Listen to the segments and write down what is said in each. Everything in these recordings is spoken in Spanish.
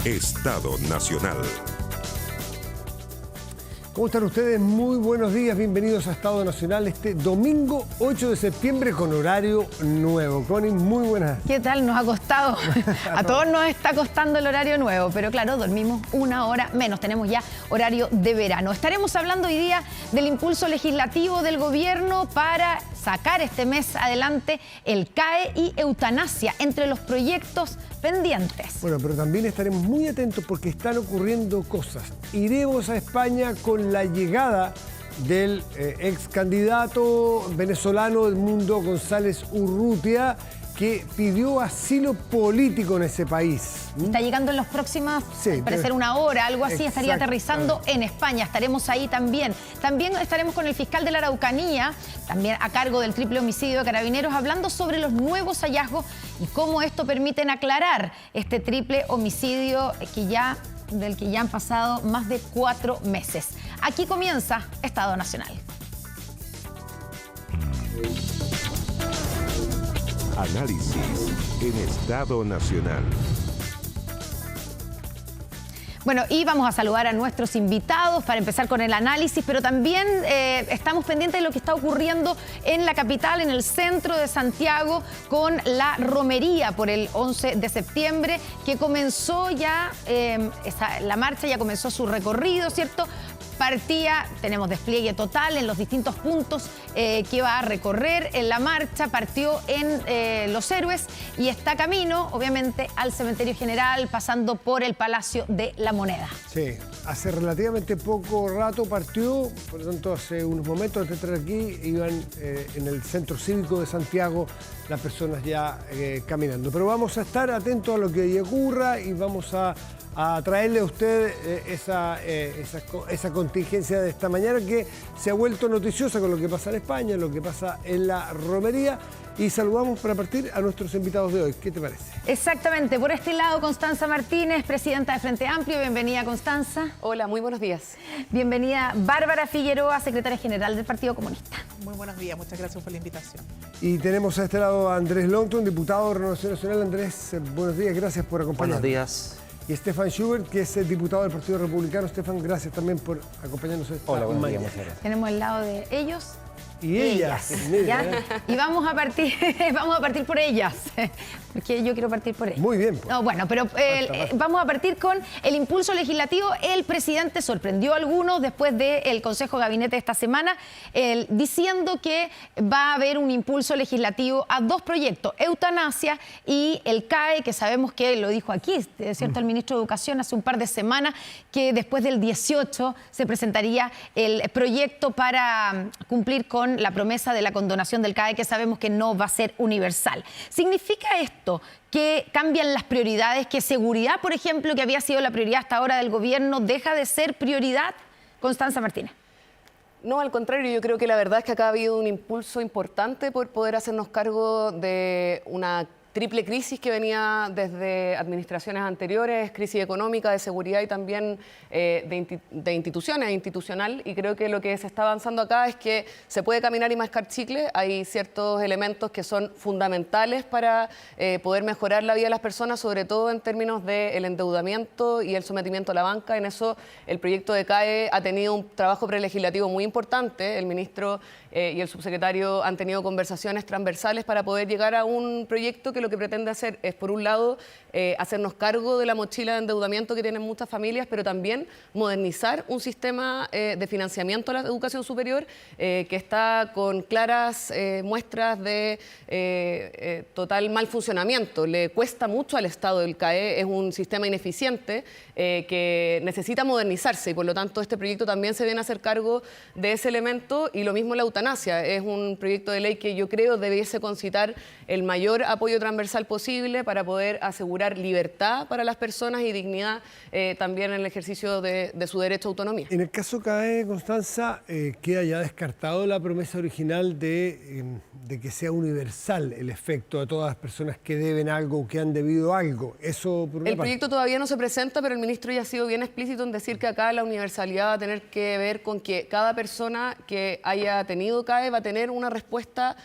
Estado Nacional. ¿Cómo están ustedes? Muy buenos días, bienvenidos a Estado Nacional este domingo 8 de septiembre con horario nuevo. Connie, muy buenas. ¿Qué tal? Nos ha costado, a todos nos está costando el horario nuevo, pero claro, dormimos una hora menos, tenemos ya horario de verano. Estaremos hablando hoy día del impulso legislativo del gobierno para sacar este mes adelante el CAE y eutanasia entre los proyectos pendientes. Bueno, pero también estaremos muy atentos porque están ocurriendo cosas. Iremos a España con la llegada del ex candidato venezolano Edmundo González Urrutia, que pidió asilo político en ese país. Está llegando en los próximos, sí, al parecer una hora, algo así, estaría aterrizando en España. Estaremos ahí también. También estaremos con el fiscal de la Araucanía, también a cargo del triple homicidio de Carabineros, hablando sobre los nuevos hallazgos y cómo esto permite aclarar este triple homicidio del que ya han pasado más de 4 meses. Aquí comienza Estado Nacional. Análisis en Estado Nacional. Bueno, y vamos a saludar a nuestros invitados para empezar con el análisis, pero también estamos pendientes de lo que está ocurriendo en la capital, en el centro de Santiago, con la romería por el 11 de septiembre, que comenzó ya, la marcha ya comenzó su recorrido, ¿cierto? Tenemos despliegue total en los distintos puntos que va a recorrer en la marcha. Partió en Los Héroes y está camino, obviamente, al Cementerio General, pasando por el Palacio de la Moneda. Sí, hace relativamente poco rato partió, por lo tanto, hace unos momentos antes de entrar aquí, iban en el Centro Cívico de Santiago las personas ya caminando. Pero vamos a estar atentos a lo que hoy ocurra y vamos a traerle a usted esa contingencia de esta mañana que se ha vuelto noticiosa con lo que pasa en España, lo que pasa en la romería. Y saludamos para partir a nuestros invitados de hoy. ¿Qué te parece? Exactamente. Por este lado, Constanza Martínez, presidenta de Frente Amplio. Bienvenida, Constanza. Hola, muy buenos días. Bienvenida, Bárbara Figueroa, secretaria general del Partido Comunista. Muy buenos días, muchas gracias por la invitación. Y tenemos a este lado a Andrés Longton, diputado de Renovación Nacional. Andrés, buenos días, gracias por acompañarnos. Buenos días. Y Stefan Schubert, que es el diputado del Partido Republicano. Stefan, gracias también por acompañarnos esta Hola, buenos días, mañana. muchas gracias. Tenemos el lado de ellos. Y ellas. ¿Ya? Y vamos a partir por ellas, porque yo quiero partir por ellas. Muy bien. Pues. No, bueno, pero vamos a partir con el impulso legislativo. El presidente sorprendió a algunos después del Consejo de Gabinete esta semana, diciendo que va a haber un impulso legislativo a 2 proyectos, eutanasia y el CAE, que sabemos que lo dijo aquí, ¿cierto? El ministro de Educación hace un par de semanas, que después del 18 se presentaría el proyecto para cumplir con la promesa de la condonación del CAE, que sabemos que no va a ser universal. ¿Significa esto que cambian las prioridades, que seguridad, por ejemplo, que había sido la prioridad hasta ahora del gobierno, deja de ser prioridad? Constanza Martínez. No, al contrario, yo creo que la verdad es que acá ha habido un impulso importante por poder hacernos cargo de una triple crisis que venía desde administraciones anteriores, crisis económica, de seguridad y también de instituciones, institucional. Y creo que lo que se está avanzando acá es que se puede caminar y mascar chicle. Hay ciertos elementos que son fundamentales para poder mejorar la vida de las personas, sobre todo en términos del endeudamiento y el sometimiento a la banca. En eso el proyecto de CAE ha tenido un trabajo prelegislativo muy importante. El ministro y el subsecretario han tenido conversaciones transversales para poder llegar a un proyecto que lo que pretende hacer es, por un lado, hacernos cargo de la mochila de endeudamiento que tienen muchas familias, pero también modernizar un sistema de financiamiento a la educación superior que está con claras muestras de total mal funcionamiento. Le cuesta mucho al Estado el CAE, es un sistema ineficiente que necesita modernizarse y por lo tanto este proyecto también se viene a hacer cargo de ese elemento. Y lo mismo la eutanasia, es un proyecto de ley que yo creo debiese concitar el mayor apoyo transversal posible para poder asegurar libertad para las personas y dignidad también en el ejercicio de su derecho a autonomía. En el caso CAE, Constanza, queda ya descartado la promesa original de que sea universal el efecto a todas las personas que deben algo o que han debido algo. Eso por una El parte. proyecto todavía no se presenta, pero el ministro ya ha sido bien explícito en decir que acá la universalidad va a tener que ver con que cada persona que haya tenido CAE va a tener una respuesta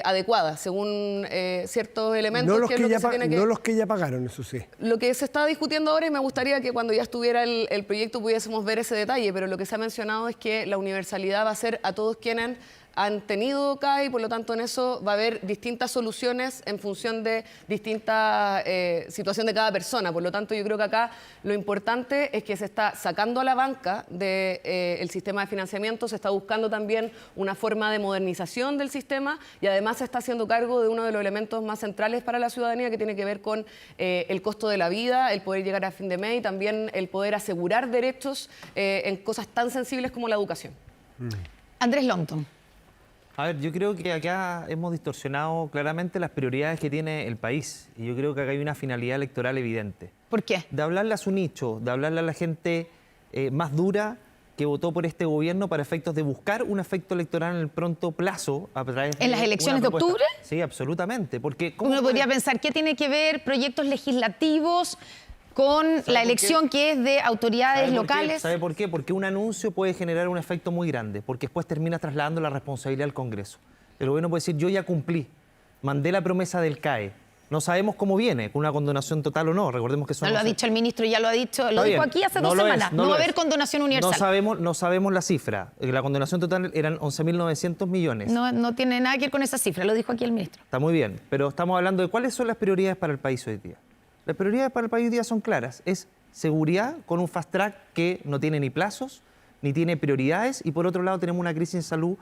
adecuada según ciertos elementos No los que es que, lo ya, que se tiene que... no los que ya pagaron, eso sí. Lo que se está discutiendo ahora, y me gustaría que cuando ya estuviera el proyecto pudiésemos ver ese detalle, pero lo que se ha mencionado es que la universalidad va a ser a todos quienes han tenido CAE y por lo tanto en eso va a haber distintas soluciones en función de distinta situación de cada persona. Por lo tanto yo creo que acá lo importante es que se está sacando a la banca del sistema de financiamiento, se está buscando también una forma de modernización del sistema y además se está haciendo cargo de uno de los elementos más centrales para la ciudadanía que tiene que ver con el costo de la vida, el poder llegar a fin de mes y también el poder asegurar derechos en cosas tan sensibles como la educación. Andrés Longton. A ver, yo creo que acá hemos distorsionado claramente las prioridades que tiene el país. Y yo creo que acá hay una finalidad electoral evidente. ¿Por qué? De hablarle a su nicho, de hablarle a la gente más dura que votó por este gobierno para efectos de buscar un efecto electoral en el pronto plazo a través de ¿En las elecciones una de propuesta. octubre? Sí, absolutamente. Porque Uno podría pensar, ¿qué tiene que ver proyectos legislativos con la elección que es de autoridades locales? ¿Sabe por qué? Porque un anuncio puede generar un efecto muy grande, porque después termina trasladando la responsabilidad al Congreso. El gobierno puede decir, yo ya cumplí, mandé la promesa del CAE. No sabemos cómo viene, con una condonación total o no. Recordemos que son... No lo ha dicho el ministro, ya lo ha dicho, lo dijo aquí hace 2 semanas. No va a haber condonación universal. No sabemos la cifra. La condonación total eran 11.900 millones. No tiene nada que ver con esa cifra, lo dijo aquí el ministro. Está muy bien, pero estamos hablando de cuáles son las prioridades para el país hoy día. Las prioridades para el país hoy día son claras. Es seguridad con un fast track que no tiene ni plazos, ni tiene prioridades. Y por otro lado tenemos una crisis en salud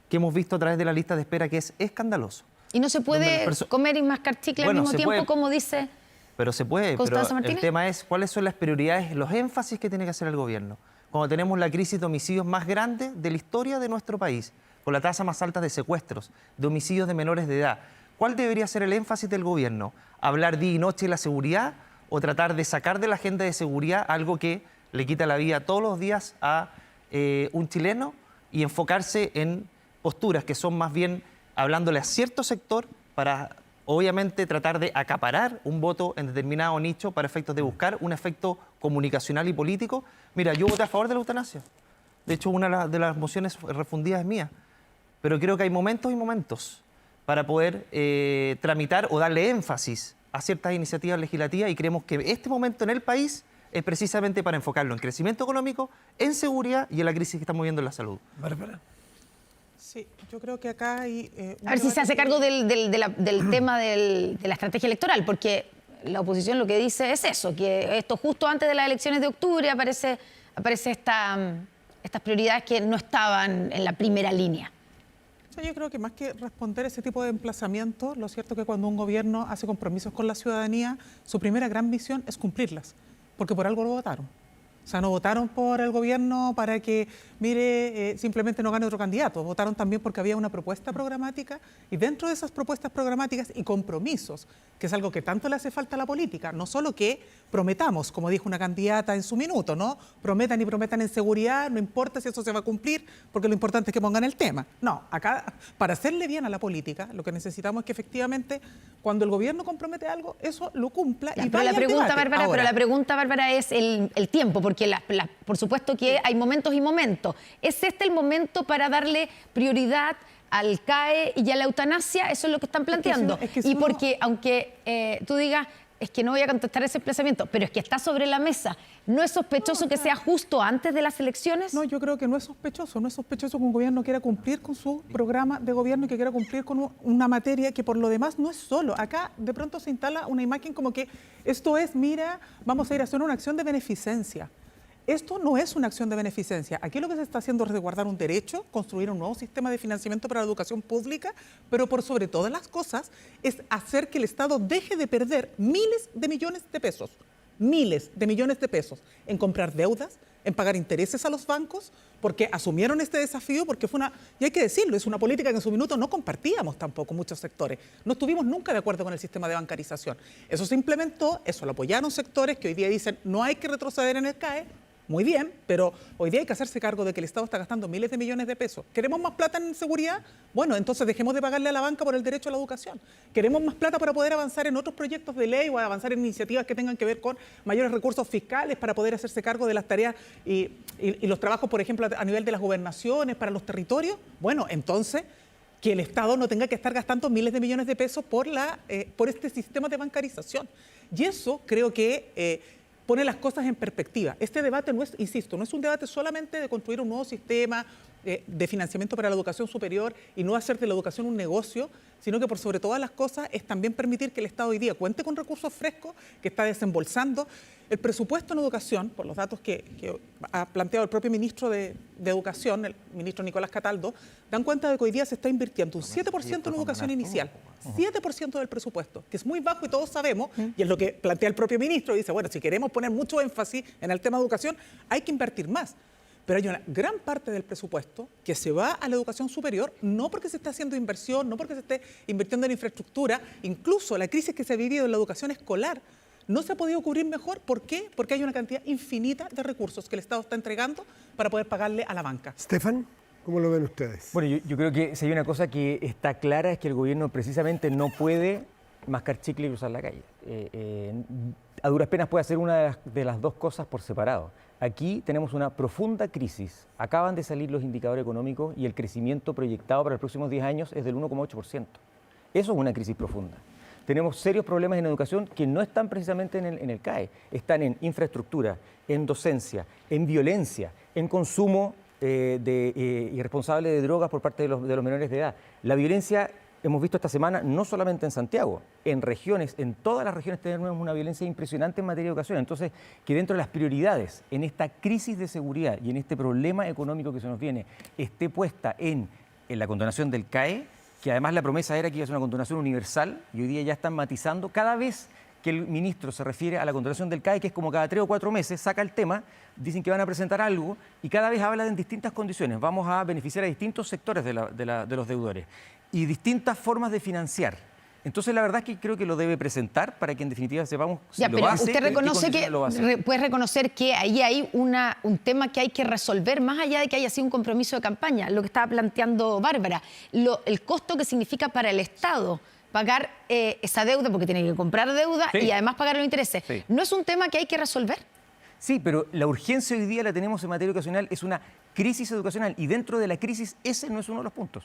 que hemos visto a través de la lista de espera que es escandaloso. Y no se puede comer y mascar chicle al mismo tiempo, como dice pero se puede, Constanza pero Martínez. El tema es cuáles son las prioridades, los énfasis que tiene que hacer el gobierno. Cuando tenemos la crisis de homicidios más grande de la historia de nuestro país, con la tasa más alta de secuestros, de homicidios de menores de edad, ¿cuál debería ser el énfasis del gobierno? ¿Hablar día y noche de la seguridad o tratar de sacar de la agenda de seguridad algo que le quita la vida todos los días a un chileno y enfocarse en posturas que son más bien hablándole a cierto sector para, obviamente, tratar de acaparar un voto en determinado nicho para efectos de buscar un efecto comunicacional y político? Mira, yo voté a favor de la eutanasia. De hecho, una de las mociones refundidas es mía. Pero creo que hay momentos y momentos para poder tramitar o darle énfasis a ciertas iniciativas legislativas y creemos que este momento en el país es precisamente para enfocarlo en crecimiento económico, en seguridad y en la crisis que estamos viendo en la salud. Bárbara. Sí, yo creo que acá hay... A ver si se hace cargo del tema de la estrategia electoral, porque la oposición lo que dice es eso, que esto justo antes de las elecciones de octubre aparece estas prioridades que no estaban en la primera línea. Yo creo que más que responder ese tipo de emplazamientos, lo cierto es que cuando un gobierno hace compromisos con la ciudadanía, su primera gran misión es cumplirlas, porque por algo lo votaron. O sea, no votaron por el gobierno para que, mire, simplemente no gane otro candidato. Votaron también porque había una propuesta programática y dentro de esas propuestas programáticas y compromisos, que es algo que tanto le hace falta a la política, no solo que prometamos, como dijo una candidata en su minuto, ¿no? Prometan y prometan en seguridad, no importa si eso se va a cumplir, porque lo importante es que pongan el tema. No, acá, para hacerle bien a la política, lo que necesitamos es que efectivamente, cuando el gobierno compromete algo, eso lo cumpla. Ya, pero la pregunta, Bárbara, es el tiempo, porque por supuesto que hay momentos y momentos. ¿Es este el momento para darle prioridad al CAE y a la eutanasia? Eso es lo que están planteando. Y porque, aunque tú digas, es que no voy a contestar ese emplazamiento, pero es que está sobre la mesa, ¿no es sospechoso que sea justo antes de las elecciones? No, yo creo que no es sospechoso que un gobierno quiera cumplir con su programa de gobierno y que quiera cumplir con una materia que por lo demás no es solo. Acá de pronto se instala una imagen como que esto es, mira, vamos a ir a hacer una acción de beneficencia. Esto no es una acción de beneficencia. Aquí lo que se está haciendo es resguardar un derecho, construir un nuevo sistema de financiamiento para la educación pública, pero por sobre todas las cosas es hacer que el Estado deje de perder miles de millones de pesos en comprar deudas, en pagar intereses a los bancos, porque asumieron este desafío, porque fue y hay que decirlo, es una política que en su minuto no compartíamos tampoco muchos sectores. No estuvimos nunca de acuerdo con el sistema de bancarización. Eso se implementó, eso lo apoyaron sectores que hoy día dicen no hay que retroceder en el CAE. Muy bien, pero hoy día hay que hacerse cargo de que el Estado está gastando miles de millones de pesos. ¿Queremos más plata en seguridad? Bueno, entonces dejemos de pagarle a la banca por el derecho a la educación. ¿Queremos más plata para poder avanzar en otros proyectos de ley o avanzar en iniciativas que tengan que ver con mayores recursos fiscales para poder hacerse cargo de las tareas y los trabajos, por ejemplo, a nivel de las gobernaciones, para los territorios? Bueno, entonces que el Estado no tenga que estar gastando miles de millones de pesos por este sistema de bancarización. Y eso creo que pone las cosas en perspectiva. Este debate no es, insisto, no es un debate solamente de construir un nuevo sistema de financiamiento para la educación superior y no hacer de la educación un negocio, sino que por sobre todas las cosas es también permitir que el Estado hoy día cuente con recursos frescos, que está desembolsando. El presupuesto en educación, por los datos que ha planteado el propio ministro de Educación, el ministro Nicolás Cataldo, dan cuenta de que hoy día se está invirtiendo un 7% en educación inicial, 7% del presupuesto, que es muy bajo y todos sabemos, y es lo que plantea el propio ministro, dice, bueno, si queremos poner mucho énfasis en el tema de educación, hay que invertir más. Pero hay una gran parte del presupuesto que se va a la educación superior, no porque se esté haciendo inversión, no porque se esté invirtiendo en infraestructura, incluso la crisis que se ha vivido en la educación escolar no se ha podido cubrir mejor. ¿Por qué? Porque hay una cantidad infinita de recursos que el Estado está entregando para poder pagarle a la banca. Stefan, ¿cómo lo ven ustedes? Bueno, yo creo que si hay una cosa que está clara es que el gobierno precisamente no puede mascar chicle y cruzar la calle. A duras penas puede hacer una de las dos cosas por separado. Aquí tenemos una profunda crisis. Acaban de salir los indicadores económicos y el crecimiento proyectado para los próximos 10 años es del 1,8%. Eso es una crisis profunda. Tenemos serios problemas en educación que no están precisamente en el CAE. Están en infraestructura, en docencia, en violencia, en consumo irresponsable de drogas por parte de los menores de edad. La violencia, hemos visto esta semana, no solamente en Santiago, en regiones, en todas las regiones tenemos una violencia impresionante en materia de educación. Entonces, que dentro de las prioridades, en esta crisis de seguridad y en este problema económico que se nos viene, esté puesta en la condonación del CAE, que además la promesa era que iba a ser una condonación universal, y hoy día ya están matizando cada vez que el ministro se refiere a la condonación del CAE, que es como cada 3 o 4 meses, saca el tema, dicen que van a presentar algo, y cada vez habla en distintas condiciones. Vamos a beneficiar a distintos sectores de los deudores y distintas formas de financiar. Entonces, la verdad es que creo que lo debe presentar para que en definitiva sepamos si lo va a hacer. Usted reconoce puede reconocer que ahí hay un tema que hay que resolver, más allá de que haya sido un compromiso de campaña, lo que estaba planteando Bárbara, el costo que significa para el Estado pagar esa deuda, porque tiene que comprar deuda y además pagar los intereses. Sí. ¿No es un tema que hay que resolver? Sí, pero la urgencia hoy día la tenemos en materia educacional, es una crisis educacional, y dentro de la crisis ese no es uno de los puntos.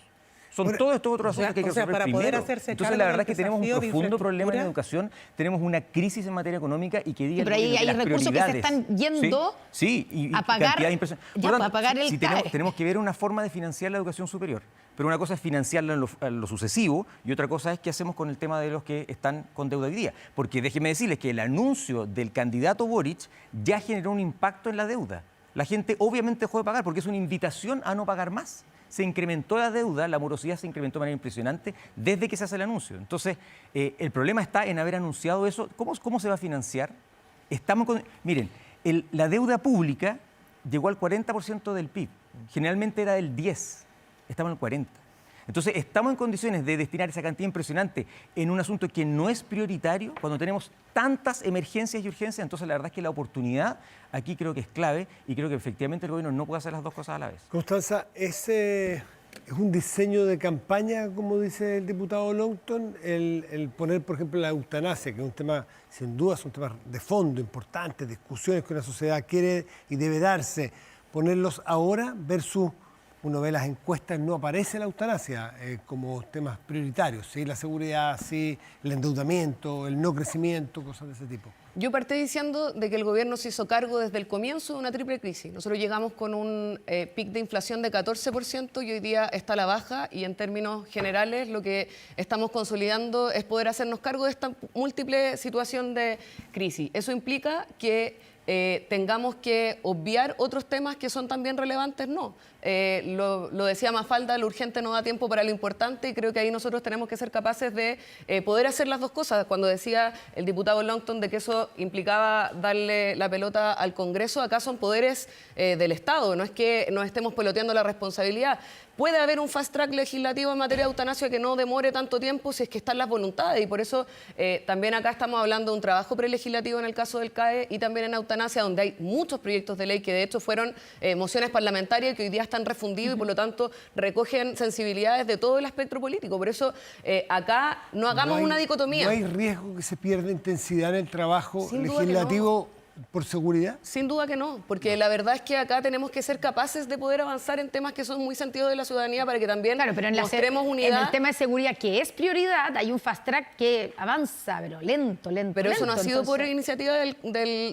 Son todos estos otros asuntos que hay que resolver para primero. poder hacerse Entonces, cargo la verdad del es que tenemos un desafío de profundo problema en infraestructura. educación, tenemos una crisis en materia económica y que diga... Pero ahí hay recursos que se están yendo y a pagar, cantidad impresionante. Por lo tanto, a pagar el CAE. tenemos que ver una forma de financiar la educación superior. Pero una cosa es financiarla en lo sucesivo y otra cosa es qué hacemos con el tema de los que están con deuda hoy día. Porque déjenme decirles que el anuncio del candidato Boric ya generó un impacto en la deuda. La gente obviamente dejó de pagar porque es una invitación a no pagar más. Se incrementó la deuda, la morosidad se incrementó de manera impresionante desde que se hace el anuncio. Entonces, el problema está en haber anunciado eso. ¿Cómo se va a financiar? Miren, la deuda pública llegó al 40% del PIB. Generalmente era del 10%, estamos en el 40%. Entonces, estamos en condiciones de destinar esa cantidad impresionante en un asunto que no es prioritario, cuando tenemos tantas emergencias y urgencias. Entonces, la verdad es que la oportunidad aquí creo que es clave y creo que efectivamente el gobierno no puede hacer las dos cosas a la vez. Constanza, ¿es un diseño de campaña, como dice el diputado Longton, el poner, por ejemplo, la eutanasia, que es un tema, sin duda, es un tema de fondo, importante, discusiones que una sociedad quiere y debe darse, ponerlos ahora versus... Uno ve las encuestas, no aparece la eutanasia como temas prioritarios, ¿sí? La seguridad, sí, el endeudamiento, el no crecimiento, cosas de ese tipo. Yo partí diciendo de que el gobierno se hizo cargo desde el comienzo de una triple crisis. Nosotros llegamos con un pic de inflación de 14% y hoy día está a la baja, y en términos generales lo que estamos consolidando es poder hacernos cargo de esta múltiple situación de crisis. Eso implica que tengamos que obviar otros temas que son también relevantes, no. Lo decía Mafalda, lo urgente no da tiempo para lo importante, y creo que ahí nosotros tenemos que ser capaces de poder hacer las dos cosas. Cuando decía el diputado Longton de que eso implicaba darle la pelota al Congreso, acá son poderes del Estado, no es que nos estemos peloteando la responsabilidad. Puede haber un fast track legislativo en materia de eutanasia que no demore tanto tiempo si es que están las voluntades, y por eso también acá estamos hablando de un trabajo prelegislativo en el caso del CAE y también en eutanasia, donde hay muchos proyectos de ley que de hecho fueron mociones parlamentarias que hoy día están refundidos y por lo tanto recogen sensibilidades de todo el espectro político. Por eso acá no hagamos una dicotomía. ¿No hay riesgo que se pierda intensidad en el trabajo Sin duda legislativo por seguridad? Sin duda que no, porque la verdad es que acá tenemos que ser capaces de poder avanzar en temas que son muy sentidos de la ciudadanía para que también Claro, pero mostremos unidad. en el tema de seguridad, que es prioridad, hay un fast track que avanza, pero lento. Pero eso no ha sido por entonces- iniciativa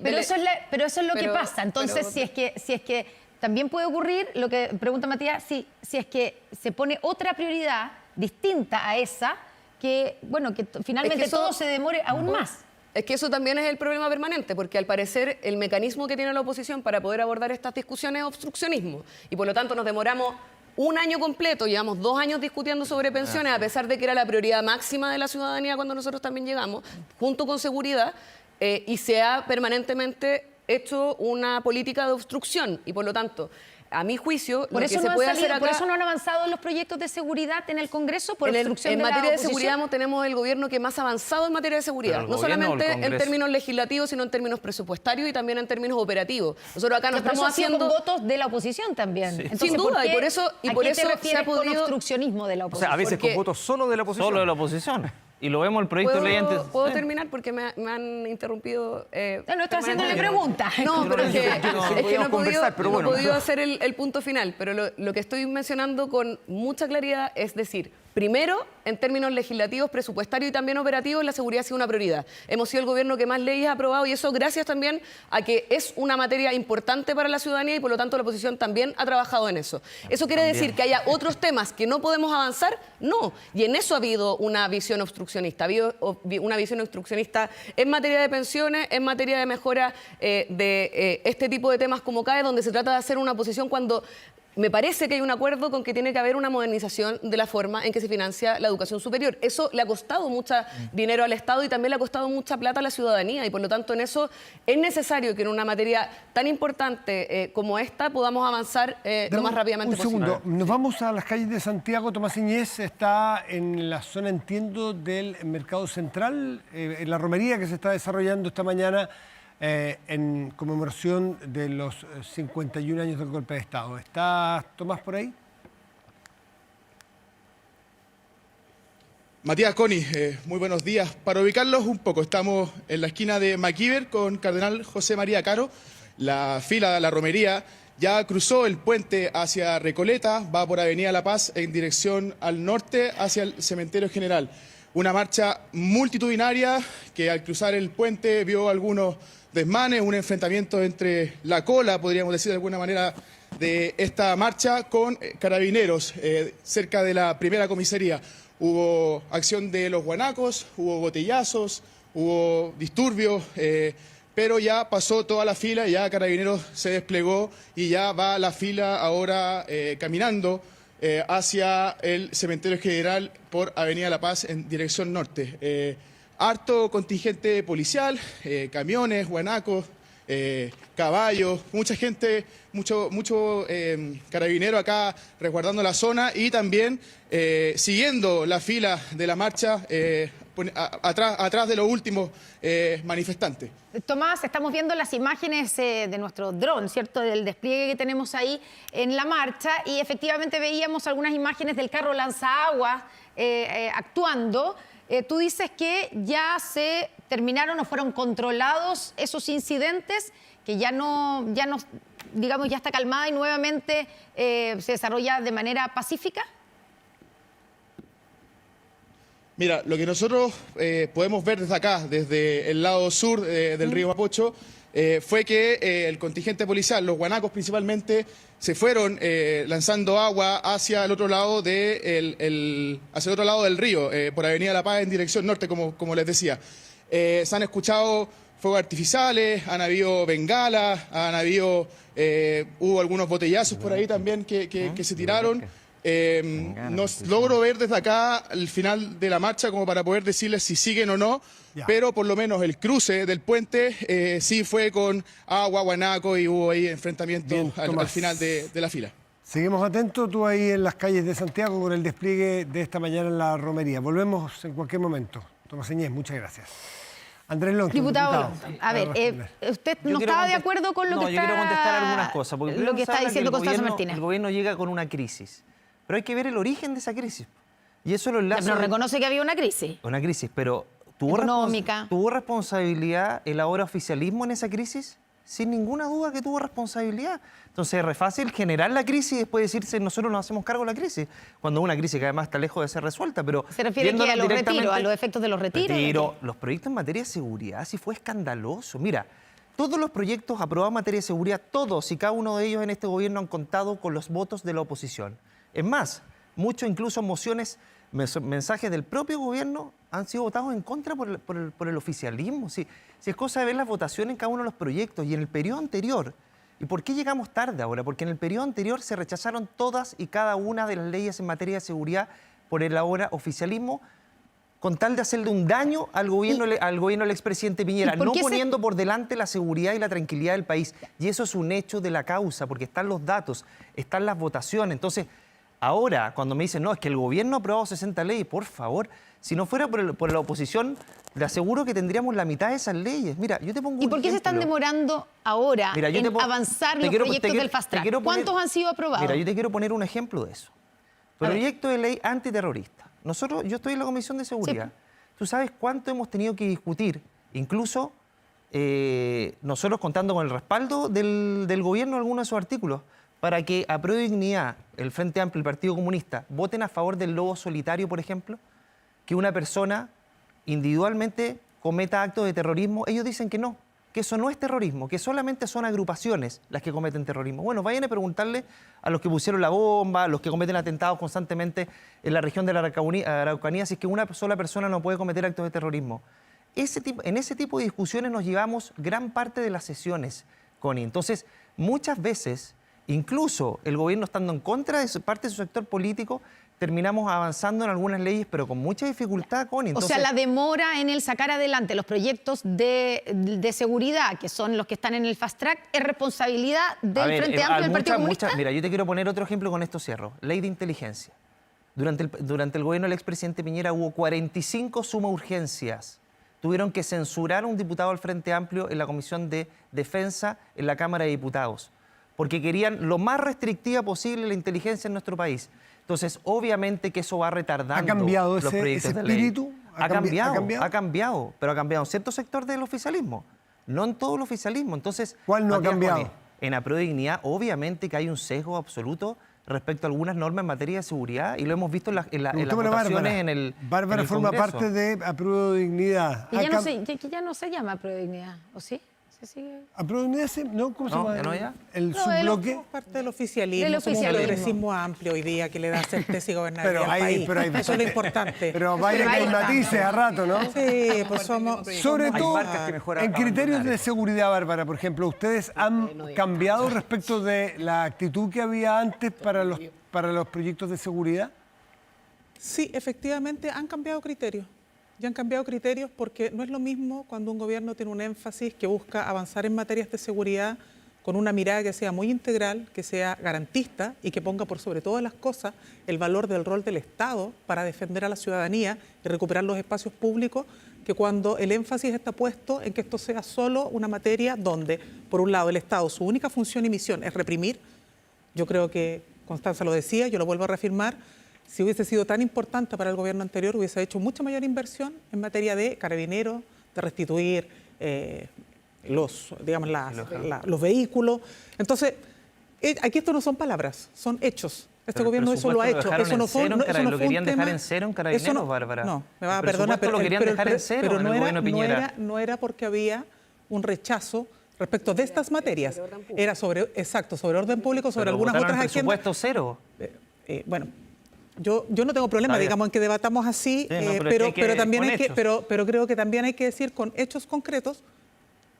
Pero eso es lo que pero- pasa. Entonces, pero- si es que también puede ocurrir, lo que pregunta Matías, si es que se pone otra prioridad distinta a esa, que, bueno, que finalmente eso- todo se demore aún más. Es que eso también es el problema permanente, porque al parecer el mecanismo que tiene la oposición para poder abordar estas discusiones es obstruccionismo. Y por lo tanto nos demoramos un año completo, llevamos 2 años discutiendo sobre pensiones, a pesar de que era la prioridad máxima de la ciudadanía cuando nosotros también llegamos, junto con seguridad, y se ha permanentemente hecho una política de obstrucción. Y por lo tanto, a mi juicio, Por lo eso, que se no puede han salido, hacer por acá... eso no han avanzado los proyectos de seguridad en el Congreso por En obstrucción de la materia de oposición. seguridad tenemos el gobierno que más ha avanzado en materia de seguridad, Pero el no gobierno o el solamente en Congreso. términos legislativos, sino en términos presupuestarios y también en términos operativos. Nosotros acá no Pero eso estamos ha sido haciendo... con votos de la oposición también. Entonces, Sin duda, ¿por qué- y por eso- y ¿a por qué eso te se ha refieres con podido- obstruccionismo de la O oposición? sea, a veces Porque- con votos solo de la oposición. Solo de la oposición. Y lo vemos en el proyecto de ley antes. ¿Puedo Sí. terminar? Porque me han interrumpido. No estoy haciéndole permanentemente. preguntas. No, pero es que, yo no sé si es que no podíamos he podido, conversar, pero no he bueno. podido hacer el punto final. Pero lo que estoy mencionando con mucha claridad es decir, primero, en términos legislativos, presupuestarios y también operativos, la seguridad ha sido una prioridad. Hemos sido el gobierno que más leyes ha aprobado y eso gracias también a que es una materia importante para la ciudadanía y por lo tanto la oposición también ha trabajado en eso. ¿Eso quiere decir que haya otros temas que no podemos avanzar? No. Y en eso ha habido una visión obstruccionista. Ha habido una visión obstruccionista en materia de pensiones, en materia de mejora de este tipo de temas como CAE, donde se trata de hacer una oposición cuando... Me parece que hay un acuerdo con que tiene que haber una modernización de la forma en que se financia la educación superior. Eso le ha costado mucho dinero al Estado y también le ha costado mucha plata a la ciudadanía y por lo tanto en eso es necesario que en una materia tan importante como esta podamos avanzar lo más rápidamente Un posible. segundo, nos vamos a las calles de Santiago. Tomás Iñez está en la zona, entiendo, del Mercado Central, en la romería que se está desarrollando esta mañana en conmemoración de los 51 años del golpe de Estado. ¿Está Tomás por ahí? Matías, Connie, muy buenos días. Para ubicarlos un poco, estamos en la esquina de Maquíver con Cardenal José María Caro. La fila de la romería ya cruzó el puente hacia Recoleta, va por Avenida La Paz en dirección al norte hacia el Cementerio General. Una marcha multitudinaria que al cruzar el puente vio algunos desmanes, un enfrentamiento entre la cola, podríamos decir de alguna manera, de esta marcha con carabineros cerca de la primera comisaría. Hubo acción de los guanacos, hubo botellazos, hubo disturbios, pero ya pasó toda la fila, ya Carabineros se desplegó y ya va la fila ahora caminando hacia el Cementerio General por Avenida La Paz en dirección norte. Harto contingente policial, camiones, guanacos, caballos, mucha gente, mucho carabinero acá resguardando la zona y también siguiendo la fila de la marcha atrás de los últimos manifestantes. Tomás, estamos viendo las imágenes de nuestro dron, ¿cierto? Del despliegue que tenemos ahí en la marcha y efectivamente veíamos algunas imágenes del carro lanzaagua actuando. Tú dices que ya se terminaron o fueron controlados esos incidentes, que ya no, digamos, ya está calmada y nuevamente se desarrolla de manera pacífica. Mira, lo que nosotros podemos ver desde acá, desde el lado sur del río Mapocho, fue que el contingente policial, los guanacos principalmente, se fueron lanzando agua hacia el otro lado hacia el otro lado del río, por Avenida La Paz en dirección norte, como les decía. Se han escuchado fuegos artificiales, han habido bengalas, hubo algunos botellazos por ahí también que se tiraron. Nos logro ver desde acá el final de la marcha como para poder decirles si siguen o no, pero por lo menos el cruce del puente sí fue con agua, guanaco y hubo ahí enfrentamientos al final de la fila. Seguimos atentos, tú ahí en las calles de Santiago con el despliegue de esta mañana en la romería. Volvemos en cualquier momento. Tomás Iñez, muchas gracias. Andrés Longton, Diputado, a ver, usted no estaba de acuerdo con lo que está... Yo quiero contestar algunas cosas. Porque lo que está habla diciendo el Constanza gobierno- Martínez. El gobierno llega con una crisis. Pero hay que ver el origen de esa crisis. Y eso lo enlazo... Pero reconoce que había una crisis. Una crisis, pero económica. ¿Tuvo responsabilidad el ahora oficialismo en esa crisis? Sin ninguna duda que tuvo responsabilidad. Entonces es re fácil generar la crisis y después decirse nosotros nos hacemos cargo de la crisis, cuando es una crisis que además está lejos de ser resuelta. Pero ¿Se refiere aquí a los retiros, a los efectos de los retiros? Los proyectos en materia de seguridad sí fue escandaloso. Mira, todos los proyectos aprobados en materia de seguridad, todos y cada uno de ellos en este gobierno han contado con los votos de la oposición. Es más, muchos incluso mociones, mensajes del propio gobierno han sido votados en contra por el oficialismo. Si es cosa de ver las votaciones en cada uno de los proyectos y en el periodo anterior. ¿Y por qué llegamos tarde ahora? Porque en el periodo anterior se rechazaron todas y cada una de las leyes en materia de seguridad por el ahora oficialismo, con tal de hacerle un daño al gobierno del expresidente Piñera, no poniendo por delante la seguridad y la tranquilidad del país. Y eso es un hecho de la causa, porque están los datos, están las votaciones. Entonces, ahora, cuando me dicen, no, es que el gobierno ha aprobado 60 leyes, por favor, si no fuera por la oposición, le aseguro que tendríamos la mitad de esas leyes. Mira, yo te pongo un ¿Y por qué se están demorando ahora en avanzar los proyectos del Fast Track? ¿Cuántos han sido aprobados? Mira, yo te quiero poner un ejemplo de eso. Proyecto de ley antiterrorista. Yo estoy en la Comisión de Seguridad. Sí. ¿Tú sabes cuánto hemos tenido que discutir? Incluso nosotros contando con el respaldo del gobierno de algunos de sus artículos, para que a Prueba de Dignidad, el Frente Amplio y el Partido Comunista voten a favor del lobo solitario, por ejemplo, que una persona individualmente cometa actos de terrorismo. Ellos dicen que no, que eso no es terrorismo, que solamente son agrupaciones las que cometen terrorismo. Bueno, vayan a preguntarle a los que pusieron la bomba, a los que cometen atentados constantemente en la región de la Araucanía, si es que una sola persona no puede cometer actos de terrorismo. En ese tipo de discusiones nos llevamos gran parte de las sesiones, Connie. Entonces, muchas veces, incluso el gobierno estando en contra de parte de su sector político, terminamos avanzando en algunas leyes, pero con mucha dificultad, Connie. Entonces, o sea, la demora en el sacar adelante los proyectos de seguridad, que son los que están en el Fast Track, ¿es responsabilidad del Frente Amplio del Partido Comunista? Mira, yo te quiero poner otro ejemplo, con esto cierro. Ley de inteligencia. Durante el gobierno del expresidente Piñera hubo 45 suma urgencias. Tuvieron que censurar a un diputado del Frente Amplio en la Comisión de Defensa en la Cámara de Diputados, porque querían lo más restrictiva posible la inteligencia en nuestro país. Entonces, obviamente que eso va retardando ¿Ha cambiado los proyectos de ley. espíritu? Ha cambiado, pero ha cambiado en cierto sector del oficialismo, no en todo el oficialismo. Entonces, ¿cuál no ha cambiado? En la Prueba de Dignidad, obviamente que hay un sesgo absoluto respecto a algunas normas en materia de seguridad, y lo hemos visto en las votaciones en el Bárbara forma parte de Apruebo Dignidad. Y ya no se llama Apruebo Dignidad, ¿o sí? ¿Apruebo Dignidad? ¿No? ¿Cómo se llama? ¿El subbloque? Parte del oficialismo. Somos un progresismo amplio hoy día que le da certeza y gobernabilidad al país. Eso es lo importante. Pero vaya que hay matices a rato, ¿no? Sí, pues somos... Sobre todo, en criterios de seguridad, Bárbara, por ejemplo, ¿ustedes han cambiado respecto de la actitud que había antes para los proyectos de seguridad? Sí, efectivamente han cambiado criterios. Ya han cambiado criterios porque no es lo mismo cuando un gobierno tiene un énfasis que busca avanzar en materias de seguridad con una mirada que sea muy integral, que sea garantista y que ponga por sobre todas las cosas el valor del rol del Estado para defender a la ciudadanía y recuperar los espacios públicos, que cuando el énfasis está puesto en que esto sea solo una materia donde, por un lado, el Estado, su única función y misión es reprimir. Yo creo que Constanza lo decía, yo lo vuelvo a reafirmar. Si hubiese sido tan importante para el gobierno anterior, hubiese hecho mucha mayor inversión en materia de carabineros, de restituir los vehículos. Entonces, aquí esto no son palabras, son hechos. Este gobierno eso lo ha hecho. Eso no fue lo querían dejar en cero en Carabineros, Bárbara. No, me va a perdonar, pero lo querían dejar en cero en el gobierno de Piñera. No era porque había un rechazo respecto de estas materias. Era sobre orden público, sobre algunas otras agendas. Presupuesto cero. Bueno. Yo no tengo problema, digamos, en que debatamos así, pero creo que también hay que decir con hechos concretos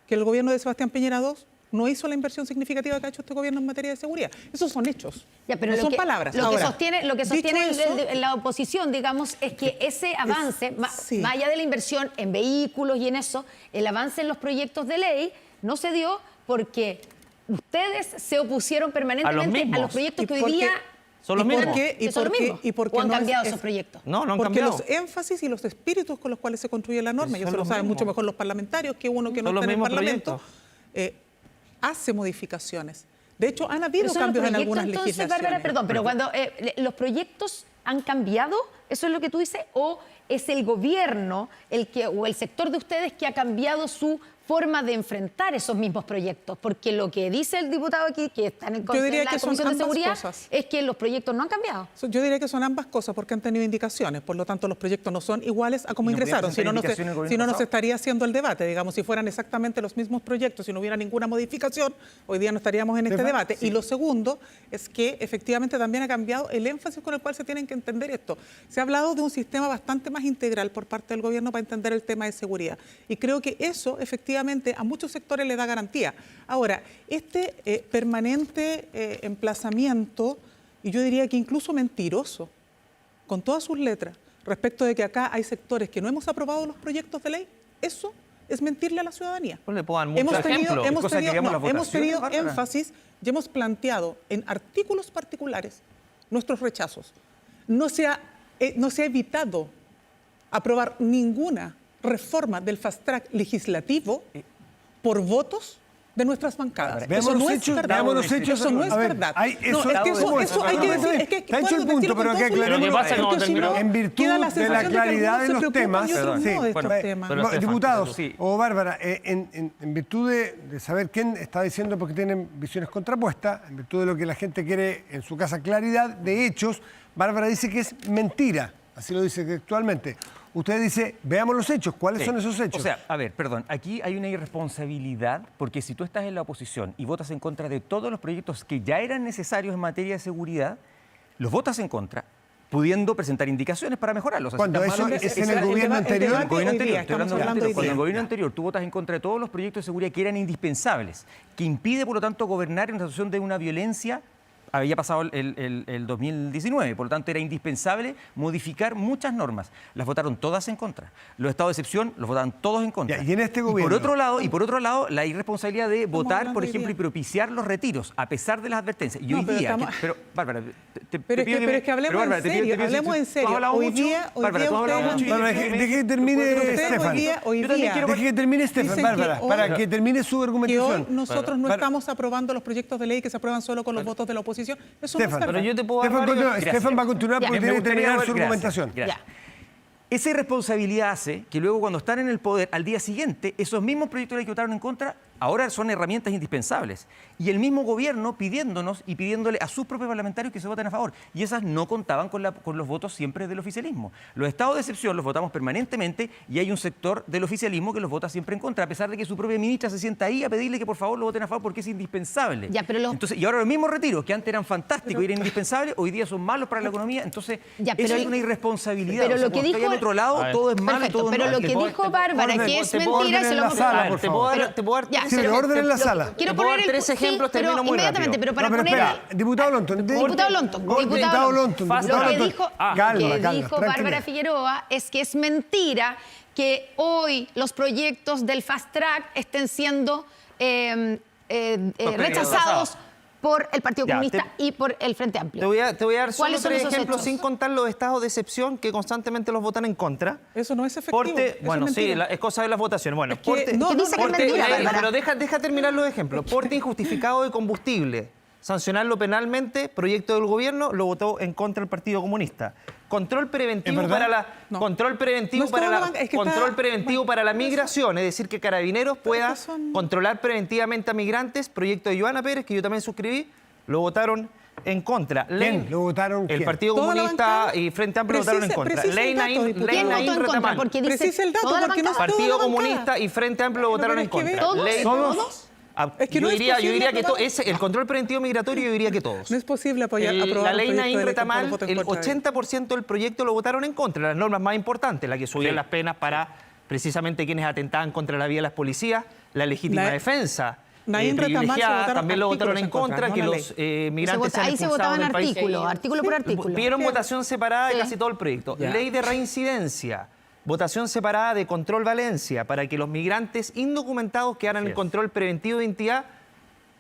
que el gobierno de Sebastián Piñera II no hizo la inversión significativa que ha hecho este gobierno en materia de seguridad. Esos son hechos, no son palabras. Lo que sostiene la oposición, digamos, es que ese avance, más allá de la inversión en vehículos y en eso, el avance en los proyectos de ley no se dio porque ustedes se opusieron permanentemente a los proyectos que hoy día... ¿Son los mismos? ¿O han cambiado esos proyectos? No han cambiado. Porque los énfasis y los espíritus con los cuales se construye la norma, y eso lo saben mucho mejor los parlamentarios que uno que no está en el Parlamento, hace modificaciones. De hecho, han habido cambios en algunas legislaciones. Bárbara, perdón, pero cuando los proyectos han cambiado ¿Eso es lo que tú dices? ¿O es el gobierno o el sector de ustedes que ha cambiado su forma de enfrentar esos mismos proyectos? Porque lo que dice el diputado aquí, que está en la Comisión de Seguridad, es que los proyectos no han cambiado. Yo diría que son ambas cosas porque han tenido indicaciones, por lo tanto los proyectos no son iguales a como ingresaron, si no, no se estaría haciendo el debate, digamos, si fueran exactamente los mismos proyectos, si no hubiera ninguna modificación, hoy día no estaríamos en este debate. Sí. Y lo segundo es que efectivamente también ha cambiado el énfasis con el cual se tienen que entender esto. Se ha hablado de un sistema bastante más integral por parte del gobierno para entender el tema de seguridad y creo que eso efectivamente a muchos sectores le da garantía. Ahora, este permanente emplazamiento, y yo diría que incluso mentiroso, con todas sus letras, respecto de que acá hay sectores que no hemos aprobado los proyectos de ley, eso es mentirle a la ciudadanía. Pues le puedo dar muchos ejemplos. Hemos tenido énfasis y hemos planteado en artículos particulares nuestros rechazos. No se ha evitado aprobar ninguna reforma del fast track legislativo por votos de nuestras bancadas. Veamos los hechos. Eso no es verdad. Eso hay que decir. Es que está hecho el punto, pero que aclaremos en virtud de la claridad de los temas. Diputados o Bárbara, en virtud de saber quién está diciendo porque tienen visiones contrapuestas, en virtud de lo que la gente quiere en su casa, claridad de hechos, Bárbara dice que es mentira. Así lo dice textualmente. Usted dice, veamos los hechos. ¿Cuáles son esos hechos? O sea, a ver, perdón, aquí hay una irresponsabilidad porque si tú estás en la oposición y votas en contra de todos los proyectos que ya eran necesarios en materia de seguridad, los votas en contra, pudiendo presentar indicaciones para mejorarlos. ¿Cuándo? ¿Eso es en el gobierno anterior? En el gobierno anterior, estoy hablando del anterior. Cuando en el gobierno anterior tú votas en contra de todos los proyectos de seguridad que eran indispensables, que impide, por lo tanto, gobernar en una situación de una violencia. Había pasado el 2019, por lo tanto era indispensable modificar muchas normas. Las votaron todas en contra. Los estados de excepción los votaron todos en contra. Y en este gobierno. Y por otro lado, la irresponsabilidad de votar, por ejemplo, y propiciar los retiros, a pesar de las advertencias. Y hoy día... Pero, Bárbara, pero es que hablemos en serio, hablemos en serio. Hoy día deje que termine Estefan. Deje que termine Estefan, Bárbara, para que termine su argumentación. Que hoy nosotros no estamos aprobando los proyectos de ley que se aprueban solo con los votos de la oposición. Eso no es verdad. Pero yo te puedo dar Estefan va a continuar porque tiene que terminar su argumentación. Esa irresponsabilidad hace que luego cuando están en el poder, al día siguiente, esos mismos proyectos de ley que votaron en contra, ahora son herramientas indispensables. Y el mismo gobierno pidiéndonos y pidiéndole a sus propios parlamentarios que se voten a favor. Y esas no contaban con los votos siempre del oficialismo. Los estados de excepción los votamos permanentemente y hay un sector del oficialismo que los vota siempre en contra, a pesar de que su propia ministra se sienta ahí a pedirle que por favor lo voten a favor porque es indispensable. Entonces, y ahora los mismos retiros que antes eran fantásticos y eran indispensables, hoy día son malos para la economía. Entonces, eso es una irresponsabilidad. Pero lo que dijo... al otro lado, todo es malo, todo es pero malo. lo que dijo Bárbara, que es mentira, se lo vamos a dar. Te puedo dar orden en la sala. Quiero poner tres ejemplos, termino muy rápido. Pero para poner... Diputado Lonton. Lo que dijo Bárbara Figueroa es que es mentira que hoy los proyectos del Fast Track estén siendo rechazados por el Partido Comunista y por el Frente Amplio. Te voy a dar solo tres ejemplos sin contar los estados de excepción que constantemente los votan en contra. Eso no es efectivo. Bueno, sí, es cosa de las votaciones. Bueno, pero deja terminar los ejemplos. Porte injustificado de combustible. Sancionarlo penalmente, proyecto del gobierno, lo votó en contra el Partido Comunista. Control preventivo para la migración, es decir, que Carabineros pueda controlar preventivamente a migrantes, proyecto de Joana Pérez, que yo también suscribí, lo votaron en contra. ¿Quién? ¿Lo votaron quién? El Partido Comunista y Frente Amplio votaron en contra. ¿Quién votó en contra? Porque dice el dato, porque no Partido Comunista y Frente Amplio votaron en contra. ¿Todos? Yo diría que el control preventivo migratorio, yo diría que todos. No es posible aprobar la ley Naín Retamal, el 80% del proyecto lo votaron en contra. Las normas más importantes, la que subían las penas para precisamente quienes atentaban contra la vida de las policías, la legítima defensa. Naín privilegiada, también lo votaron en contra, que los migrantes sean expulsados del país. Artículo por artículo. Pidieron votación separada de casi todo el proyecto. Ley de reincidencia. Votación separada de control Valencia para que los migrantes indocumentados quedaran en control preventivo de identidad.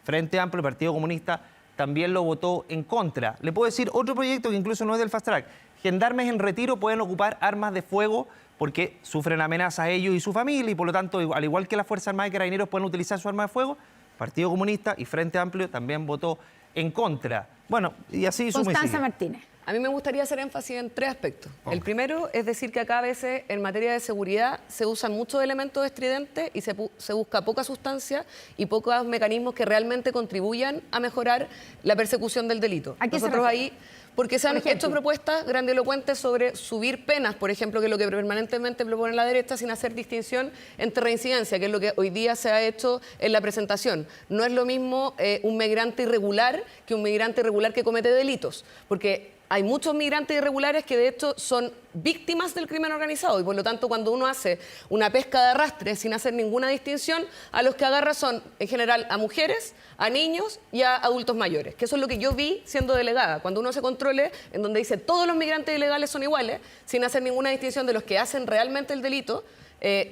Frente Amplio, Partido Comunista, también lo votó en contra. Le puedo decir otro proyecto que incluso no es del Fast Track. Gendarmes en retiro pueden ocupar armas de fuego porque sufren amenazas a ellos y su familia y por lo tanto, al igual que las Fuerzas Armadas y Carabineros pueden utilizar su arma de fuego, Partido Comunista y Frente Amplio también votó en contra. Bueno, y así Constanza Martínez. A mí me gustaría hacer énfasis en 3 aspectos. El primero es decir que acá a veces en materia de seguridad se usan muchos elementos estridentes y se busca poca sustancia y pocos mecanismos que realmente contribuyan a mejorar la persecución del delito. ¿A qué se Nosotros refiere? ahí, porque se han hecho propuestas grandilocuentes sobre subir penas, por ejemplo, que es lo que permanentemente propone la derecha, sin hacer distinción entre reincidencia, que es lo que hoy día se ha hecho en la presentación. No es lo mismo un migrante irregular que un migrante irregular que comete delitos, porque hay muchos migrantes irregulares que de hecho son víctimas del crimen organizado y por lo tanto cuando uno hace una pesca de arrastre sin hacer ninguna distinción, a los que agarra son en general a mujeres, a niños y a adultos mayores, que eso es lo que yo vi siendo delegada. Cuando uno hace controles en donde dice todos los migrantes ilegales son iguales, sin hacer ninguna distinción de los que hacen realmente el delito,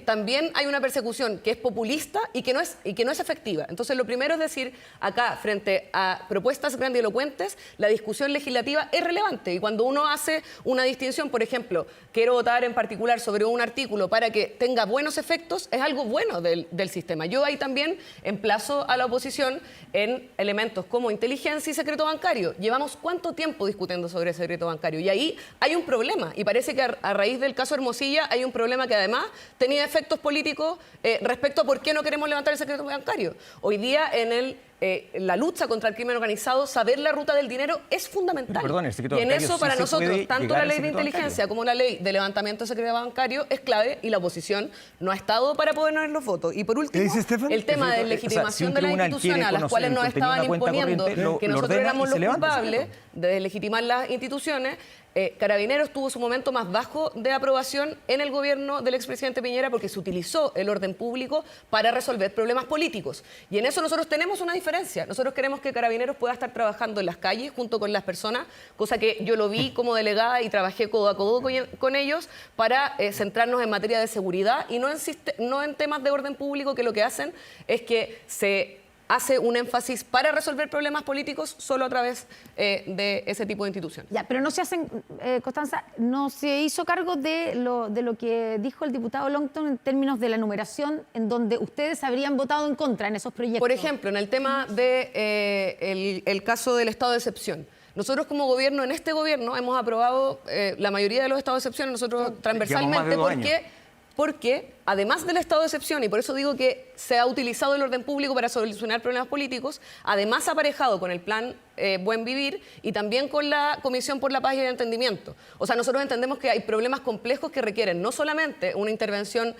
también hay una persecución que es populista y que no es efectiva. Entonces, lo primero es decir, acá, frente a propuestas grandilocuentes, la discusión legislativa es relevante. Y cuando uno hace una distinción, por ejemplo, quiero votar en particular sobre un artículo para que tenga buenos efectos, es algo bueno del sistema. Yo ahí también emplazo a la oposición en elementos como inteligencia y secreto bancario. Llevamos ¿cuánto tiempo discutiendo sobre el secreto bancario? Y ahí hay un problema. Y parece que a raíz del caso Hermosilla hay un problema que además tenía efectos políticos respecto a por qué no queremos levantar el secreto bancario. Hoy día en la lucha contra el crimen organizado, saber la ruta del dinero es fundamental. Pero, perdón, el secreto y en bancario eso sí para se nosotros, puede tanto llegar la al ley de secreto inteligencia bancario. como la ley de levantamiento de secreto bancario es clave y la oposición no ha estado para ponernos en los votos. Y por último, dice Estefan? el tema de legitimación de las instituciones a las cuales nos estaban imponiendo que nosotros éramos los culpables de deslegitimar las instituciones. Carabineros tuvo su momento más bajo de aprobación en el gobierno del expresidente Piñera porque se utilizó el orden público para resolver problemas políticos. Y en eso nosotros tenemos una diferencia. Nosotros queremos que Carabineros pueda estar trabajando en las calles junto con las personas, cosa que yo lo vi como delegada y trabajé codo a codo con ellos para centrarnos en materia de seguridad y no en temas de orden público, que lo que hacen es que se hace un énfasis para resolver problemas políticos solo a través de ese tipo de instituciones. Ya, pero no se hacen, Constanza, no se hizo cargo de lo que dijo el diputado Longton en términos de la numeración, en donde ustedes habrían votado en contra en esos proyectos. Por ejemplo, en el tema de el caso del estado de excepción. Nosotros como gobierno, en este gobierno, hemos aprobado la mayoría de los estados de excepción, nosotros transversalmente, porque además del estado de excepción, y por eso digo que se ha utilizado el orden público para solucionar problemas políticos, además aparejado con el plan Buen Vivir y también con la Comisión por la Paz y el Entendimiento. O sea, nosotros entendemos que hay problemas complejos que requieren no solamente una intervención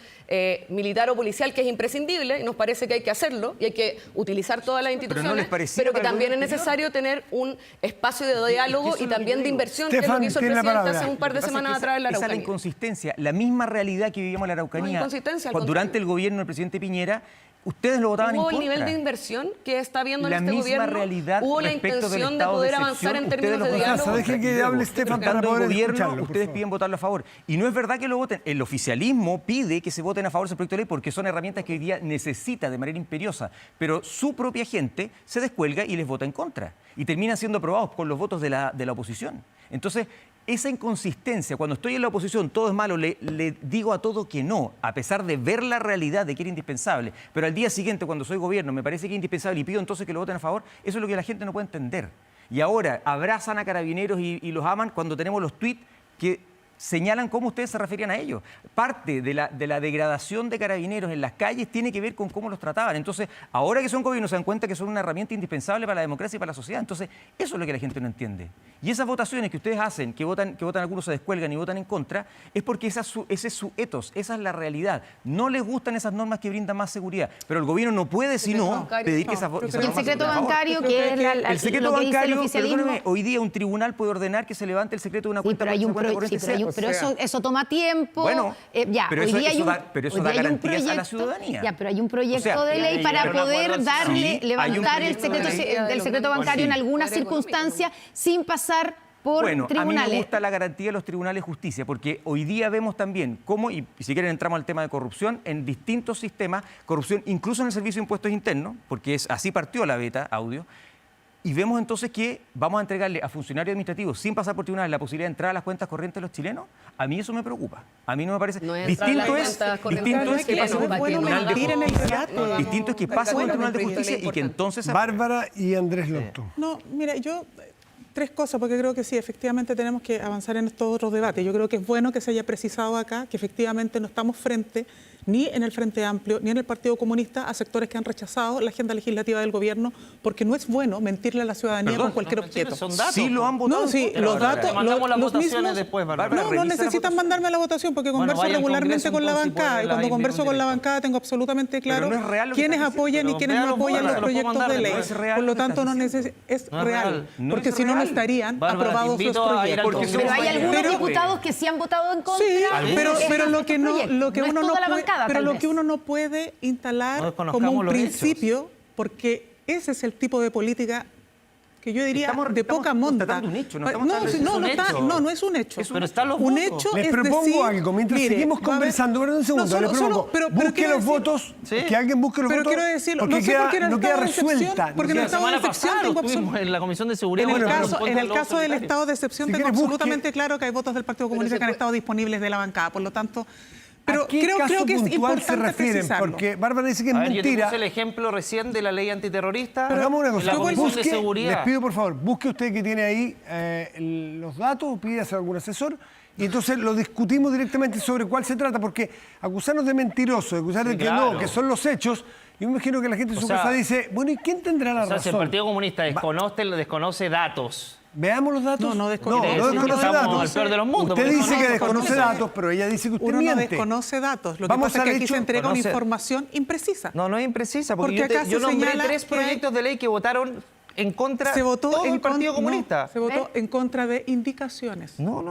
militar o policial, que es imprescindible, y nos parece que hay que hacerlo, y hay que utilizar todas las instituciones, pero que también es necesario tener un espacio de diálogo y también de inversión, que es lo que hizo el presidente hace un par de semanas atrás en la Araucanía. Esa es la inconsistencia, la misma realidad que vivíamos en la Araucanía durante el gobierno del presidente Piñera. Ustedes lo votaban en Hubo contra. el nivel de inversión que está viendo en este misma gobierno. realidad Hubo la respecto del intención de estado poder excepción, avanzar en ustedes términos lo de votaron diálogo. Dejen que hable Estefan para Estando poder en gobierno, escucharlo, por ustedes favor. piden votarlo a favor. Y no es verdad que lo voten. El oficialismo pide que se voten a favor de ese proyecto de ley porque son herramientas que hoy día necesita de manera imperiosa. Pero su propia gente se descuelga y les vota en contra. Y terminan siendo aprobados con los votos de la oposición. Entonces, esa inconsistencia, cuando estoy en la oposición, todo es malo, le digo a todo que no, a pesar de ver la realidad de que era indispensable. Pero al día siguiente, cuando soy gobierno, me parece que es indispensable y pido entonces que lo voten a favor, eso es lo que la gente no puede entender. Y ahora abrazan a Carabineros y los aman cuando tenemos los tuits que señalan cómo ustedes se referían a ellos. Parte de la degradación de Carabineros en las calles tiene que ver con cómo los trataban. Entonces, ahora que son gobiernos se dan cuenta que son una herramienta indispensable para la democracia y para la sociedad. Entonces, eso es lo que la gente no entiende. Y esas votaciones que ustedes hacen, que votan algunos se descuelgan y votan en contra, es porque ese es su etos, esa es la realidad. No les gustan esas normas que brindan más seguridad, pero el gobierno no puede sino pedir que esas normas... Y el secreto bancario, que es el secreto lo que dice el bancario, oficialismo. perdóneme, hoy día un tribunal puede ordenar que se levante el secreto de una cuenta. Pero eso toma tiempo. Bueno, pero hoy día eso da garantías a la ciudadanía. Ya, pero hay un proyecto de ley para poder levantar el secreto del secreto bancario en algunas circunstancias sin pasar por tribunales. A mí me gusta la garantía de los tribunales de justicia, porque hoy día vemos también cómo, y si quieren entramos al tema de corrupción, en distintos sistemas, corrupción incluso en el Servicio de Impuestos Internos, porque así partió la beta audio. Y vemos entonces que vamos a entregarle a funcionarios administrativos sin pasar por tribunales la posibilidad de entrar a las cuentas corrientes de los chilenos. A mí eso me preocupa. A mí no me parece. Distinto es que pase por un tribunal de justicia. Distinto es que pase por un tribunal de justicia y que entonces... Bárbara y Andrés Longton. No, mira, yo tres cosas, porque creo que sí, efectivamente tenemos que avanzar en estos otros debates. Yo creo que es bueno que se haya precisado acá que efectivamente no estamos frente ni en el Frente Amplio ni en el Partido Comunista a sectores que han rechazado la agenda legislativa del gobierno, porque no es bueno mentirle a la ciudadanía con cualquier objeto. Son datos. Sí, lo han votado. No, sí, Pero los datos, mandamos las los votaciones mismos, después, Bárbara. no Revisa la necesitan votación. mandarme a la votación porque converso vaya al regularmente Congreso, con la entonces, bancada puede y cuando live converso en con la directo. bancada tengo absolutamente claro no es real lo que quiénes está diciendo. apoyan y Pero quiénes no véalo, apoyan los Bárbara, se lo puedo proyectos mandar, de ley. no es real Por lo lo que tanto, estás no diciendo. es No es real, real. No porque es si no, no real. estarían Bárbara, te aprobados los invito a ir al proyectos. Congreso. Pero hay algunos Pero- diputados que sí han votado en contra. pero lo que no, lo que es uno no toda la puede, bancada, pero tal lo vez. que uno no puede instalar No desconozcamos como un los principio, porque ese es el tipo de política que yo diría Estamos de poca monta. constatando un hecho, no estamos no, hablando de- sí, no, es un no está- hecho. no es un hecho. Pero están los un votos. hecho Les es propongo decir, algo, mientras mire, seguimos va a haber- conversando, perdón un segundo, No, solo- le propongo, solo- pero busque quiero los decir- votos, Sí. que alguien busque los Pero votos, quiero decirlo, porque no sé por qué en el no queda estado de excepción, resuelta. porque en el no queda- estado de semana excepción pasada tengo estuvimos en la Comisión de Seguridad. En el cuando caso, nos en el los caso del sanitarios. estado de excepción Si tengo quiere, busque- absolutamente claro que hay votos del Partido Comunista que han estado disponibles de la bancada, por lo tanto, pero ¿A qué creo caso que es puntual se importante refieren? precisarlo. Porque Bárbara dice que es A ver, yo te mentira. puse el ejemplo recién de la ley antiterrorista. Hagamos una en cosa, la Comisión de busque, les Seguridad. pido por favor, busque usted que tiene ahí los datos, pídase a algún asesor y entonces lo discutimos directamente sobre cuál se trata, porque acusarnos de mentirosos, acusar de que claro. no, que son los hechos, yo me imagino que la gente en O su sea, casa dice, bueno, ¿y quién tendrá la O sea, si el razón? Partido Comunista desconoce datos. Veamos los datos. No desconoce. Quiere decir que desconoce estamos datos. al peor de los mundos, Usted porque dice que desconoce desconoce. datos, pero ella dice que usted Uno no miente. desconoce datos. Lo que Vamos pasa es que al aquí hecho, se entrega una conoce- información imprecisa. No es imprecisa, porque Porque acá yo se nombré señala tres que hay- proyectos de ley que votaron en contra Se votó todo en el Partido con- Comunista. no, se votó en contra de indicaciones. No.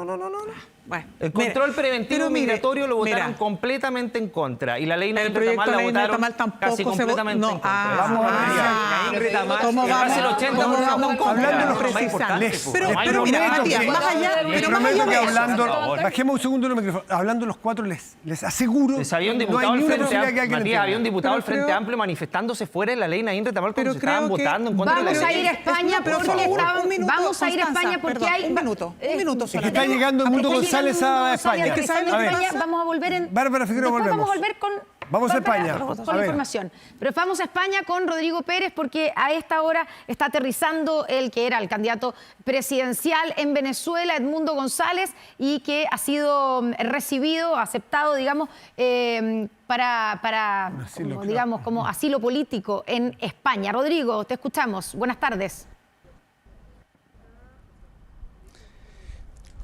Bueno, El mire, control preventivo pero mire, migratorio lo votaron mira, completamente en contra. Y la ley el Nain proyecto Retamal la de ley votaron Retamal tampoco casi se votó. completamente No, en contra. Vamos a ver. Nain Retamal, ¿Cómo que casi el vamos? 80% ¿Cómo vamos? en contra. Hablando de los Lo más precisar. importante, Les- pues, Pero lo más mira, importante. Matías, más allá, Les pero más prometo allá que de eso. hablando, bajemos un segundo el micrófono, hablando los cuatro les aseguro, Pues había un no hay diputado ni del una Frente posibilidad que Amplio, alguien lo Matías, había un entienda. diputado del Pero Frente creo- Amplio manifestándose fuera de la ley Nain Retamal cuando Pero se estaban creo que- votando en contra de la Vamos a ley. ir a España Pero por porque favor, estaban- un minuto, vamos a ir a Constanza, España porque perdón, hay un minuto Es que está solamente. llegando el mundo Está González llegando el a mundo España. González ¿sabe lo a que España, pasa? vamos a volver en... Bárbara Figueroa, Después volvemos. vamos a volver con... Vamos a Bárbara, España. con A la ver. información. Pero vamos a España con Rodrigo Pérez porque a esta hora está aterrizando el que era el candidato presidencial en Venezuela, Edmundo González, y que ha sido recibido, aceptado, digamos, para asilo, como, claro. digamos, como asilo político en España. Rodrigo, te escuchamos. Buenas tardes.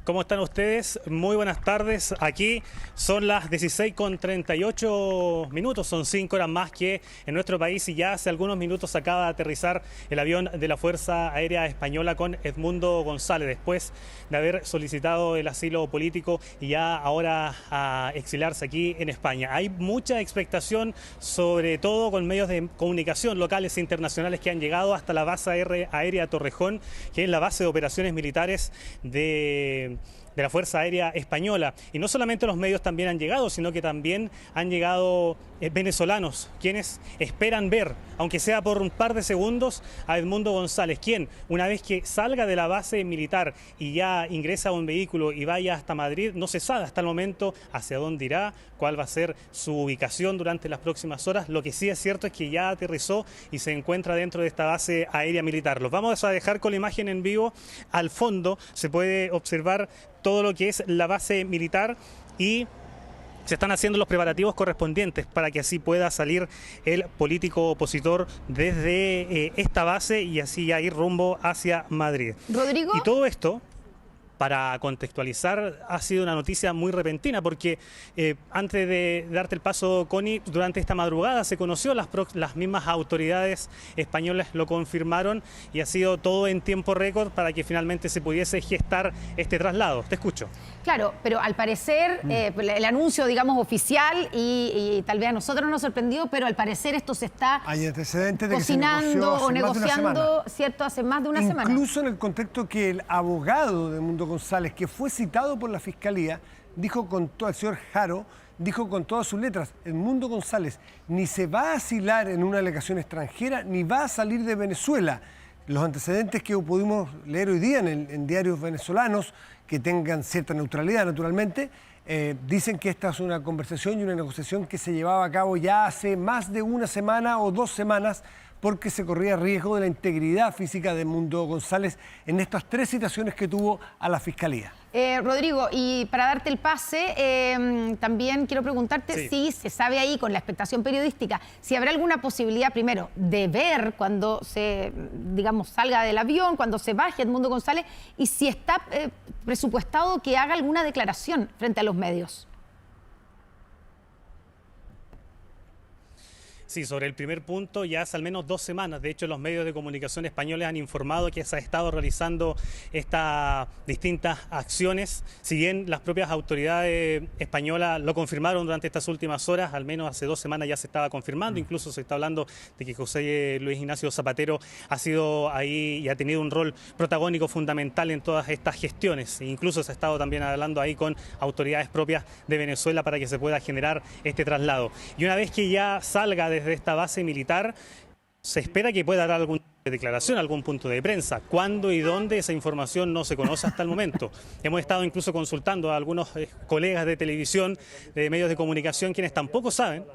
¿Cómo están ustedes? Muy buenas tardes. Aquí son las 16:38, son 5 horas más que en nuestro país y ya hace algunos minutos acaba de aterrizar el avión de la Fuerza Aérea Española con Edmundo González, después de haber solicitado el asilo político y ya ahora a exiliarse aquí en España. Hay mucha expectación, sobre todo con medios de comunicación locales e internacionales que han llegado hasta la base aérea Torrejón, que es la base de operaciones militares de la Fuerza Aérea Española. Y no solamente los medios también han llegado, sino que también han llegado venezolanos, quienes esperan ver, aunque sea por un par de segundos, a Edmundo González, quien, una vez que salga de la base militar y ya ingresa a un vehículo y vaya hasta Madrid, no se sabe hasta el momento hacia dónde irá, cuál va a ser su ubicación durante las próximas horas. Lo que sí es cierto es que ya aterrizó y se encuentra dentro de esta base aérea militar. Los vamos a dejar con la imagen en vivo. Al fondo se puede observar todo lo que es la base militar y se están haciendo los preparativos correspondientes para que así pueda salir el político opositor desde esta base y así ya ir rumbo hacia Madrid. Rodrigo. Y todo esto, para contextualizar, ha sido una noticia muy repentina porque antes de darte el paso, Connie, durante esta madrugada se conoció, las mismas autoridades españolas lo confirmaron y ha sido todo en tiempo récord para que finalmente se pudiese gestar este traslado. Te escucho. Claro, pero al parecer el anuncio, digamos, oficial y tal vez a nosotros nos sorprendió, pero al parecer esto se está Hay antecedentes de que se cocinando negoció o hace más de una negociando, semana. ¿cierto?, hace más de una semana. Incluso en el contexto que el abogado de Edmundo González, que fue citado por la Fiscalía, dijo con todo, el señor Jaro, dijo con todas sus letras, Edmundo González ni se va a asilar en una delegación extranjera, ni va a salir de Venezuela. Los antecedentes que pudimos leer hoy día en diarios venezolanos, que tengan cierta neutralidad, naturalmente, dicen que esta es una conversación y una negociación que se llevaba a cabo ya hace más de una semana o 2 semanas porque se corría riesgo de la integridad física de Edmundo González en estas 3 citaciones que tuvo a la Fiscalía. Rodrigo, y para darte el pase, también quiero preguntarte si se sabe ahí, con la expectación periodística, si habrá alguna posibilidad, primero, de ver cuando se, digamos, salga del avión, cuando se baje Edmundo González, y si está presupuestado que haga alguna declaración frente a los medios. Sí, sobre el primer punto, ya hace al menos 2 semanas, de hecho los medios de comunicación españoles han informado que se ha estado realizando estas distintas acciones. Si bien las propias autoridades españolas lo confirmaron durante estas últimas horas, al menos hace 2 semanas ya se estaba confirmando, incluso se está hablando de que José Luis Ignacio Zapatero ha sido ahí y ha tenido un rol protagónico fundamental en todas estas gestiones. E incluso se ha estado también hablando ahí con autoridades propias de Venezuela para que se pueda generar este traslado. Y una vez que ya salga desde esta base militar, se espera que pueda dar alguna declaración, algún punto de prensa. ¿Cuándo y dónde? Esa información no se conoce hasta el momento. Hemos estado incluso consultando a algunos colegas de televisión, de medios de comunicación, quienes tampoco saben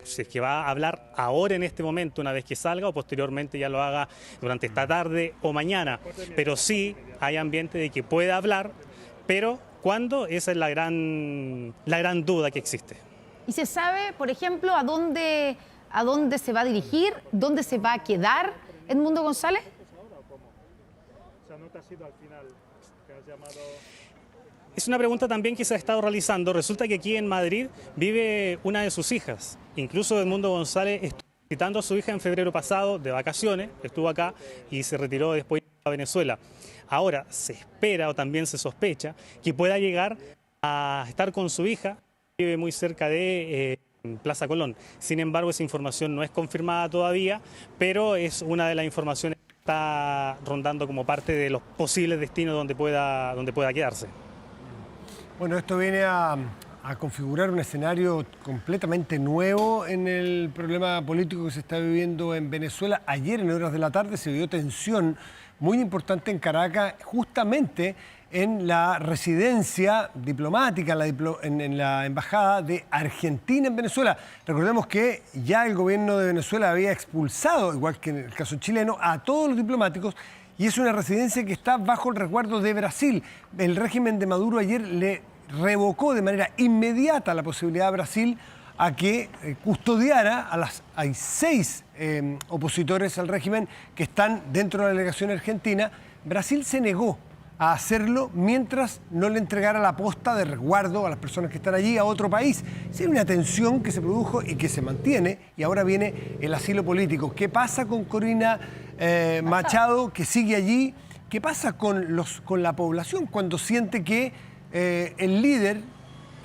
si es que va a hablar ahora en este momento, una vez que salga, o posteriormente ya lo haga durante esta tarde o mañana. Pero sí hay ambiente de que pueda hablar, pero ¿cuándo? Esa es la gran duda que existe. ¿Y se sabe, por ejemplo, a dónde se va a dirigir, dónde se va a quedar Edmundo González? Es una pregunta también que se ha estado realizando. Resulta que aquí en Madrid vive una de sus hijas. Incluso Edmundo González estuvo visitando a su hija en febrero pasado de vacaciones, estuvo acá y se retiró después a Venezuela. Ahora se espera o también se sospecha que pueda llegar a estar con su hija. Vive muy cerca de Plaza Colón. Sin embargo, esa información no es confirmada todavía, pero es una de las informaciones que está rondando como parte de los posibles destinos donde pueda quedarse. Bueno, esto viene a configurar un escenario completamente nuevo en el problema político que se está viviendo en Venezuela. Ayer, en horas de la tarde, se vio tensión muy importante en Caracas, justamente en la residencia diplomática, en la embajada de Argentina en Venezuela. Recordemos que ya el gobierno de Venezuela había expulsado, igual que en el caso chileno, a todos los diplomáticos, y es una residencia que está bajo el resguardo de Brasil. El régimen de Maduro ayer le revocó de manera inmediata la posibilidad a Brasil a que custodiara hay 6 opositores al régimen que están dentro de la delegación argentina. Brasil se negó a hacerlo mientras no le entregara la posta de resguardo a las personas que están allí a otro país. Sí, hay una tensión que se produjo y que se mantiene, y ahora viene el asilo político. ¿Qué pasa con Corina Machado, que sigue allí? ¿Qué pasa con la población cuando siente que el líder,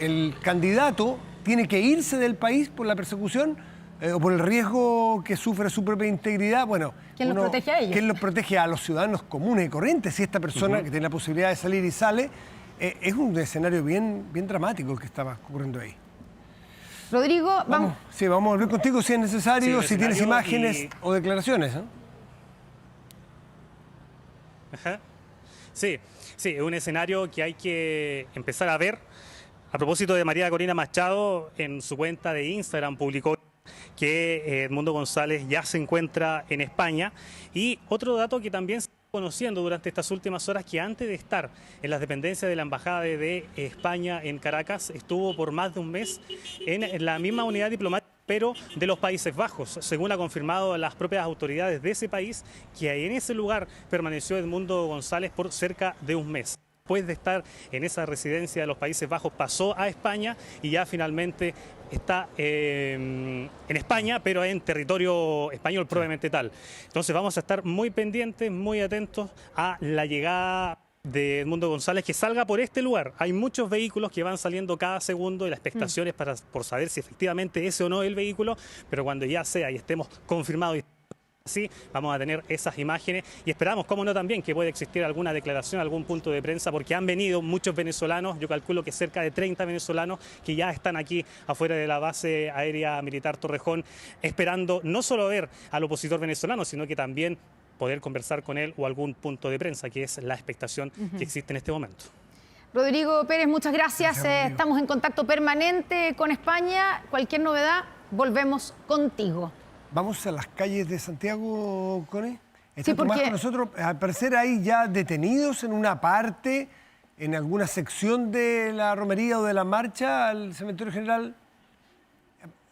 el candidato, tiene que irse del país por la persecución o por el riesgo que sufre su propia integridad? Bueno, ¿quién los protege a ellos? ¿Quién los protege a los ciudadanos comunes y corrientes? Si esta persona que tiene la posibilidad de salir y sale, es un escenario bien dramático el que estaba ocurriendo ahí. Rodrigo, vamos. Sí, vamos a volver contigo si es necesario, si tienes imágenes o declaraciones, ¿no? Ajá. Sí, es un escenario que hay que empezar a ver. A propósito de María Corina Machado, en su cuenta de Instagram publicó que Edmundo González ya se encuentra en España. Y otro dato que también se está conociendo durante estas últimas horas, que antes de estar en las dependencias de la Embajada de España en Caracas, estuvo por más de un mes en la misma unidad diplomática, pero de los Países Bajos, según ha confirmado las propias autoridades de ese país, que en ese lugar permaneció Edmundo González por cerca de un mes. Después de estar en esa residencia de los Países Bajos, pasó a España y ya finalmente está en España, pero en territorio español propiamente tal. Entonces vamos a estar muy pendientes, muy atentos a la llegada de Edmundo González, que salga por este lugar. Hay muchos vehículos que van saliendo cada segundo y la expectación es por saber si efectivamente ese o no es el vehículo, pero cuando ya sea y estemos confirmados, sí, vamos a tener esas imágenes y esperamos, como no también, que pueda existir alguna declaración, algún punto de prensa, porque han venido muchos venezolanos, yo calculo que cerca de 30 venezolanos que ya están aquí afuera de la base aérea militar Torrejón, esperando no solo ver al opositor venezolano, sino que también poder conversar con él o algún punto de prensa, que es la expectación que existe en este momento. Rodrigo Pérez, muchas gracias. Estamos en contacto permanente con España. Cualquier novedad, volvemos contigo. Vamos a las calles de Santiago, Connie. Está Sí, Tomás porque- con nosotros. Al parecer hay ya detenidos en una parte, en alguna sección de la romería o de la marcha al cementerio general.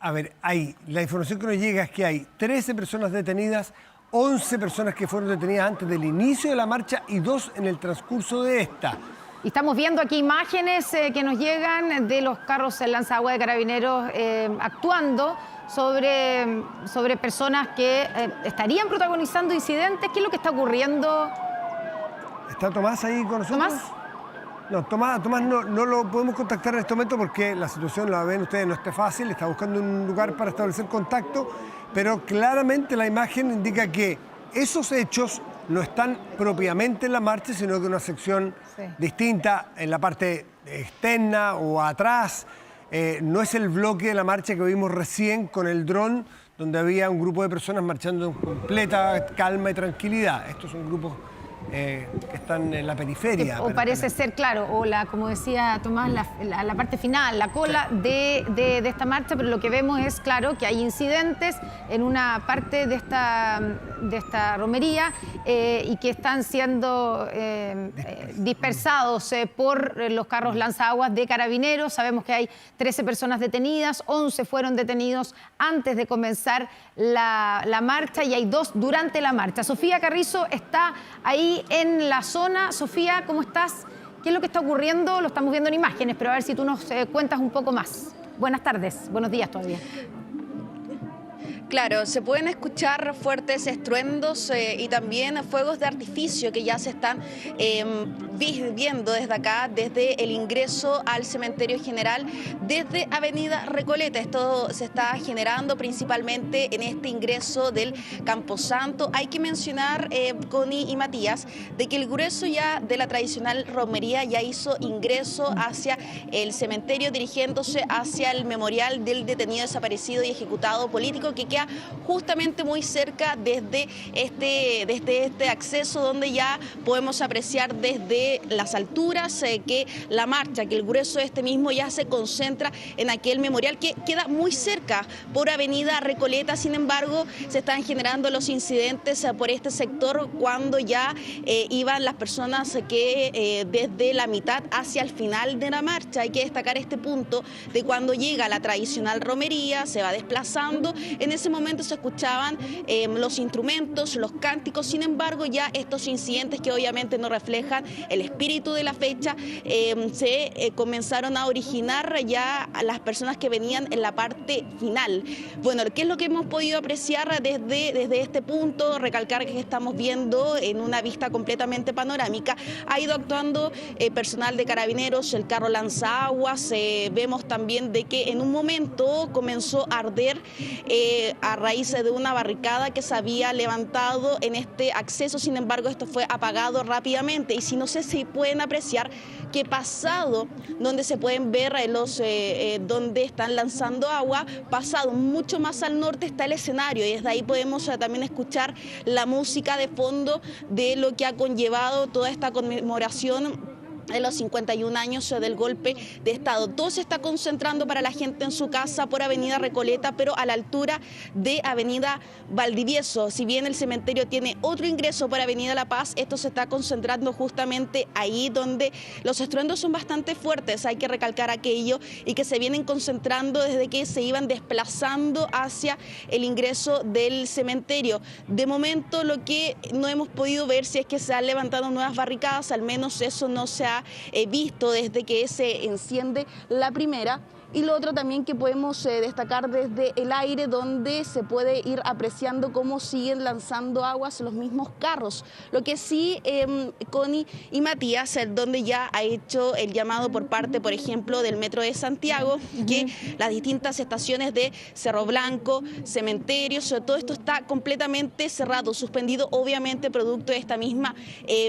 A ver, la información que nos llega es que hay 13 personas detenidas, 11 personas que fueron detenidas antes del inicio de la marcha y 2 en el transcurso de esta. Y estamos viendo aquí imágenes que nos llegan de los carros lanzagua de carabineros actuando sobre personas que estarían protagonizando incidentes. ¿Qué es lo que está ocurriendo? ¿Está Tomás ahí con nosotros? ¿Tomás? No, Tomás no lo podemos contactar en este momento porque la situación, la ven ustedes, no está fácil, está buscando un lugar para establecer contacto, pero claramente la imagen indica que esos hechos no están propiamente en la marcha, sino que en una sección distinta, en la parte externa o atrás. No es el bloque de la marcha que vimos recién con el dron, donde había un grupo de personas marchando en completa calma y tranquilidad. Estos son grupos que están en la periferia. O parece ser, claro, o como decía Tomás, la parte final, la cola de esta marcha, pero lo que vemos es, claro, que hay incidentes en una parte de esta romería y que están siendo dispersados por los carros lanzaguas de carabineros. Sabemos que hay 13 personas detenidas, 11 fueron detenidos antes de comenzar la marcha y hay 2 durante la marcha. Sofía Carrizo está ahí en la zona. Sofía, ¿cómo estás? ¿Qué es lo que está ocurriendo? Lo estamos viendo en imágenes, pero a ver si tú nos cuentas un poco más. Buenas tardes, buenos días todavía. Claro, se pueden escuchar fuertes estruendos y también fuegos de artificio que ya se están viendo desde acá, desde el ingreso al cementerio general, desde Avenida Recoleta. Esto se está generando principalmente en este ingreso del Camposanto. Hay que mencionar, Connie y Matías, de que el grueso ya de la tradicional romería ya hizo ingreso hacia el cementerio, dirigiéndose hacia el memorial del detenido desaparecido y ejecutado político, que queda justamente muy cerca desde este acceso, donde ya podemos apreciar desde las alturas que la marcha, que el grueso de este mismo ya se concentra en aquel memorial que queda muy cerca por Avenida Recoleta. Sin embargo, se están generando los incidentes por este sector cuando ya iban las personas que desde la mitad hacia el final de la marcha. Hay que destacar este punto de cuando llega la tradicional romería, se va desplazando. En ese momento se escuchaban los instrumentos, los cánticos. Sin embargo, ya estos incidentes, que obviamente no reflejan el espíritu de la fecha, se comenzaron a originar ya a las personas que venían en la parte final. Bueno, ¿qué es lo que hemos podido apreciar desde este punto? Recalcar que estamos viendo en una vista completamente panorámica. Ha ido actuando personal de carabineros, el carro lanzaguas. Vemos también de que en un momento comenzó a arder a raíz de una barricada que se había levantado en este acceso. Sin embargo, esto fue apagado rápidamente. Y si no sé si pueden apreciar que pasado donde se pueden ver donde están lanzando agua, pasado mucho más al norte está el escenario, y desde ahí podemos también escuchar la música de fondo de lo que ha conllevado toda esta conmemoración de los 51 años del golpe de Estado. Todo se está concentrando para la gente en su casa por Avenida Recoleta, pero a la altura de Avenida Valdivieso. Si bien el cementerio tiene otro ingreso por Avenida La Paz, esto se está concentrando justamente ahí donde los estruendos son bastante fuertes. Hay que recalcar aquello, y que se vienen concentrando desde que se iban desplazando hacia el ingreso del cementerio. De momento, lo que no hemos podido ver si es que se han levantado nuevas barricadas, al menos eso no se ha visto desde que se enciende la primera. Y lo otro también que podemos destacar desde el aire, donde se puede ir apreciando cómo siguen lanzando aguas los mismos carros. Lo que sí, Connie y Matías, donde ya ha hecho el llamado por parte, por ejemplo, del Metro de Santiago, que las distintas estaciones de Cerro Blanco, cementerios, todo esto está completamente cerrado, suspendido, obviamente producto de esta misma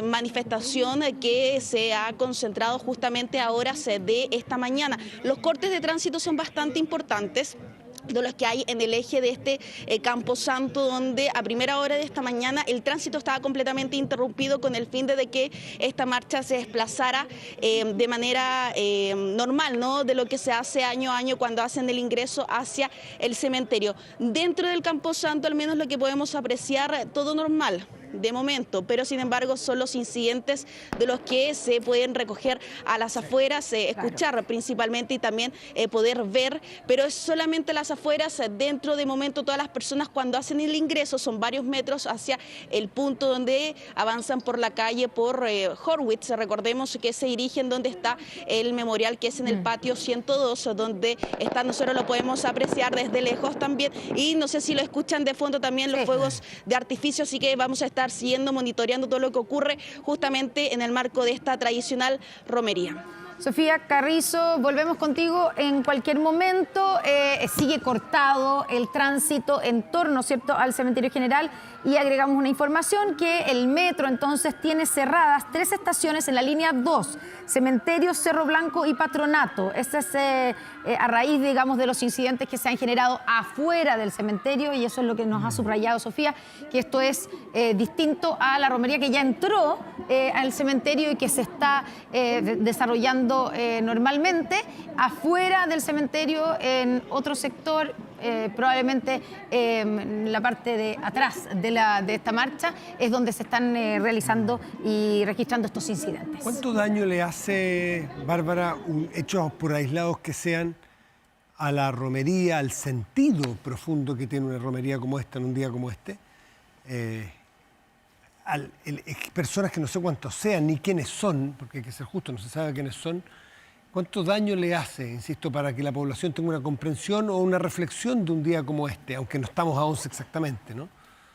manifestación que se ha concentrado justamente a horas de esta mañana. Los cortes de tránsito son bastante importantes. de los que hay en el eje de este Camposanto, donde a primera hora de esta mañana el tránsito estaba completamente interrumpido con el fin de que esta marcha se desplazara de manera normal, ¿no? De lo que se hace año a año cuando hacen el ingreso hacia el cementerio. Dentro del Camposanto, al menos lo que podemos apreciar, todo normal de momento, pero sin embargo son los incidentes de los que se pueden recoger a las afueras, escuchar principalmente y también poder ver, pero es solamente las afueras. Dentro de momento todas las personas cuando hacen el ingreso son varios metros hacia el punto donde avanzan por la calle por Horwitz. Recordemos que se dirigen donde está el memorial, que es en el patio 102, donde está, nosotros lo podemos apreciar desde lejos también, y no sé si lo escuchan de fondo también los fuegos de artificio, así que vamos a estar siguiendo, monitoreando todo lo que ocurre justamente en el marco de esta tradicional romería. Sofía Carrizo, volvemos contigo en cualquier momento. Sigue cortado el tránsito en torno, ¿cierto?, al cementerio general, y agregamos una información que el metro entonces tiene cerradas 3 estaciones en la línea 2, Cementerio, Cerro Blanco y Patronato. Este es a raíz, digamos, de los incidentes que se han generado afuera del cementerio, y eso es lo que nos ha subrayado Sofía, que esto es distinto a la romería que ya entró al cementerio y que se está desarrollando normalmente afuera del cementerio en otro sector, probablemente la parte de atrás de esta marcha es donde se están realizando y registrando estos incidentes. ¿Cuánto daño le hace, Bárbara, hechos por aislados que sean a la romería, al sentido profundo que tiene una romería como esta en un día como este? Personas que no sé cuántos sean ni quiénes son, porque hay que ser justo, no se sabe quiénes son. ¿Cuánto daño le hace, insisto, para que la población tenga una comprensión o una reflexión de un día como este, aunque no estamos a 11 exactamente, ¿no?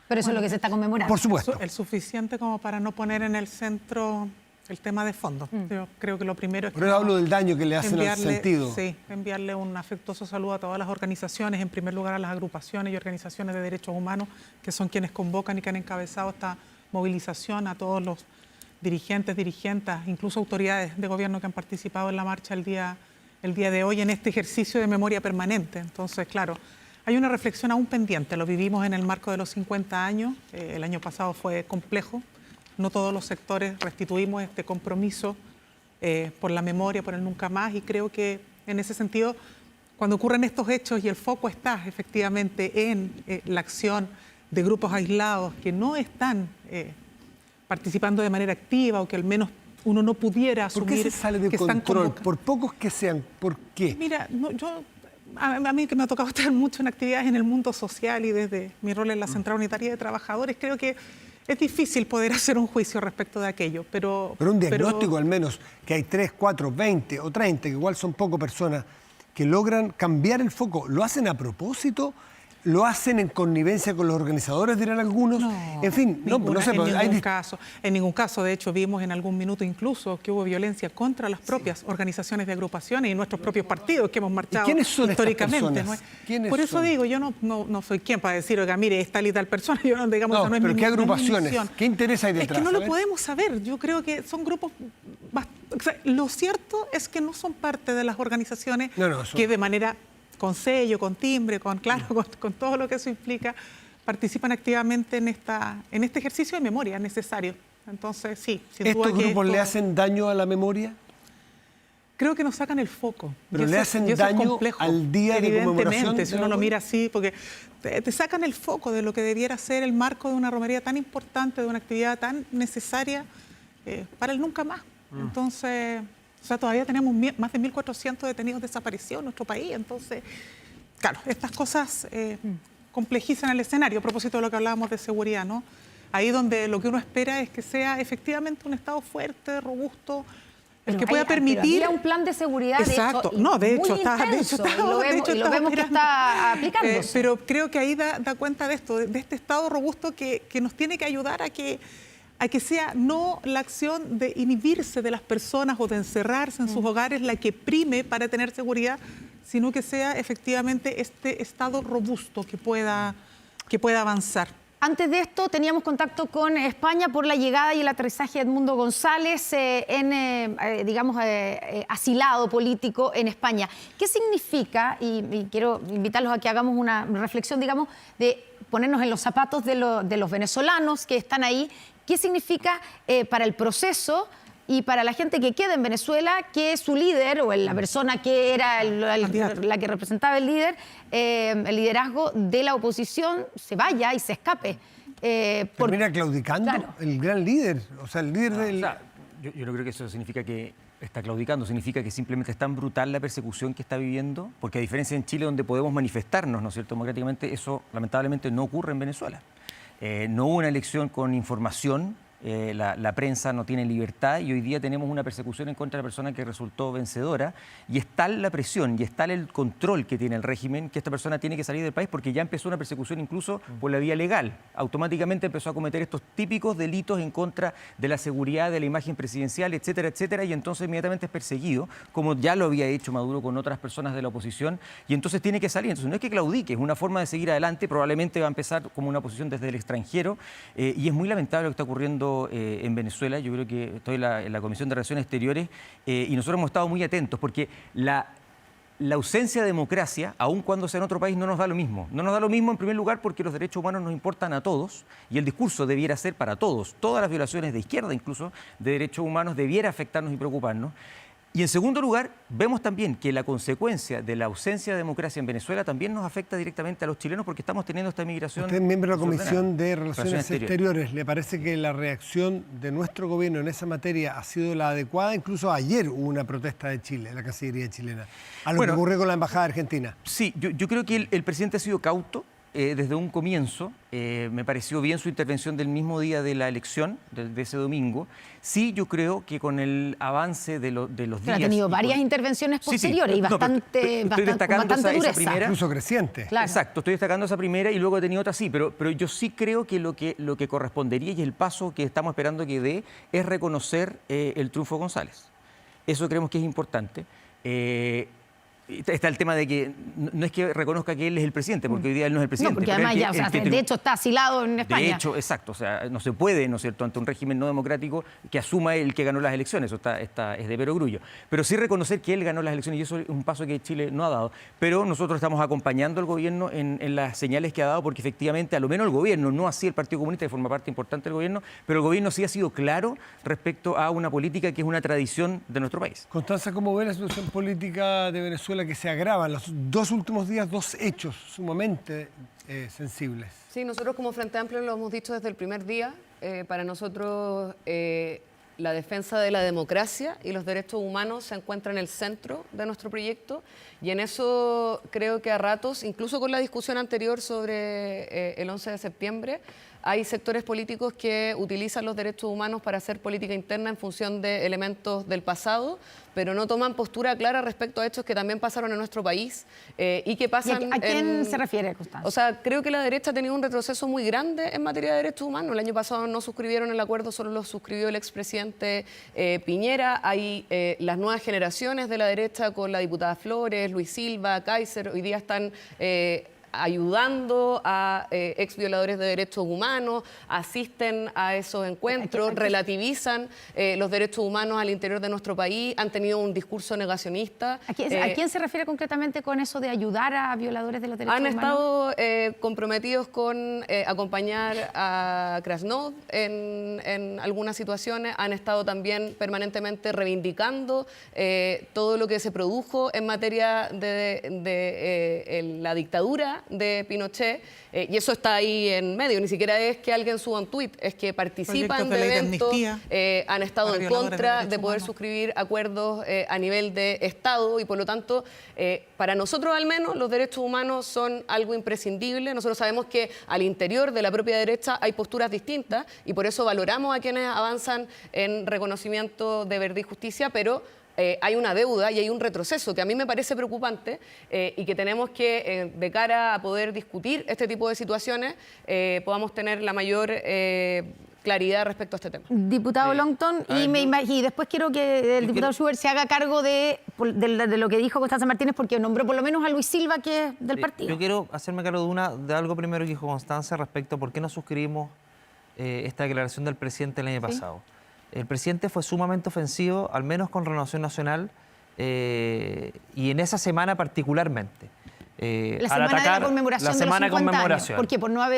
Pero eso es lo que se está conmemorando. Por supuesto. El suficiente como para no poner en el centro el tema de fondo. Yo creo que lo primero es... Por eso hablo del daño que le hacen al sentido. Sí, enviarle un afectuoso saludo a todas las organizaciones, en primer lugar a las agrupaciones y organizaciones de derechos humanos, que son quienes convocan y que han encabezado esta movilización, a todos los dirigentes, incluso autoridades de gobierno que han participado en la marcha el día de hoy en este ejercicio de memoria permanente. Entonces, claro, hay una reflexión aún pendiente, lo vivimos en el marco de los 50 años, el año pasado fue complejo, no todos los sectores restituimos este compromiso por la memoria, por el nunca más, y creo que en ese sentido, cuando ocurren estos hechos y el foco está efectivamente en la acción de grupos aislados que no están participando de manera activa, o que al menos uno no pudiera asumir. ¿Por qué se sale de control? Por pocos que sean, ¿por qué? Mira, a mí que me ha tocado estar mucho en actividades en el mundo social y desde mi rol en la Central Unitaria de Trabajadores, creo que es difícil poder hacer un juicio respecto de aquello. Pero un diagnóstico al menos, que hay 3, 4, 20 o 30, que igual son pocas personas, que logran cambiar el foco. ¿Lo hacen a propósito? ¿Lo hacen en connivencia con los organizadores, dirán algunos? No, en fin, no sé. En ningún caso. De hecho, vimos en algún minuto incluso que hubo violencia contra las propias organizaciones de agrupaciones y nuestros propios partidos que hemos marchado históricamente. Por eso digo, yo no soy quien para decir, oiga, mire, es tal y tal persona. Yo no, digamos, no es pero ¿qué agrupaciones? ¿Qué interés hay detrás? Es que no lo podemos saber. Yo creo que son grupos... lo cierto es que no son parte de las organizaciones que de manera... con sello, con timbre, con todo lo que eso implica, participan activamente en este ejercicio de memoria necesario. Entonces, sí, sin duda ¿Estos grupos le hacen daño a la memoria? Creo que nos sacan el foco. ¿Pero le hacen daño al día de conmemoración? Evidentemente, si uno lo mira así, porque te sacan el foco de lo que debiera ser el marco de una romería tan importante, de una actividad tan necesaria para el nunca más. Entonces... O sea, todavía tenemos más de 1.400 detenidos desaparecidos en nuestro país. Entonces, claro, estas cosas complejizan el escenario. A propósito de lo que hablábamos de seguridad, ¿no? Ahí donde lo que uno espera es que sea efectivamente un Estado fuerte, robusto, el que pueda permitir... Había un plan de seguridad, exacto. de hecho, lo vemos que está aplicándose. Pero creo que ahí da cuenta de esto, de este Estado robusto que nos tiene que ayudar a que sea no la acción de inhibirse de las personas o de encerrarse en sus hogares la que prime para tener seguridad, sino que sea efectivamente este Estado robusto que pueda avanzar. Antes de esto teníamos contacto con España por la llegada y el aterrizaje de Edmundo González asilado político en España. ¿Qué significa? Y quiero invitarlos a que hagamos una reflexión, digamos, de ponernos en los zapatos de los venezolanos que están ahí. ¿Qué significa para el proceso y para la gente que queda en Venezuela que su líder o la persona que era la que representaba el líder, el liderazgo de la oposición se vaya y se escape? Termina claudicando, claro, el gran líder, o sea, el líder del... Yo no creo que eso significa que está claudicando, significa que simplemente es tan brutal la persecución que está viviendo, porque a diferencia en Chile donde podemos manifestarnos, ¿no es cierto?, democráticamente, eso lamentablemente no ocurre en Venezuela. No hubo una elección con información. La prensa no tiene libertad y hoy día tenemos una persecución en contra de la persona que resultó vencedora y es tal la presión y es tal el control que tiene el régimen que esta persona tiene que salir del país porque ya empezó una persecución incluso por la vía legal. Automáticamente empezó a cometer estos típicos delitos en contra de la seguridad, de la imagen presidencial, etcétera, etcétera, y entonces inmediatamente es perseguido, como ya lo había hecho Maduro con otras personas de la oposición, y entonces tiene que salir. Entonces no es que claudique, es una forma de seguir adelante, probablemente va a empezar como una oposición desde el extranjero y es muy lamentable lo que está ocurriendo en Venezuela. Yo creo que estoy en la Comisión de Relaciones Exteriores y nosotros hemos estado muy atentos porque la ausencia de democracia, aun cuando sea en otro país, no nos da lo mismo. No nos da lo mismo en primer lugar porque los derechos humanos nos importan a todos y el discurso debiera ser para todos. Todas las violaciones de izquierda incluso de derechos humanos debiera afectarnos y preocuparnos. Y en segundo lugar, vemos también que la consecuencia de la ausencia de democracia en Venezuela también nos afecta directamente a los chilenos porque estamos teniendo esta migración. Usted es miembro de la Comisión de Relaciones Exteriores. ¿Le parece que la reacción de nuestro gobierno en esa materia ha sido la adecuada? Incluso ayer hubo una protesta de Chile, en la Cancillería chilena, a lo que ocurrió con la Embajada Argentina. Sí, yo creo que el presidente ha sido cauto. Desde un comienzo, me pareció bien su intervención del mismo día de la elección, de ese domingo. Sí, yo creo que con el avance de los días... Ha tenido varias intervenciones posteriores y bastante esa primera. Incluso creciente. Claro. Exacto, estoy destacando esa primera y luego he tenido otra sí, pero yo sí creo que lo que correspondería y el paso que estamos esperando que dé es reconocer el triunfo de González. Eso creemos que es importante. Está el tema de que no es que reconozca que él es el presidente, porque hoy día él no es el presidente. No, porque además ya, de hecho está asilado en España. De hecho, exacto, o sea, no se puede, ¿no es cierto?, ante un régimen no democrático que asuma el que ganó las elecciones, eso es de perogrullo. Pero sí reconocer que él ganó las elecciones y eso es un paso que Chile no ha dado. Pero nosotros estamos acompañando al gobierno en las señales que ha dado, porque efectivamente, a lo menos el gobierno, no así el Partido Comunista, que forma parte importante del gobierno, pero el gobierno sí ha sido claro respecto a una política que es una tradición de nuestro país. Constanza, ¿cómo ve la situación política de Venezuela que se agrava? Los dos últimos días, dos hechos sumamente sensibles. Sí, nosotros como Frente Amplio lo hemos dicho desde el primer día. Para nosotros la defensa de la democracia y los derechos humanos se encuentra en el centro de nuestro proyecto y en eso creo que a ratos, incluso con la discusión anterior sobre el 11 de septiembre, hay sectores políticos que utilizan los derechos humanos para hacer política interna en función de elementos del pasado, pero no toman postura clara respecto a hechos que también pasaron en nuestro país y que pasan... ¿A quién se refiere, Constanza? O sea, creo que la derecha ha tenido un retroceso muy grande en materia de derechos humanos. El año pasado no suscribieron el acuerdo, solo lo suscribió el expresidente Piñera. Hay las nuevas generaciones de la derecha con la diputada Flores, Luis Silva, Kaiser, hoy día están... ayudando a ex violadores de derechos humanos, asisten a esos encuentros, relativizan los derechos humanos al interior de nuestro país, han tenido un discurso negacionista. ¿A quién se refiere concretamente con eso de ayudar a violadores de los derechos humanos? Han estado comprometidos con acompañar a Krasnov en algunas situaciones, han estado también permanentemente reivindicando todo lo que se produjo en materia de la dictadura de Pinochet, y eso está ahí en medio, ni siquiera es que alguien suba un tuit, es que participan de eventos, han estado en contra de poder suscribir acuerdos a nivel de Estado y por lo tanto, para nosotros al menos, los derechos humanos son algo imprescindible. Nosotros sabemos que al interior de la propia derecha hay posturas distintas y por eso valoramos a quienes avanzan en reconocimiento de verdad y justicia, pero hay una deuda y hay un retroceso que a mí me parece preocupante y que tenemos que, de cara a poder discutir este tipo de situaciones, podamos tener la mayor claridad respecto a este tema. Diputado Longton, y después quiero que el diputado Schubert se haga cargo de lo que dijo Constanza Martínez, porque nombró por lo menos a Luis Silva, que es del partido. Yo quiero hacerme cargo de algo primero que dijo Constanza respecto a por qué no suscribimos esta declaración del presidente el año pasado. El presidente fue sumamente ofensivo, al menos con Renovación Nacional, y en esa semana particularmente. La semana de la conmemoración de los 50 años.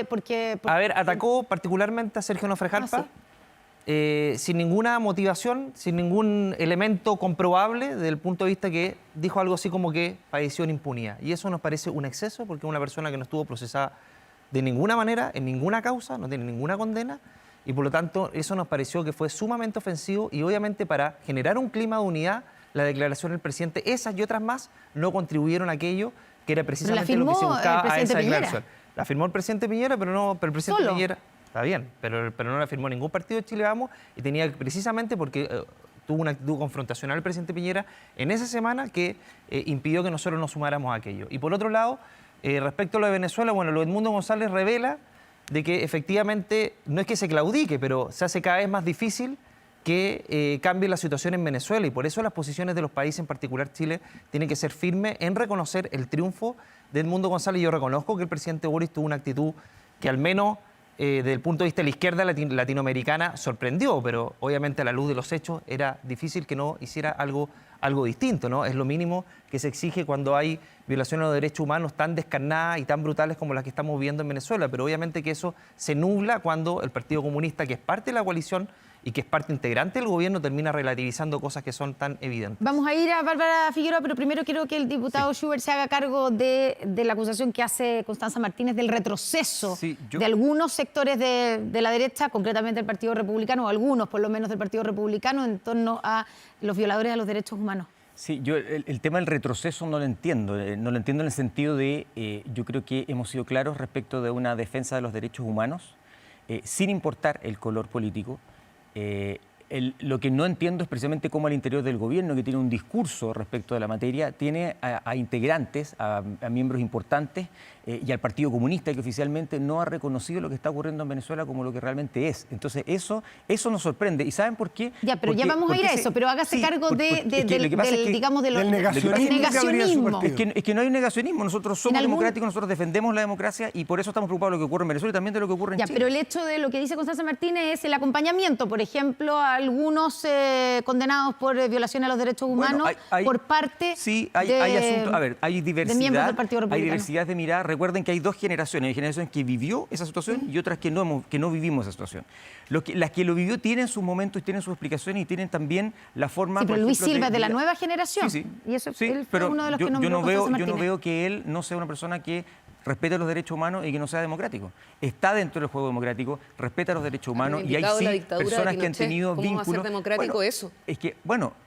¿Por qué? A ver, atacó particularmente a Sergio Nofrejarpa, sin ninguna motivación, sin ningún elemento comprobable, desde el punto de vista que dijo algo así como que padeció en impunidad. Y eso nos parece un exceso, porque es una persona que no estuvo procesada de ninguna manera, en ninguna causa, no tiene ninguna condena, y por lo tanto eso nos pareció que fue sumamente ofensivo, y obviamente para generar un clima de unidad, la declaración del presidente, esas y otras más, no contribuyeron a aquello que era precisamente lo que se buscaba a esa declaración. La firmó el presidente Piñera, pero el presidente Piñera, está bien, pero no la firmó ningún partido de Chile Vamos, y tenía precisamente porque tuvo una actitud confrontacional el presidente Piñera en esa semana que impidió que nosotros nos sumáramos a aquello. Y por otro lado, respecto a lo de Venezuela, bueno, lo de Edmundo González revela de que efectivamente no es que se claudique, pero se hace cada vez más difícil que cambie la situación en Venezuela, y por eso las posiciones de los países, en particular Chile, tienen que ser firmes en reconocer el triunfo de Edmundo González. Yo reconozco que el presidente Boris tuvo una actitud que al menos desde el punto de vista de la izquierda latinoamericana sorprendió, pero obviamente a la luz de los hechos era difícil que no hiciera algo distinto, ¿no? Es lo mínimo que se exige cuando hay violaciones a los derechos humanos tan descarnadas y tan brutales como las que estamos viendo en Venezuela, pero obviamente que eso se nubla cuando el Partido Comunista, que es parte de la coalición y que es parte integrante del gobierno, termina relativizando cosas que son tan evidentes. Vamos a ir a Bárbara Figueroa, pero primero quiero que el diputado Schubert se haga cargo de la acusación que hace Constanza Martínez del retroceso de algunos sectores de la derecha, concretamente el Partido Republicano, o algunos por lo menos del Partido Republicano, en torno a los violadores de los derechos humanos. Sí, yo el tema del retroceso no lo entiendo. No lo entiendo en el sentido de, yo creo que hemos sido claros respecto de una defensa de los derechos humanos, sin importar el color político. Lo que no entiendo es precisamente cómo al interior del gobierno, que tiene un discurso respecto de la materia, tiene a integrantes, a miembros importantes y al Partido Comunista, que oficialmente no ha reconocido lo que está ocurriendo en Venezuela como lo que realmente es. Entonces eso nos sorprende. ¿Y saben por qué? Ya, pero ya vamos a ir a eso, pero hágase cargo del negacionismo. Es que no hay un negacionismo. Nosotros somos democráticos, nosotros defendemos la democracia, y por eso estamos preocupados de lo que ocurre en Venezuela y también de lo que ocurre en Chile. Pero el hecho de lo que dice Constanza Martínez es el acompañamiento, por ejemplo, a algunos condenados por violación a los derechos humanos por parte hay asuntos. A ver, hay de miembros del Partido Republicano. Hay diversidad de mirar. Recuerden que hay dos generaciones. Hay generaciones que vivió esa situación y otras que no vivimos esa situación. Las que lo vivió tienen sus momentos, tienen sus explicaciones y tienen también la forma... Sí, pero Luis Silva es de la nueva generación. Sí. Y eso él fue uno de los que nombró yo Constanza no veo que él no sea una persona que respete los derechos humanos y que no sea democrático. Está dentro del juego democrático, respeta los derechos humanos, y hay personas que han tenido vínculos. ¿Cómo va a ser democrático eso? Es que,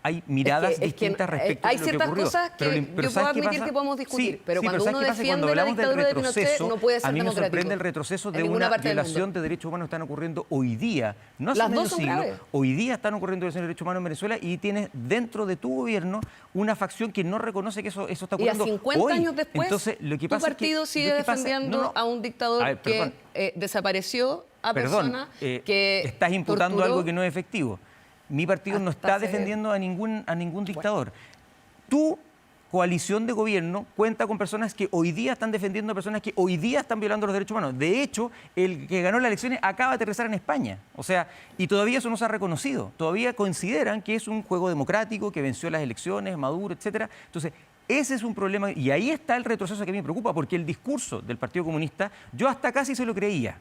hay miradas distintas respecto hay de lo que ciertas ocurrió. cosas que yo puedo admitir que podemos discutir, pero cuando uno defiende la dictadura de Pinochet no puede ser democrático. A mí me sorprende el retroceso de una violación de derechos humanos que están ocurriendo hoy día. No hace medio siglo. Hoy día están ocurriendo violaciones de derechos humanos en Venezuela, y tienes dentro de tu gobierno una facción que no reconoce que eso está ocurriendo. Y a 50 años después, entonces, lo que pasa tu partido sigue defendiendo a un dictador que desapareció a personas que estás imputando torturó. algo que no es efectivo. Mi partido no está defendiendo a ningún dictador. Tu coalición de gobierno cuenta con personas que hoy día están defendiendo a personas que hoy día están violando los derechos humanos. De hecho, el que ganó las elecciones acaba de aterrizar en España. O sea, y todavía eso no se ha reconocido. Todavía consideran que es un juego democrático, que venció las elecciones, Maduro, etcétera. Entonces, ese es un problema, y ahí está el retroceso que a mí me preocupa, porque el discurso del Partido Comunista, yo hasta casi se lo creía.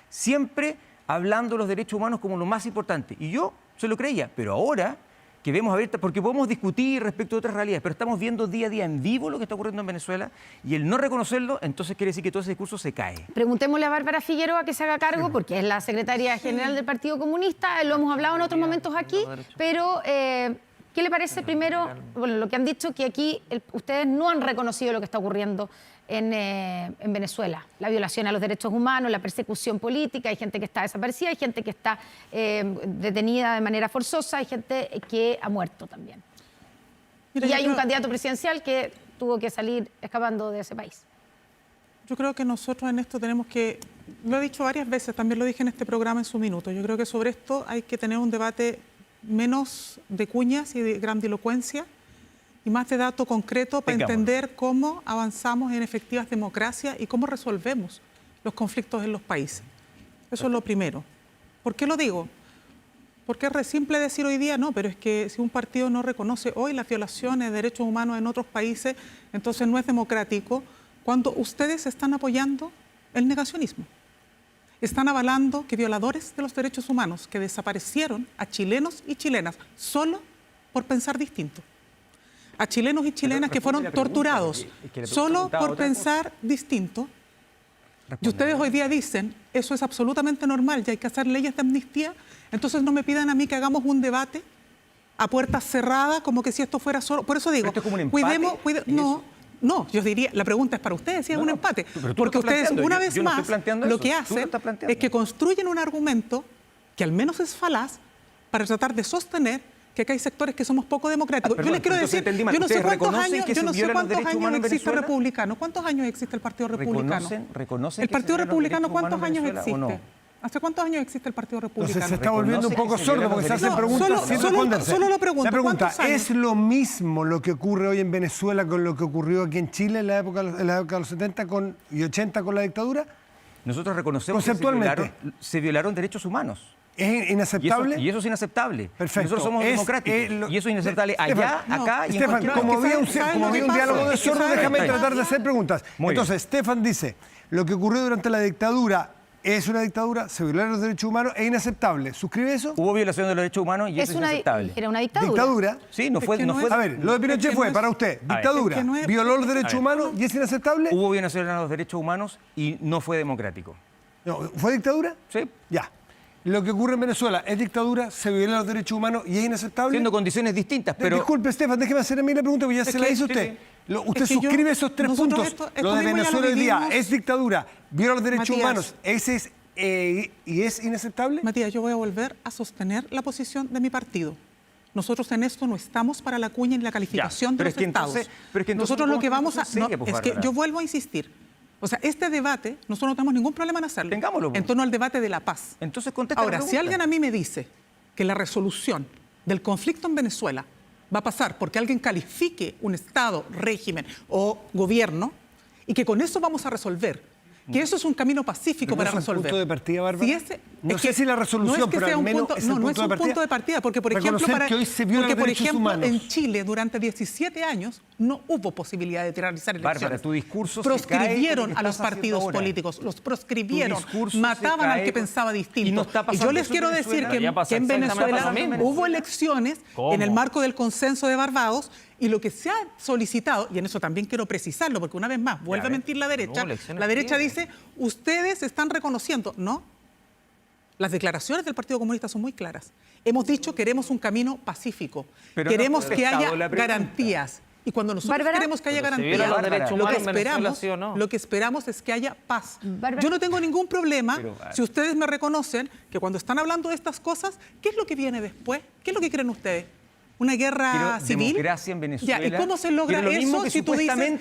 Siempre hablando de los derechos humanos como lo más importante. Y yo se lo creía, pero ahora que vemos abierta, porque podemos discutir respecto a otras realidades, pero estamos viendo día a día en vivo lo que está ocurriendo en Venezuela, y el no reconocerlo, entonces quiere decir que todo ese discurso se cae. Preguntémosle a Bárbara Figueroa que se haga cargo, porque es la secretaria general del Partido Comunista, lo hemos hablado en otros momentos aquí, pero... ¿qué le parece primero, lo que han dicho, que aquí ustedes no han reconocido lo que está ocurriendo en Venezuela? La violación a los derechos humanos, la persecución política, hay gente que está desaparecida, hay gente que está detenida de manera forzosa, hay gente que ha muerto también. Y hay un candidato presidencial que tuvo que salir escapando de ese país. Yo creo que nosotros en esto tenemos que Lo he dicho varias veces, también lo dije en este programa en su minuto. Yo creo que sobre esto hay que tener un debate menos de cuñas y de grandilocuencia y más de dato concreto para entender cómo avanzamos en efectivas democracias y cómo resolvemos los conflictos en los países. Eso es lo primero. ¿Por qué lo digo? Porque es re simple decir hoy día, no, pero es que si un partido no reconoce hoy las violaciones de derechos humanos en otros países, entonces no es democrático, cuando ustedes están apoyando el negacionismo. Están avalando que violadores de los derechos humanos que desaparecieron a chilenos y chilenas solo por pensar distinto. A chilenos y chilenas que fueron torturados solo por pensar distinto. Y ustedes hoy día dicen, eso es absolutamente normal, ya hay que hacer leyes de amnistía. Entonces no me pidan a mí que hagamos un debate a puertas cerradas, como que si esto fuera solo. Por eso digo, no, yo diría, la pregunta es para ustedes, si es un empate. Porque ustedes, una vez más, lo que hacen es que construyen un argumento que al menos es falaz para tratar de sostener que acá hay sectores que somos poco democráticos. Yo les quiero decir, yo no sé cuántos años existe el republicano. ¿Cuántos años existe el Partido Republicano? ¿El Partido Republicano cuántos años existe? ¿Hace cuántos años existe el Partido Republicano? Entonces se está volviendo un poco sordo porque se hacen preguntas sin responderse. Solo lo pregunto. La pregunta, ¿es lo mismo lo que ocurre hoy en Venezuela con lo que ocurrió aquí en Chile en la época de los 70 y 80 con la dictadura? Nosotros reconocemos que se violaron derechos humanos. ¿Es inaceptable? Y eso es inaceptable. Perfecto. Nosotros somos democráticos. Y eso es inaceptable allá, acá y en Estefan, cualquier como había un diálogo de sordo, déjame Está tratar de hacer preguntas. Entonces, Stefan dice, lo que ocurrió durante la dictadura es una dictadura, se violaron los derechos humanos, es inaceptable. ¿Suscribe eso? Hubo violación de los derechos humanos y eso es inaceptable. Era una dictadura. ¿Dictadura? Sí, no fue. A ver, lo de Pinochet fue, para usted, dictadura, violó los derechos humanos y es inaceptable. Hubo violación de los derechos humanos y no fue democrático. No, ¿fue dictadura? Sí. Ya. Lo que ocurre en Venezuela es dictadura, se violan los derechos humanos y es inaceptable. Siendo condiciones distintas, pero... Disculpe, Estefan, déjeme hacer a mí la pregunta, porque ya se la hizo usted. ¿Usted suscribe esos tres puntos? Lo de Venezuela hoy día es dictadura, viola los derechos humanos, ese es, y es inaceptable. Matías, yo voy a volver a sostener la posición de mi partido. Nosotros en esto no estamos para la cuña ni la calificación de los estados. Nosotros lo que vamos a... es que yo vuelvo a insistir. O sea, este debate, nosotros no tenemos ningún problema en hacerlo. Tengámoslo. En torno al debate de la paz. Entonces contesta. Ahora, si alguien a mí me dice que la resolución del conflicto en Venezuela va a pasar porque alguien califique un Estado, régimen o gobierno y que con eso vamos a resolver, que eso es un camino pacífico para resolver. ¿Es un punto de partida, Bárbara? No sé si la resolución, pero al menos es un punto de partida. Porque, por ejemplo, en Chile durante 17 años no hubo posibilidad de realizar elecciones. Bárbara, tu discurso proscribieron a los partidos políticos, los proscribieron, mataban al que pensaba distinto. Y yo les quiero decir que en Venezuela hubo elecciones en el marco del consenso de Barbados. Y lo que se ha solicitado, y en eso también quiero precisarlo, porque una vez más vuelve a mentir la derecha dice, ustedes están reconociendo. No, las declaraciones del Partido Comunista son muy claras. Hemos dicho queremos un camino pacífico, queremos que haya garantías. Y cuando nosotros queremos que haya garantías, lo que esperamos es que haya paz. Yo no tengo ningún problema si ustedes me reconocen que cuando están hablando de estas cosas, ¿qué es lo que viene después? ¿Qué es lo que creen ustedes? ¿Una guerra civil? Democracia en Venezuela. ¿Y cómo se logra eso si tú dices,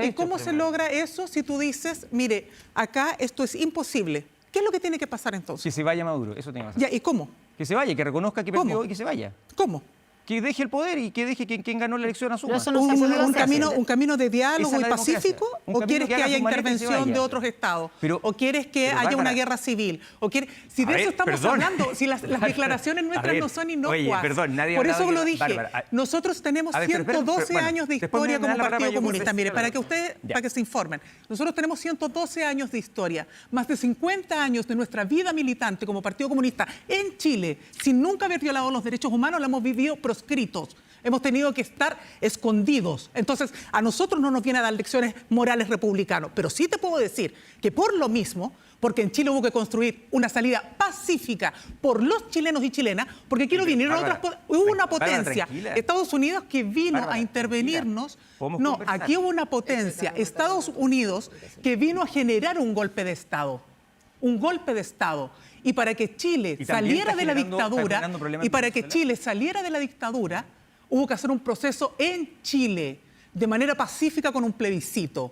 ¿y cómo se logra eso si tú dices, mire, acá esto es imposible? ¿Qué es lo que tiene que pasar entonces? Que se vaya Maduro, eso tiene que pasar. ¿Y cómo? Que se vaya, que reconozca que perdió y que se vaya. ¿Cómo? Que deje el poder y que deje quien ganó la elección asuma. ¿Un camino de diálogo y pacífico? ¿O quieres que haya intervención de otros estados? ¿O quieres que haya una guerra civil? Si de eso estamos hablando, si las declaraciones nuestras no son inocuas. Por eso lo dije. Nosotros tenemos 112 años de historia como Partido Comunista. Mire, para que se informen. Nosotros tenemos 112 años de historia, más de 50 años de nuestra vida militante como Partido Comunista en Chile, sin nunca haber violado los derechos humanos, la hemos vivido proscritos. Hemos tenido que estar escondidos. Entonces, a nosotros no nos viene a dar lecciones morales republicanos. Pero sí te puedo decir que por lo mismo, porque en Chile hubo que construir una salida pacífica por los chilenos y chilenas, porque aquí no vinieron hubo una potencia, Estados Unidos, que vino a intervenirnos. No, aquí hubo una potencia, Estados Unidos, que vino a generar un golpe de Estado. Un golpe de Estado. Y para que Chile saliera de la dictadura, hubo que hacer un proceso en Chile, de manera pacífica con un plebiscito.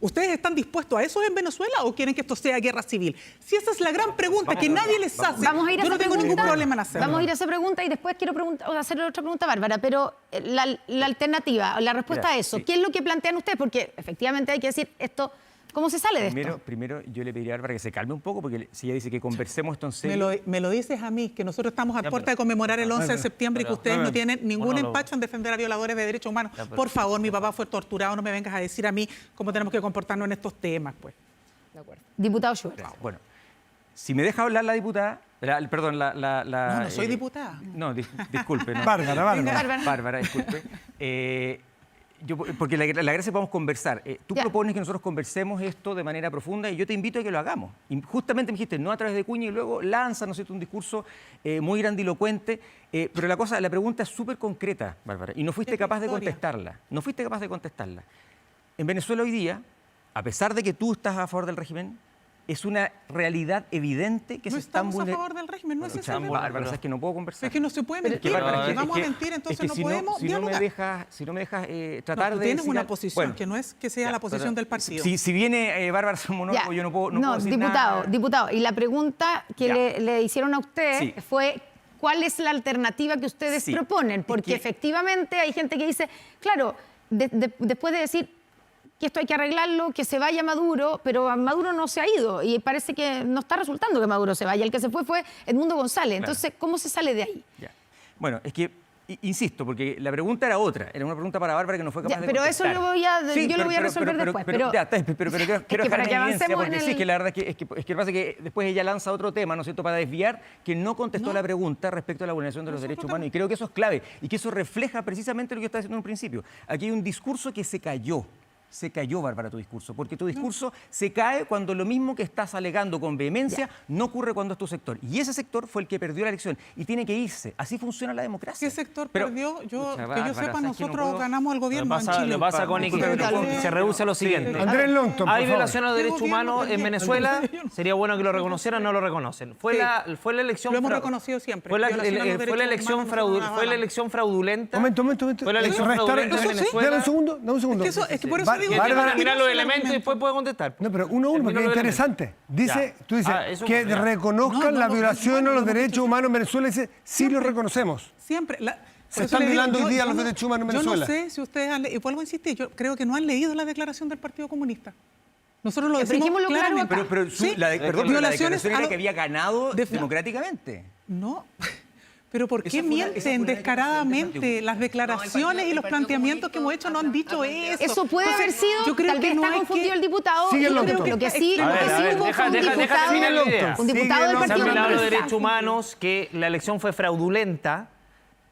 ¿Ustedes están dispuestos a eso en Venezuela o quieren que esto sea guerra civil? Si esa es la gran pregunta que nadie les hace, yo no tengo ningún problema en hacerlo. Vamos a ir a esa pregunta y después quiero hacerle otra pregunta a Bárbara, pero la alternativa, la respuesta a eso, ¿qué es lo que plantean ustedes? Porque efectivamente hay que decir esto, ¿cómo se sale de esto? Primero, yo le pediría a Bárbara que se calme un poco, porque si ella dice que conversemos esto en serio... Me lo dices a mí, que nosotros estamos a puerta de conmemorar el 11 de septiembre y que ustedes no tienen ningún empacho en defender a violadores de derechos humanos. Por favor, mi papá fue torturado, no me vengas a decir a mí cómo tenemos que comportarnos en estos temas, pues. De acuerdo. Diputado Schubert. Bueno, si me deja hablar la diputada... Perdón, No soy diputada. No, disculpe. No. Bárbara. Disculpe. Porque la gracia podemos conversar. Tú propones que nosotros conversemos esto de manera profunda y yo te invito a que lo hagamos. Y justamente me dijiste, no a través de cuña, y luego lanza, ¿no es cierto?, un discurso muy grandilocuente. Pero la pregunta es súper concreta, Bárbara, y no fuiste capaz de contestarla. No fuiste capaz de contestarla. En Venezuela hoy día, a pesar de que tú estás a favor del régimen, es una realidad evidente que no se están vulnerando. No estamos a favor del régimen, no es ese el debate. Bárbara, es que no puedo conversar. Es que no se puede mentir. Si vamos a mentir, entonces no podemos dialogar. Si no me dejas tratar tú de... tienes una posición que no es que sea la posición del partido. Si viene Bárbara a ser monólogo, yo no puedo decir nada. No, diputado, y la pregunta que le hicieron a usted fue... ¿Cuál es la alternativa que ustedes proponen? Porque efectivamente hay gente que dice, claro, después de decir que esto hay que arreglarlo, que se vaya Maduro, pero Maduro no se ha ido y parece que no está resultando que Maduro se vaya. El que se fue Edmundo González. Entonces, ¿cómo se sale de ahí? Bueno, es que, insisto, porque la pregunta era otra. Era una pregunta para Bárbara que no fue capaz de pero contestar. Eso yo lo voy a resolver después. Pero quiero dejar en evidencia, porque sí, que la verdad es que lo que pasa es que después ella lanza otro tema, ¿no es cierto?, para desviar, que no contestó la pregunta respecto a la vulneración de los derechos humanos. Y creo que eso es clave y que eso refleja precisamente lo que yo estaba diciendo en un principio. Aquí hay un discurso que se cayó. Se cayó, Bárbara, tu discurso, porque tu discurso se cae cuando lo mismo que estás alegando con vehemencia no ocurre cuando es tu sector. Y ese sector fue el que perdió la elección y tiene que irse. Así funciona la democracia. ¿Qué sector perdió? Que yo sepa, nosotros ganamos el gobierno en Chile. Lo pasa con se reduce a lo siguiente. Andrés Longton, hay violación a los derechos humanos en Venezuela. Sería bueno que lo reconocieran, no lo reconocen. Fue la elección... Lo hemos reconocido siempre. Fue la elección fraudulenta. Momento. Fue la elección fraudulenta en Venezuela. Dame un segundo. Es que por eso digo mirar los elementos y después puede contestar. No, pero uno, porque es interesante. Tú dices que reconozcan la violación a los derechos humanos en Venezuela. Dice, sí lo reconocemos. Siempre. Se están violando hoy día los derechos humanos en Venezuela. Yo no sé si ustedes han leído, y vuelvo a insistir, yo creo que no han leído la declaración del Partido Comunista. Nosotros lo decimos claramente. La declaración era que había ganado democráticamente. No. Pero ¿por qué mienten descaradamente? Las declaraciones y los planteamientos que hemos hecho no han dicho eso. Eso puede haber sido, yo creo tal vez está confundido el diputado. Lo que sí hubo fue un diputado del Partido Comunista. Se han hablado de Comunista. derechos humanos, que la elección fue fraudulenta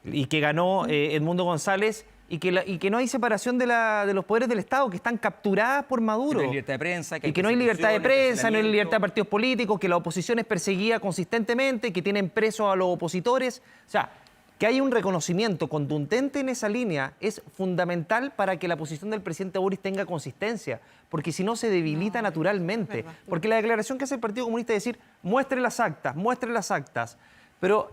y que ganó Edmundo González y que no hay separación de los poderes del Estado, que están capturadas por Maduro. Que no hay libertad de prensa. Y que no hay libertad de prensa, no hay libertad de partidos políticos, que la oposición es perseguida consistentemente, que tienen presos a los opositores. O sea, que haya un reconocimiento contundente en esa línea es fundamental para que la posición del presidente Boris tenga consistencia, porque si no se debilita naturalmente. Porque la declaración que hace el Partido Comunista es decir, muestre las actas, pero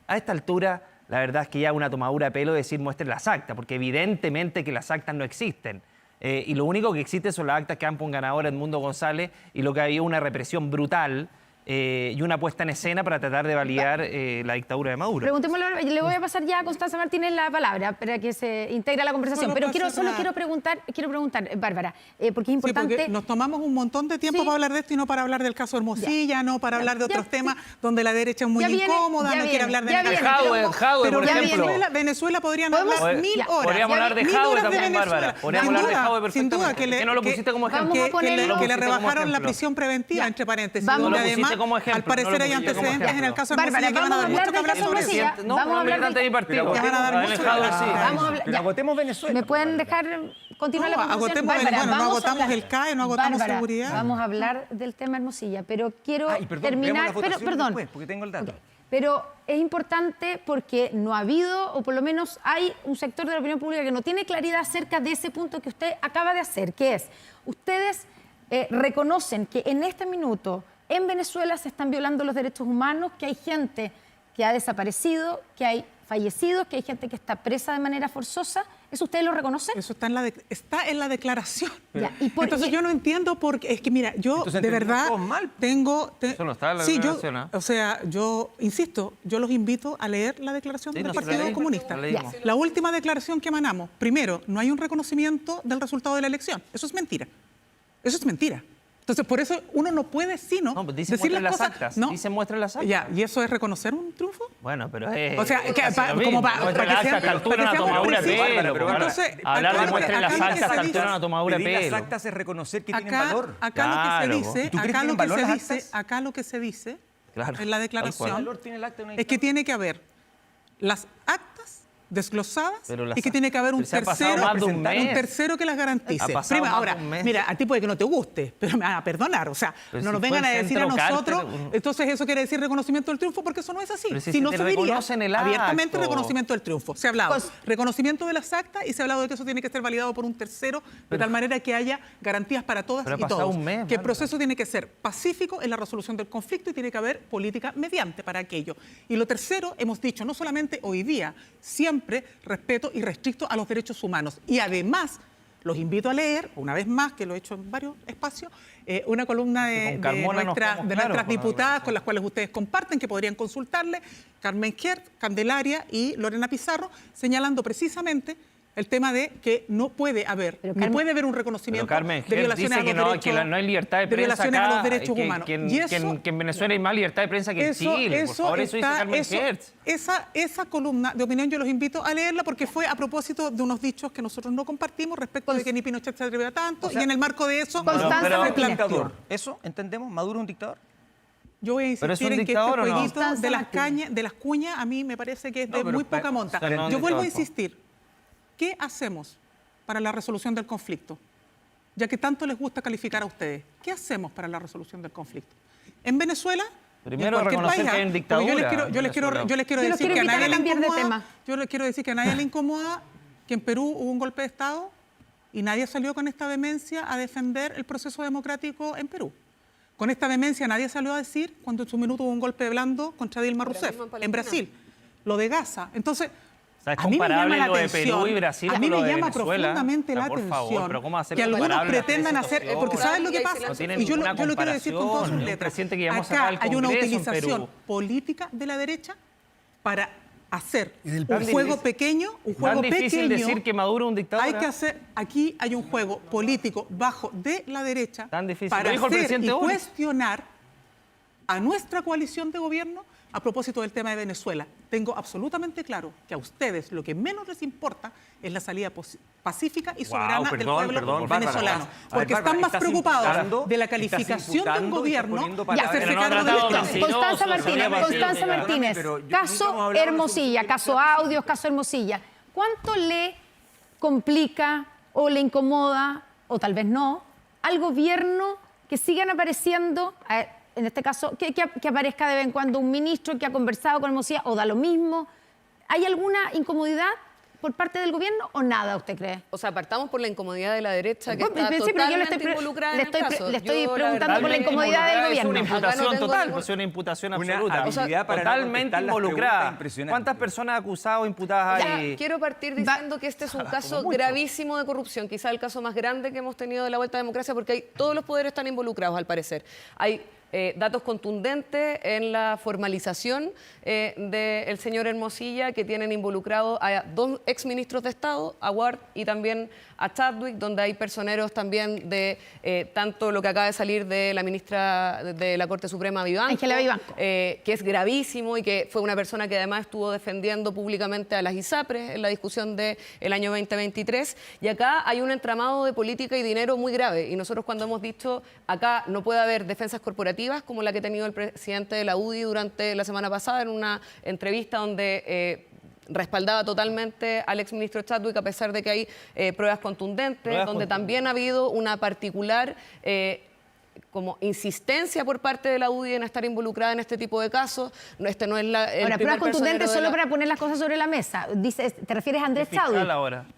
a esta altura... La verdad es que ya es una tomadura de pelo decir muestren las actas, porque evidentemente que las actas no existen. Y lo único que existe son las actas que dan por ganador Edmundo González y lo que había una represión brutal y una puesta en escena para tratar de validar la dictadura de Maduro. Preguntémosle, le voy a pasar ya a Constanza Martínez la palabra para que se integre a la conversación. Pero quiero preguntar, Bárbara, porque es importante... porque nos tomamos un montón de tiempo para hablar de esto y no para hablar del caso Hermosilla, no para hablar de otros temas donde la derecha es muy incómoda, no quiere hablar de Jadwe, por ejemplo. Venezuela podrían hablar 1000 horas. Podríamos hablar de Jadwe también, Bárbara. Podríamos hablar de Jadwe perfectamente. Sin duda, que no lo pusiste como ejemplo. Que le rebajaron la prisión preventiva, entre paréntesis. Donde además, al parecer hay antecedentes en el caso Hermosilla que van a dar mucho que hablar sobre eso. No, vamos a hablar de mi partido. Van a dar mucho que hablar. Pero agotemos Venezuela. ¿Me pueden dejar continuar la conversación? Bueno, no agotamos el CAE, no agotamos seguridad. Vamos a hablar del tema Hermosilla, pero quiero terminar... Perdón, porque tengo el dato. Pero es importante porque no ha habido, o por lo menos hay un sector de la opinión pública que no tiene claridad acerca de ese punto que usted acaba de hacer, que es, ustedes reconocen que en este minuto en Venezuela se están violando los derechos humanos, que hay gente que ha desaparecido, que hay fallecidos, que hay gente que está presa de manera forzosa. ¿Eso ustedes lo reconocen? Eso está en la declaración. Ya, Entonces yo no entiendo porque es que mira, yo de verdad tengo... Eso no está en la sí, declaración, o sea, yo insisto, yo los invito a leer la declaración del Partido Comunista. La última declaración que emanamos, primero, no hay un reconocimiento del resultado de la elección. Eso es mentira. Eso es mentira. Entonces, por eso uno no puede sino pues decir las cosas. Actas. No. Dice muestren las actas. Ya, ¿y eso es reconocer un triunfo? Bueno, pero o sea, como para que seamos Entonces, hablar de muestren las actas a esta altura una tomadura de pelo. Las actas es reconocer que tienen valor. Acá lo que se dice en la declaración es que tiene que haber las actas desglosadas y que tiene que haber un tercero que las garantice. Ahora, mira, a ti puede que no te guste, pero me van a perdonar. O sea, no nos vengan a decir a nosotros, entonces eso quiere decir reconocimiento del triunfo, porque eso no es así. Si no se diría abiertamente reconocimiento del triunfo. Se ha hablado reconocimiento de las actas y se ha hablado de que eso tiene que ser validado por un tercero, de tal manera que haya garantías para todas y todos. Que el proceso tiene que ser pacífico en la resolución del conflicto y tiene que haber política mediante para aquello. Y lo tercero, hemos dicho, no solamente hoy día, siempre respeto y restricto a los derechos humanos. Y además, los invito a leer, una vez más, que lo he hecho en varios espacios, una columna de nuestras diputadas con las cuales ustedes comparten, que podrían consultarle, Carmen Gert, Candelaria y Lorena Pizarro, señalando precisamente el tema de que no puede haber un reconocimiento de violaciones a los derechos, que no hay libertad de prensa acá, a los derechos humanos. Que en Venezuela hay más libertad de prensa que en Chile. Por favor, eso dice Carmen Hertz. Esa columna de opinión yo los invito a leerla porque fue a propósito de unos dichos que nosotros no compartimos respecto de que ni Pinochet se atrevía tanto, y en el marco de eso... ¿Eso entendemos? ¿Maduro es un dictador? Yo voy a insistir en que este jueguito de las cuñas a mí me parece que es de muy poca monta. Yo vuelvo a insistir. ¿Qué hacemos para la resolución del conflicto? Ya que tanto les gusta calificar a ustedes. ¿Qué hacemos para la resolución del conflicto? En Venezuela, primero reconocer que hay una dictadura. Yo les quiero decir que a nadie le incomoda que en Perú hubo un golpe de Estado y nadie salió con esta vehemencia a defender el proceso democrático en Perú. Con esta vehemencia nadie salió a decir cuando en su minuto hubo un golpe blando contra Dilma Rousseff en Brasil. Lo de Gaza. Entonces... Es comparable lo de Perú y Brasil a mí con lo me de llama Venezuela. Profundamente la atención que algunos pretendan hacer, porque ¿saben lo que pasa? Y yo lo quiero decir con todas sus letras. Acá hay una utilización política de la derecha para hacer un juego pequeño, Tan difícil decir que Maduro es un dictador. Hay que hacer, aquí hay un juego político bajo de la derecha para hacer y cuestionar a nuestra coalición de gobierno a propósito del tema de Venezuela. Tengo absolutamente claro que a ustedes lo que menos les importa es la salida pacífica y soberana del pueblo venezolano. Porque están más preocupados de la calificación de un gobierno y hacerse cargo del Estado. Constanza Martínez, caso Hermosilla, caso Audios, caso Hermosilla. ¿Cuánto le complica o le incomoda, o tal vez no, al gobierno que sigan apareciendo... en este caso, que aparezca de vez en cuando un ministro que ha conversado con Hermosilla, o da lo mismo? ¿Hay alguna incomodidad por parte del gobierno o nada, usted cree? O sea, partamos por la incomodidad de la derecha, que está totalmente involucrada en el caso. Le estoy preguntando por la incomodidad del gobierno. Es una imputación total, es una imputación absoluta. Totalmente involucrada. ¿Cuántas personas acusadas o imputadas hay? Quiero partir diciendo que este es un caso gravísimo de corrupción, quizá el caso más grande que hemos tenido de la Vuelta a la Democracia, porque todos los poderes están involucrados, al parecer. Hay datos contundentes en la formalización del señor Hermosilla, que tienen involucrados a 2 exministros de Estado, a Ward y también a Chadwick, donde hay personeros también de tanto lo que acaba de salir de la ministra de la Corte Suprema, Ángela Vivanco, que es gravísimo y que fue una persona que además estuvo defendiendo públicamente a las ISAPRES en la discusión del año 2023. Y acá hay un entramado de política y dinero muy grave. Y nosotros, cuando hemos dicho acá no puede haber defensas corporativas como la que ha tenido el presidente de la UDI durante la semana pasada en una entrevista donde respaldaba totalmente al exministro Chadwick, a pesar de que hay pruebas contundentes, donde también ha habido una particular como insistencia por parte de la UDI en estar involucrada en este tipo de casos. Este no es ahora, pruebas contundentes solo para poner las cosas sobre la mesa. Dices, ¿te refieres a Andrés Chadwick?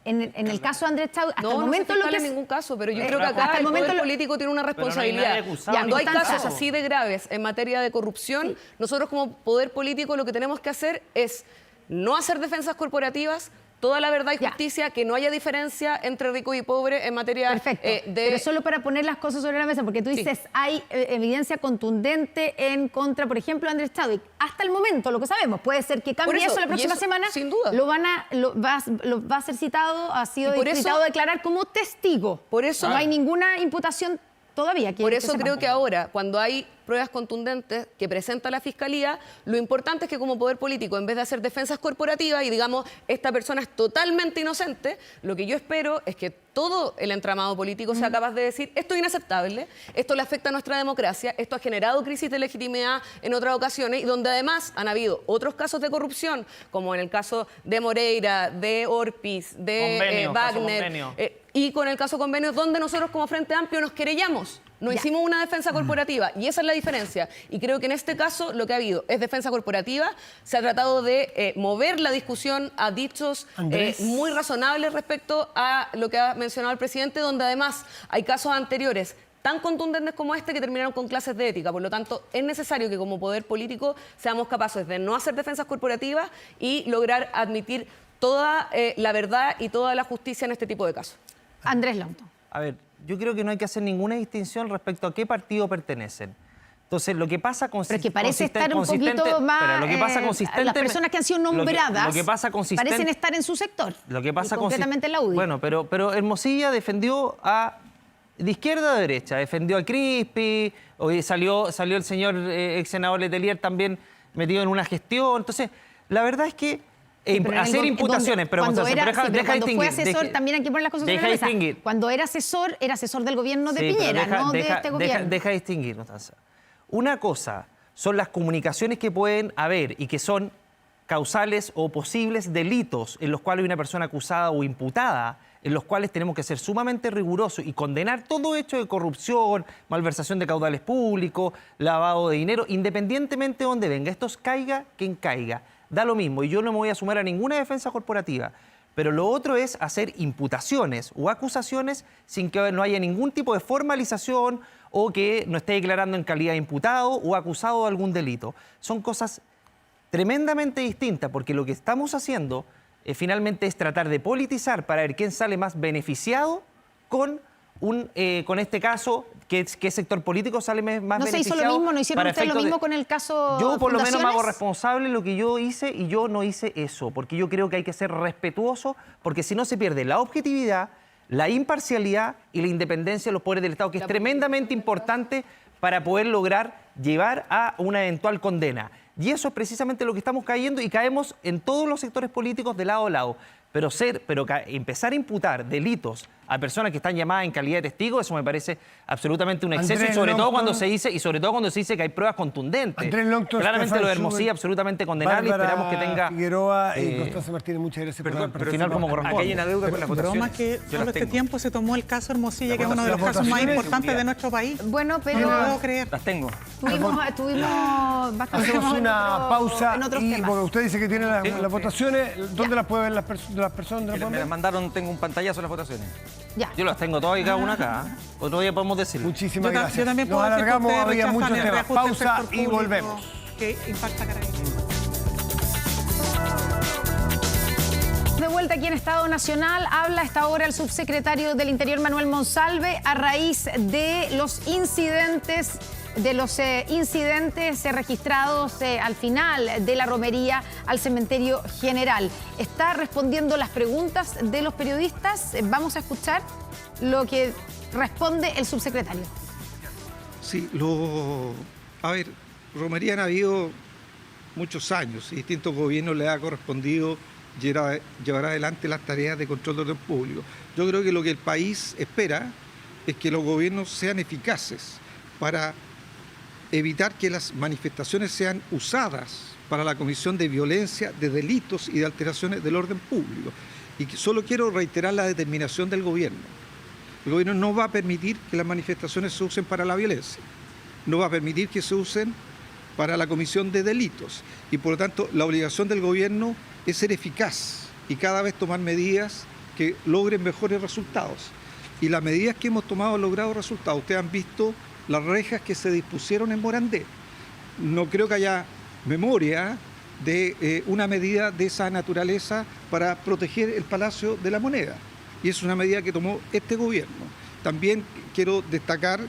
En el caso de Andrés Chadwick, hasta el momento no en ningún caso, pero yo creo que acá el poder político tiene una responsabilidad. Cuando hay casos así de graves en materia de corrupción, nosotros como poder político lo que tenemos que hacer es no hacer defensas corporativas, toda la verdad y Ya. justicia, que no haya diferencia entre rico y pobre en materia Perfecto. de... Pero solo para poner las cosas sobre la mesa, porque tú dices, hay evidencia contundente en contra, por ejemplo, de Andrés Chadwick. Hasta el momento, lo que sabemos, puede ser que cambie Por eso, eso la y próxima eso, semana. sin duda. Va a ser citado, ha sido Y por citado eso- a declarar como testigo. Por eso- no hay ninguna imputación todavía. Por eso creo sepamos. que ahora, cuando hay pruebas contundentes que presenta la Fiscalía, lo importante es que como poder político, en vez de hacer defensas corporativas y digamos, esta persona es totalmente inocente, lo que yo espero es que todo el entramado político sea capaz de decir, esto es inaceptable, esto le afecta a nuestra democracia, esto ha generado crisis de legitimidad en otras ocasiones y donde además han habido otros casos de corrupción, como en el caso de Moreira, de Orpiz, de Convenio, caso Wagner, Convenio. y con el caso Convenio, donde nosotros como Frente Amplio nos querellamos. No Ya. hicimos una defensa corporativa y esa es la diferencia. Y creo que en este caso lo que ha habido es defensa corporativa. Se ha tratado de mover la discusión a dichos Andrés. muy razonables respecto a lo que ha mencionado el presidente, donde además hay casos anteriores tan contundentes como este que terminaron con clases de ética. Por lo tanto, es necesario que como poder político seamos capaces de no hacer defensas corporativas y lograr admitir toda la verdad y toda la justicia en este tipo de casos. Andrés Longton. A ver, yo creo que no hay que hacer ninguna distinción respecto a qué partido pertenecen. Entonces, lo que pasa Pero es que parece estar un poquito más... lo que pasa las personas que han sido nombradas lo que pasa parecen estar en su sector. Lo que pasa y concretamente en la UDI. Bueno, pero Hermosilla defendió de izquierda a derecha, defendió a Crispi, hoy salió el señor ex senador Letelier también metido en una gestión. Entonces, la verdad es que Pero hacer imputaciones, pero cuando deja fue distinguir, asesor, también hay que poner las cosas sobre deja la mesa. distinguir. Cuando era asesor del gobierno de Sí, pero Piñera, no de este gobierno. Deja distinguir, Constanza. Una cosa son las comunicaciones que pueden haber y que son causales o posibles delitos en los cuales hay una persona acusada o imputada, en los cuales tenemos que ser sumamente rigurosos y condenar todo hecho de corrupción, malversación de caudales públicos, lavado de dinero, independientemente de donde venga. Esto caiga quien caiga. Da lo mismo y yo no me voy a sumar a ninguna defensa corporativa. Pero lo otro es hacer imputaciones o acusaciones sin que no haya ningún tipo de formalización o que no esté declarando en calidad de imputado o acusado de algún delito. Son cosas tremendamente distintas porque lo que estamos haciendo finalmente es tratar de politizar para ver quién sale más beneficiado con este caso, qué sector político sale más No se beneficiado. hizo lo mismo, no hicieron para ustedes lo efectos mismo con el caso Yo por lo menos me hago Fundaciones. responsable de lo que yo hice y yo no hice eso, porque yo creo que hay que ser respetuoso, porque si no se pierde la objetividad, la imparcialidad y la independencia de los poderes del Estado, que es tremendamente importante para poder lograr llevar a una eventual condena. Y eso es precisamente lo que estamos cayendo y caemos en todos los sectores políticos de lado a lado. Pero empezar a imputar delitos a personas que están llamadas en calidad de testigos, eso me parece absolutamente un exceso, Andrés y sobre todo Longton. cuando se dice que hay pruebas contundentes. Andrés Longton, Claramente Stefan lo de Hermosilla Schubert, absolutamente condenable y esperamos que tenga Figueroa y Constanza Martínez, muchas gracias Perdón, por al final como corresponde. Aquí hay una deuda con las votaciones. Broma que Yo todo las este tengo. tiempo se tomó el caso Hermosilla, que es uno de los las casos más votaciones, importantes de nuestro país. Bueno, No pero lo puedo creer. Las tengo. tuvimos bastante Hacemos en una otro- pausa en otros y temas. porque usted dice que tiene las votaciones, ¿dónde las pueden ver las personas? ¿Dónde las Me pueden las ver? mandaron, tengo un pantallazo de las votaciones. Ya. Yo las tengo todas y cada una acá. Otro día podemos decirlo. Muchísimas Yo gracias. también Nos puedo decir que alargamos, ustedes había rechazan muchos el temas. reajuste del Pausa sector y público volvemos. Que impacta Carabineros. De vuelta aquí en Estado Nacional, habla a esta hora el subsecretario del Interior, Manuel Monsalve, a raíz de los incidentes registrados al final de la romería al cementerio general. Está respondiendo las preguntas de los periodistas. Vamos a escuchar lo que responde el subsecretario. Sí, a ver, romería han habido muchos años y distintos gobiernos le ha correspondido llevar adelante las tareas de control de orden público. Yo creo que lo que el país espera es que los gobiernos sean eficaces para evitar que las manifestaciones sean usadas para la comisión de violencia, de delitos y de alteraciones del orden público. Y solo quiero reiterar la determinación del gobierno. El gobierno no va a permitir que las manifestaciones se usen para la violencia, no va a permitir que se usen para la comisión de delitos y por lo tanto la obligación del gobierno es ser eficaz y cada vez tomar medidas que logren mejores resultados. Y las medidas que hemos tomado han logrado resultados. Ustedes han visto las rejas que se dispusieron en Morandé. No creo que haya memoria de una medida de esa naturaleza para proteger el Palacio de la Moneda. Y es una medida que tomó este gobierno. También quiero destacar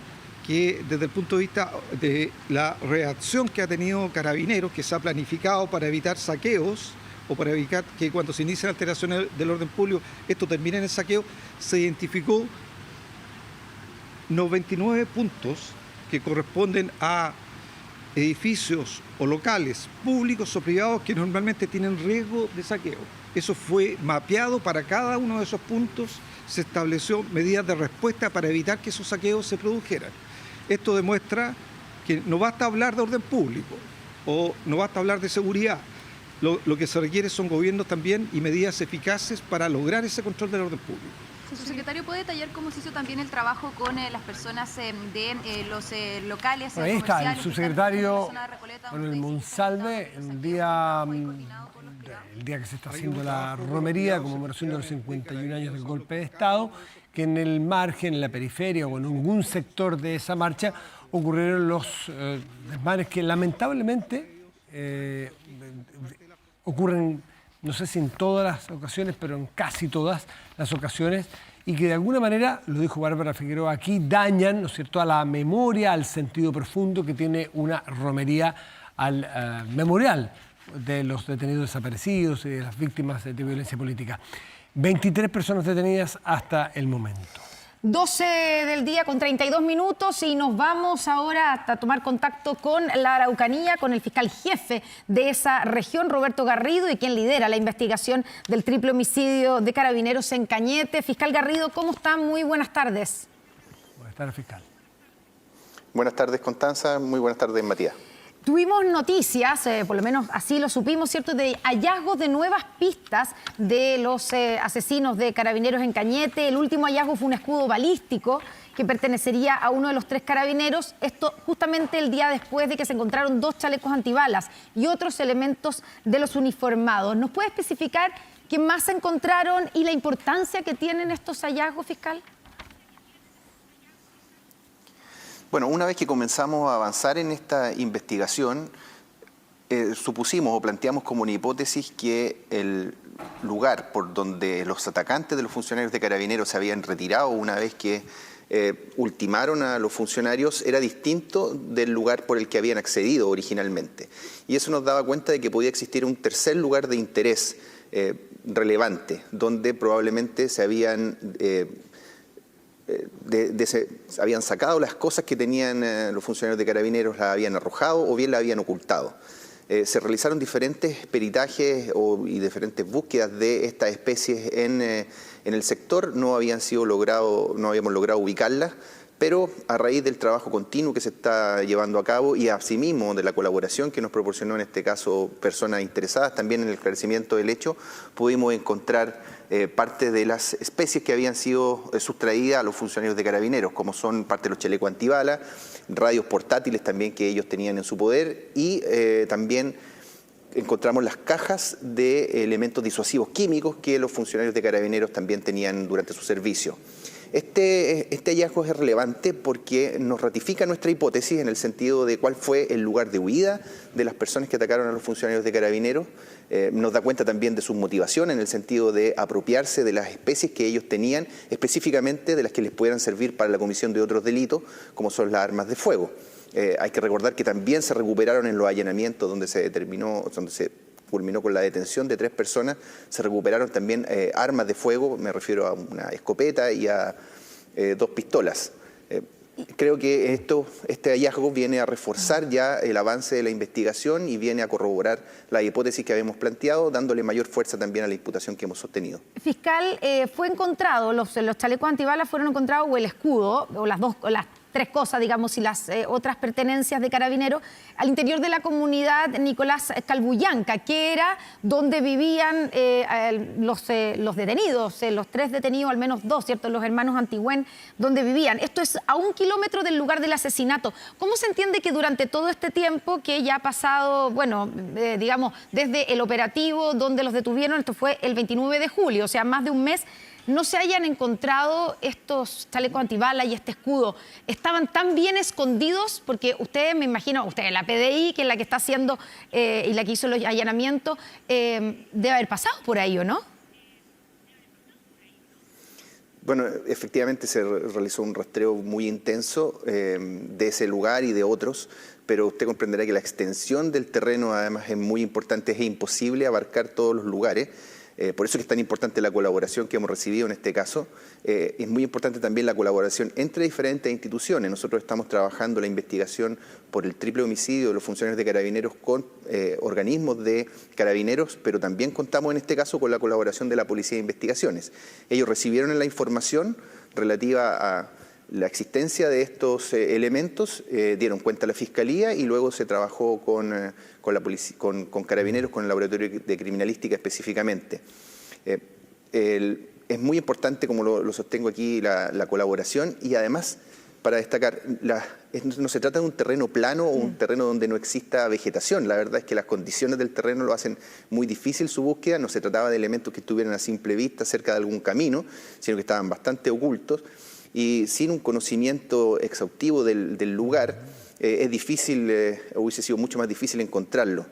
que desde el punto de vista de la reacción que ha tenido Carabineros, que se ha planificado para evitar saqueos o para evitar que cuando se inician alteraciones del orden público esto termine en el saqueo, se identificó 99 puntos que corresponden a edificios o locales públicos o privados que normalmente tienen riesgo de saqueo. Eso fue mapeado para cada uno de esos puntos, se estableció medidas de respuesta para evitar que esos saqueos se produjeran. Esto demuestra que no basta hablar de orden público o no basta hablar de seguridad. Lo que se requiere son gobiernos también y medidas eficaces para lograr ese control del orden público. Subsecretario, ¿puede detallar cómo se hizo también el trabajo con las personas de los locales Bueno, ahí está el subsecretario con el Monsalve, el día que se está haciendo la romería, conmemoración de los 51 años del golpe de Estado, que en el margen, en la periferia o en algún sector de esa marcha ocurrieron los desmanes que lamentablemente ocurren, no sé si en todas las ocasiones, pero en casi todas las ocasiones, y que de alguna manera, lo dijo Bárbara Figueroa aquí, dañan, ¿no es cierto?, a la memoria, al sentido profundo que tiene una romería al memorial de los detenidos desaparecidos y de las víctimas de violencia política. 23 personas detenidas hasta el momento. 12 del día con 32 minutos y nos vamos ahora a tomar contacto con la Araucanía, con el fiscal jefe de esa región, Roberto Garrido, y quien lidera la investigación del triple homicidio de Carabineros en Cañete. Fiscal Garrido, ¿cómo está? Muy buenas tardes. Buenas tardes, fiscal. Buenas tardes, Constanza. Muy buenas tardes, Matías. Tuvimos noticias, por lo menos así lo supimos, ¿cierto?, de hallazgos de nuevas pistas de los asesinos de Carabineros en Cañete. El último hallazgo fue un escudo balístico que pertenecería a uno de los 3 carabineros. Esto justamente el día después de que se encontraron 2 chalecos antibalas y otros elementos de los uniformados. ¿Nos puede especificar qué más se encontraron y la importancia que tienen estos hallazgos, fiscal? Bueno, una vez que comenzamos a avanzar en esta investigación, supusimos o planteamos como una hipótesis que el lugar por donde los atacantes de los funcionarios de Carabineros se habían retirado una vez que ultimaron a los funcionarios era distinto del lugar por el que habían accedido originalmente. Y eso nos daba cuenta de que podía existir un tercer lugar de interés relevante, donde probablemente se habían... habían sacado las cosas que tenían los funcionarios de Carabineros, las habían arrojado o bien las habían ocultado. Se realizaron diferentes peritajes y diferentes búsquedas de estas especies en el sector. No habíamos logrado ubicarlas, pero a raíz del trabajo continuo que se está llevando a cabo y asimismo de la colaboración que nos proporcionó en este caso personas interesadas también en el esclarecimiento del hecho, pudimos encontrar parte de las especies que habían sido sustraídas a los funcionarios de Carabineros, como son parte de los chalecos antibalas, radios portátiles también que ellos tenían en su poder y también encontramos las cajas de elementos disuasivos químicos que los funcionarios de Carabineros también tenían durante su servicio. Este hallazgo es relevante porque nos ratifica nuestra hipótesis en el sentido de cuál fue el lugar de huida de las personas que atacaron a los funcionarios de Carabineros. Nos da cuenta también de su motivación en el sentido de apropiarse de las especies que ellos tenían, específicamente de las que les pudieran servir para la comisión de otros delitos, como son las armas de fuego. Hay que recordar que también se recuperaron en los allanamientos donde se culminó con la detención de 3 personas, se recuperaron también armas de fuego, me refiero a una escopeta y a 2 pistolas. Creo que este hallazgo viene a reforzar ya el avance de la investigación y viene a corroborar la hipótesis que habíamos planteado, dándole mayor fuerza también a la imputación que hemos sostenido. Fiscal, fue encontrado, los chalecos antibalas fueron encontrados o el escudo, o las 3 cosas, digamos, y las otras pertenencias de Carabineros al interior de la comunidad Nicolás Calbuyanca, que era donde vivían los detenidos, los 3 detenidos, al menos 2, ¿cierto?, los hermanos Antigüén, donde vivían. Esto es a 1 kilómetro del lugar del asesinato. ¿Cómo se entiende que durante todo este tiempo que ya ha pasado, bueno, digamos, desde el operativo donde los detuvieron, esto fue el 29 de julio, o sea, más de un mes, no se hayan encontrado estos chalecos antibalas y este escudo? ¿Estaban tan bien escondidos? Porque ustedes, me imagino, ustedes, la PDI, que es la que está haciendo y la que hizo los allanamientos, debe haber pasado por ahí, ¿o no? Bueno, efectivamente se realizó un rastreo muy intenso de ese lugar y de otros, pero usted comprenderá que la extensión del terreno además es muy importante, es imposible abarcar todos los lugares. Por eso es que es tan importante la colaboración que hemos recibido en este caso. Es muy importante también la colaboración entre diferentes instituciones. Nosotros estamos trabajando la investigación por el triple homicidio de los funcionarios de Carabineros con organismos de Carabineros, pero también contamos en este caso con la colaboración de la Policía de Investigaciones. Ellos recibieron la información relativa a la existencia de estos elementos, dieron cuenta a la Fiscalía y luego se trabajó con la policía, con Carabineros, con el Laboratorio de Criminalística específicamente. Es muy importante, como lo sostengo aquí, la colaboración y además, para destacar, no se trata de un terreno plano o un terreno donde no exista vegetación. La verdad es que las condiciones del terreno lo hacen muy difícil su búsqueda. No se trataba de elementos que estuvieran a simple vista cerca de algún camino, sino que estaban bastante ocultos. Y sin un conocimiento exhaustivo del lugar, es difícil, hubiese sido mucho más difícil encontrarlo.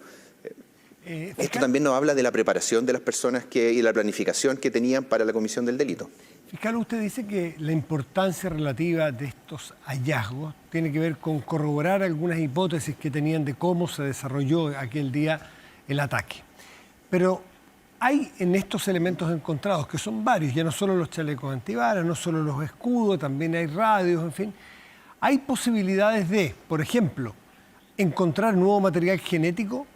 Esto también nos habla de la preparación de las personas y de la planificación que tenían para la comisión del delito. Fiscal, usted dice que la importancia relativa de estos hallazgos tiene que ver con corroborar algunas hipótesis que tenían de cómo se desarrolló aquel día el ataque. Pero hay en estos elementos encontrados, que son varios, ya no solo los chalecos antibalas, no solo los escudos, también hay radios, en fin. Hay posibilidades de, por ejemplo, encontrar nuevo material genético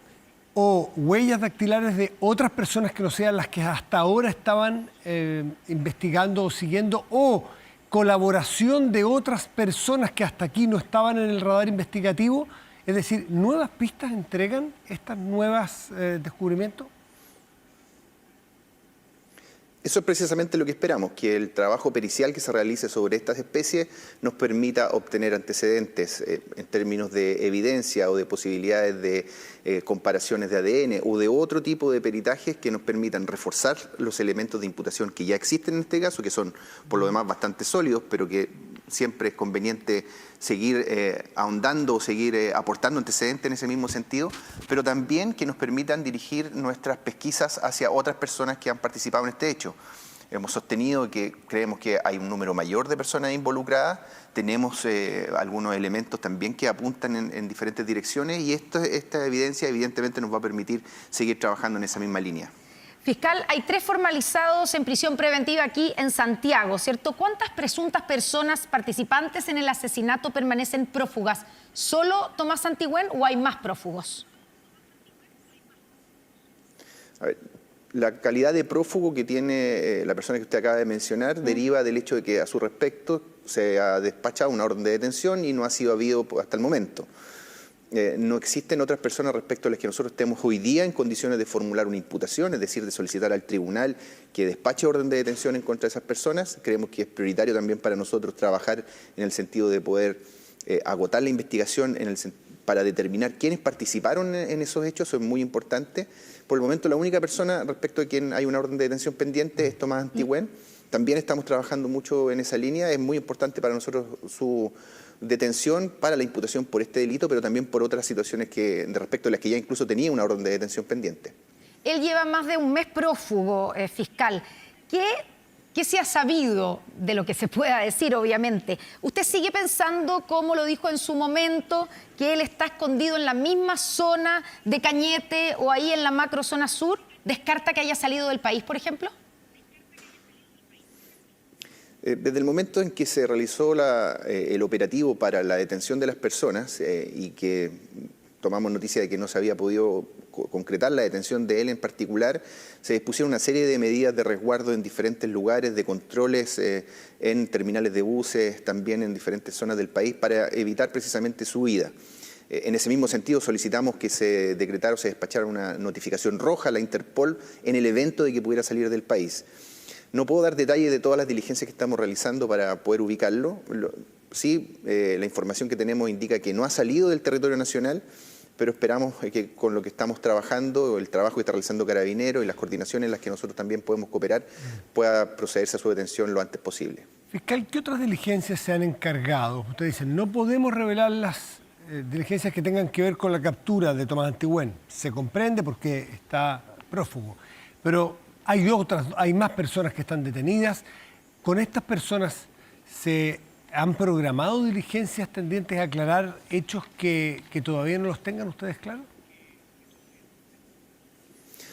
o huellas dactilares de otras personas que no sean las que hasta ahora estaban investigando o siguiendo, o colaboración de otras personas que hasta aquí no estaban en el radar investigativo. Es decir, ¿nuevas pistas entregan estas nuevas descubrimientos? Eso es precisamente lo que esperamos, que el trabajo pericial que se realice sobre estas especies nos permita obtener antecedentes en términos de evidencia o de posibilidades de comparaciones de ADN o de otro tipo de peritajes que nos permitan reforzar los elementos de imputación que ya existen en este caso, que son por lo demás bastante sólidos, pero que siempre es conveniente seguir ahondando o seguir aportando antecedentes en ese mismo sentido, pero también que nos permitan dirigir nuestras pesquisas hacia otras personas que han participado en este hecho. Hemos sostenido que creemos que hay un número mayor de personas involucradas, tenemos algunos elementos también que apuntan en diferentes direcciones y esta evidencia evidentemente nos va a permitir seguir trabajando en esa misma línea. Fiscal, hay 3 formalizados en prisión preventiva aquí en Santiago, ¿cierto? ¿Cuántas presuntas personas participantes en el asesinato permanecen prófugas? ¿Solo Tomás Santigüén o hay más prófugos? A ver, la calidad de prófugo que tiene la persona que usted acaba de mencionar deriva del hecho de que a su respecto se ha despachado una orden de detención y no ha sido habido hasta el momento. No existen otras personas respecto a las que nosotros estemos hoy día en condiciones de formular una imputación, es decir, de solicitar al tribunal que despache orden de detención en contra de esas personas. Creemos que es prioritario también para nosotros trabajar en el sentido de poder agotar la investigación para determinar quiénes participaron en esos hechos. Eso es muy importante. Por el momento, la única persona respecto a quien hay una orden de detención pendiente es Tomás Santigüén. También estamos trabajando mucho en esa línea. Es muy importante para nosotros su detención para la imputación por este delito, pero también por otras situaciones respecto a las que ya incluso tenía una orden de detención pendiente. Él lleva más de un mes prófugo, fiscal. ¿Qué se ha sabido de lo que se pueda decir, obviamente? ¿Usted sigue pensando, como lo dijo en su momento, que él está escondido en la misma zona de Cañete o ahí en la macrozona sur? ¿Descarta que haya salido del país, por ejemplo? Desde el momento en que se realizó el operativo para la detención de las personas y que tomamos noticia de que no se había podido concretar la detención de él en particular, se dispusieron una serie de medidas de resguardo en diferentes lugares, de controles en terminales de buses, también en diferentes zonas del país, para evitar precisamente su huida. En ese mismo sentido solicitamos que se decretara o se despachara una notificación roja a la Interpol en el evento de que pudiera salir del país. No puedo dar detalles de todas las diligencias que estamos realizando para poder ubicarlo. Sí, la información que tenemos indica que no ha salido del territorio nacional, pero esperamos que con lo que estamos trabajando, el trabajo que está realizando Carabineros y las coordinaciones en las que nosotros también podemos cooperar, pueda procederse a su detención lo antes posible. Fiscal, ¿qué otras diligencias se han encargado? Ustedes dicen, no podemos revelar las diligencias que tengan que ver con la captura de Tomás Antigüén. Se comprende porque está prófugo, pero hay más personas que están detenidas. ¿Con estas personas se han programado diligencias tendientes a aclarar hechos que todavía no los tengan ustedes claros?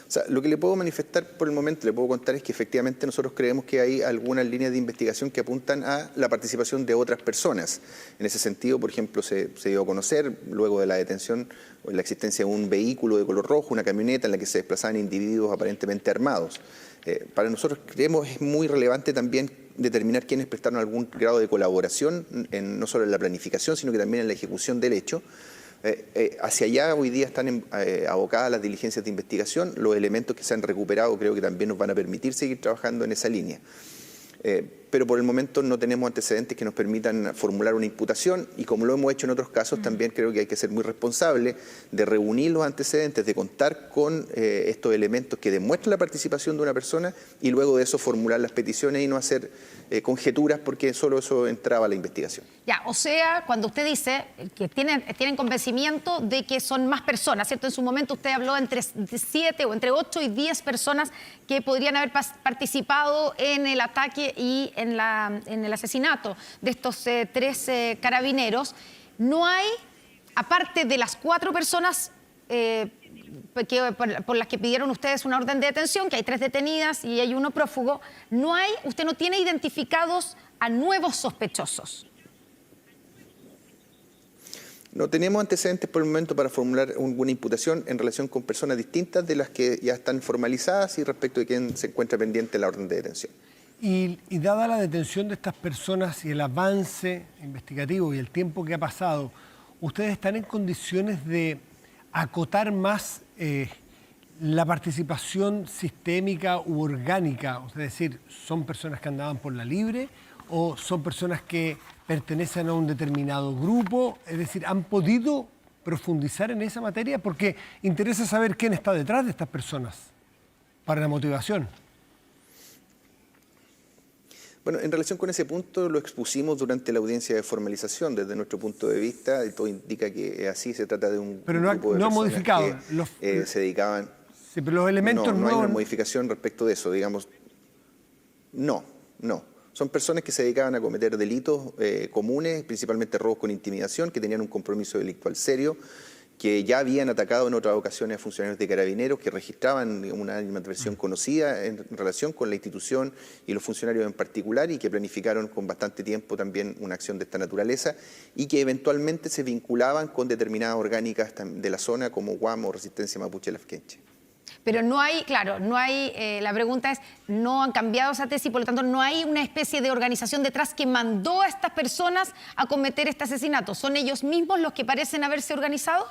O sea, lo que le puedo manifestar por el momento, le puedo contar, es que efectivamente nosotros creemos que hay algunas líneas de investigación que apuntan a la participación de otras personas. En ese sentido, por ejemplo, se dio a conocer, luego de la detención, la existencia de un vehículo de color rojo, una camioneta en la que se desplazaban individuos aparentemente armados. Para nosotros creemos es muy relevante también determinar quiénes prestaron algún grado de colaboración, no solo en la planificación, sino que también en la ejecución del hecho. Hacia allá hoy día están abocadas las diligencias de investigación. Los elementos que se han recuperado creo que también nos van a permitir seguir trabajando en esa línea. Pero por el momento no tenemos antecedentes que nos permitan formular una imputación, y como lo hemos hecho en otros casos, también creo que hay que ser muy responsable de reunir los antecedentes, de contar con estos elementos que demuestran la participación de una persona, y luego de eso formular las peticiones y no hacer conjeturas, porque solo eso entraba a la investigación. Ya, o sea, cuando usted dice que tienen convencimiento de que son más personas, ¿cierto? En su momento usted habló entre 7 o entre 8 y 10 personas que podrían haber participado en el ataque y en el asesinato de estos 3 carabineros. No hay, aparte de las 4 personas por las que pidieron ustedes una orden de detención, que hay 3 detenidas y hay 1 prófugo, usted no tiene identificados a nuevos sospechosos. No tenemos antecedentes por el momento para formular alguna imputación en relación con personas distintas de las que ya están formalizadas y respecto de quién se encuentra pendiente la orden de detención. Y dada la detención de estas personas y el avance investigativo y el tiempo que ha pasado, ¿ustedes están en condiciones de acotar más la participación sistémica u orgánica? Es decir, ¿son personas que andaban por la libre o son personas que pertenecen a un determinado grupo? Es decir, ¿han podido profundizar en esa materia? Porque interesa saber quién está detrás de estas personas para la motivación. Bueno, en relación con ese punto lo expusimos durante la audiencia de formalización. Desde nuestro punto de vista, y todo indica que así se trata de un pero grupo de no personas modificado. que se dedicaban... Sí, pero los elementos no hay una modificación respecto de eso, digamos. No. Son personas que se dedicaban a cometer delitos comunes, principalmente robos con intimidación, que tenían un compromiso delictual serio, que ya habían atacado en otras ocasiones a funcionarios de Carabineros, que registraban una animadversión conocida en relación con la institución y los funcionarios en particular, y que planificaron con bastante tiempo también una acción de esta naturaleza, y que eventualmente se vinculaban con determinadas orgánicas de la zona como Guamo o Resistencia Mapuche Lafkenche. Pero no hay, la pregunta es, no han cambiado esa tesis, por lo tanto no hay una especie de organización detrás que mandó a estas personas a cometer este asesinato. ¿Son ellos mismos los que parecen haberse organizado?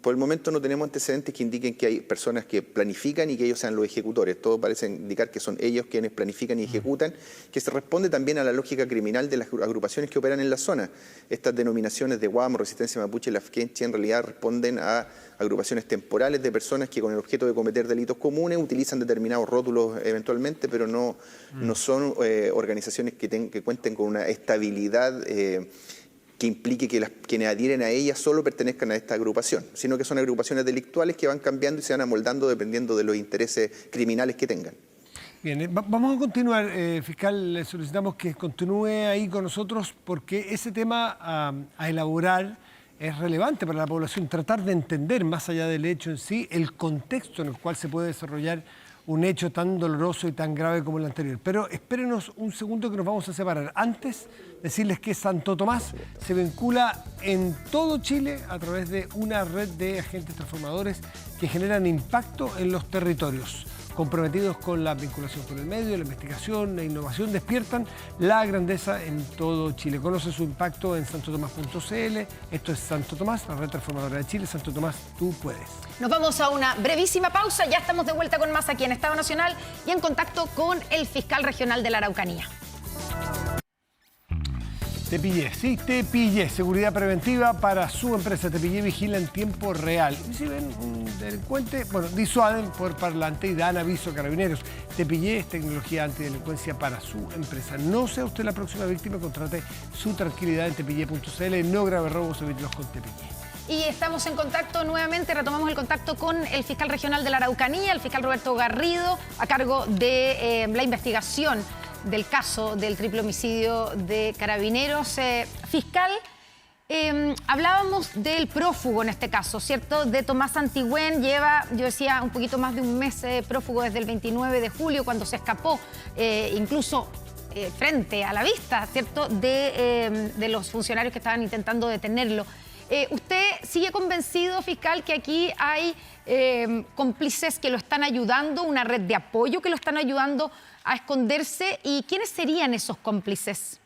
Por el momento no tenemos antecedentes que indiquen que hay personas que planifican y que ellos sean los ejecutores. Todo parece indicar que son ellos quienes planifican y ejecutan, que se responde también a la lógica criminal de las agrupaciones que operan en la zona. Estas denominaciones de Guamo, Resistencia Mapuche y Lafkenche en realidad responden a agrupaciones temporales de personas que con el objeto de cometer delitos comunes utilizan determinados rótulos eventualmente, pero no son organizaciones que cuenten con una estabilidad que implique que quienes adhieren a ellas solo pertenezcan a esta agrupación, sino que son agrupaciones delictuales que van cambiando y se van amoldando dependiendo de los intereses criminales que tengan. Bien, vamos a continuar, fiscal, le solicitamos que continúe ahí con nosotros porque ese tema a elaborar es relevante para la población, tratar de entender más allá del hecho en sí, el contexto en el cual se puede desarrollar un hecho tan doloroso y tan grave como el anterior. Pero espérenos un segundo que nos vamos a separar. Antes, decirles que Santo Tomás se vincula en todo Chile a través de una red de agentes transformadores que generan impacto en los territorios. Comprometidos con la vinculación con el medio, la investigación, la innovación, despiertan la grandeza en todo Chile. Conoce su impacto en santotomás.cl. Esto es Santo Tomás, la red transformadora de Chile. Santo Tomás, tú puedes. Nos vamos a una brevísima pausa. Ya estamos de vuelta con más aquí en Estado Nacional y en contacto con el fiscal regional de la Araucanía. Te pillé, sí, te pillé. Seguridad preventiva para su empresa. Te pillé vigila en tiempo real. Y si ven un delincuente, bueno, disuaden por parlante y dan aviso a carabineros. Te pillé es tecnología antidelincuencia para su empresa. No sea usted la próxima víctima, contrate su tranquilidad en tepillé.cl. No grave robos, evítelos con Te pillé. Y estamos en contacto nuevamente, retomamos el contacto con el fiscal regional de la Araucanía, el fiscal Roberto Garrido, a cargo de la investigación del caso del triple homicidio de Carabineros. Fiscal, hablábamos del prófugo en este caso, ¿cierto? De Tomás Antigüén, lleva, yo decía, un poquito más de un mes prófugo desde el 29 de julio, cuando se escapó, incluso frente a la vista, ¿cierto?, de los funcionarios que estaban intentando detenerlo. ¿Usted sigue convencido, fiscal, que aquí hay cómplices que lo están ayudando, una red de apoyo que lo están ayudando a esconderse? ¿Y quiénes serían esos cómplices?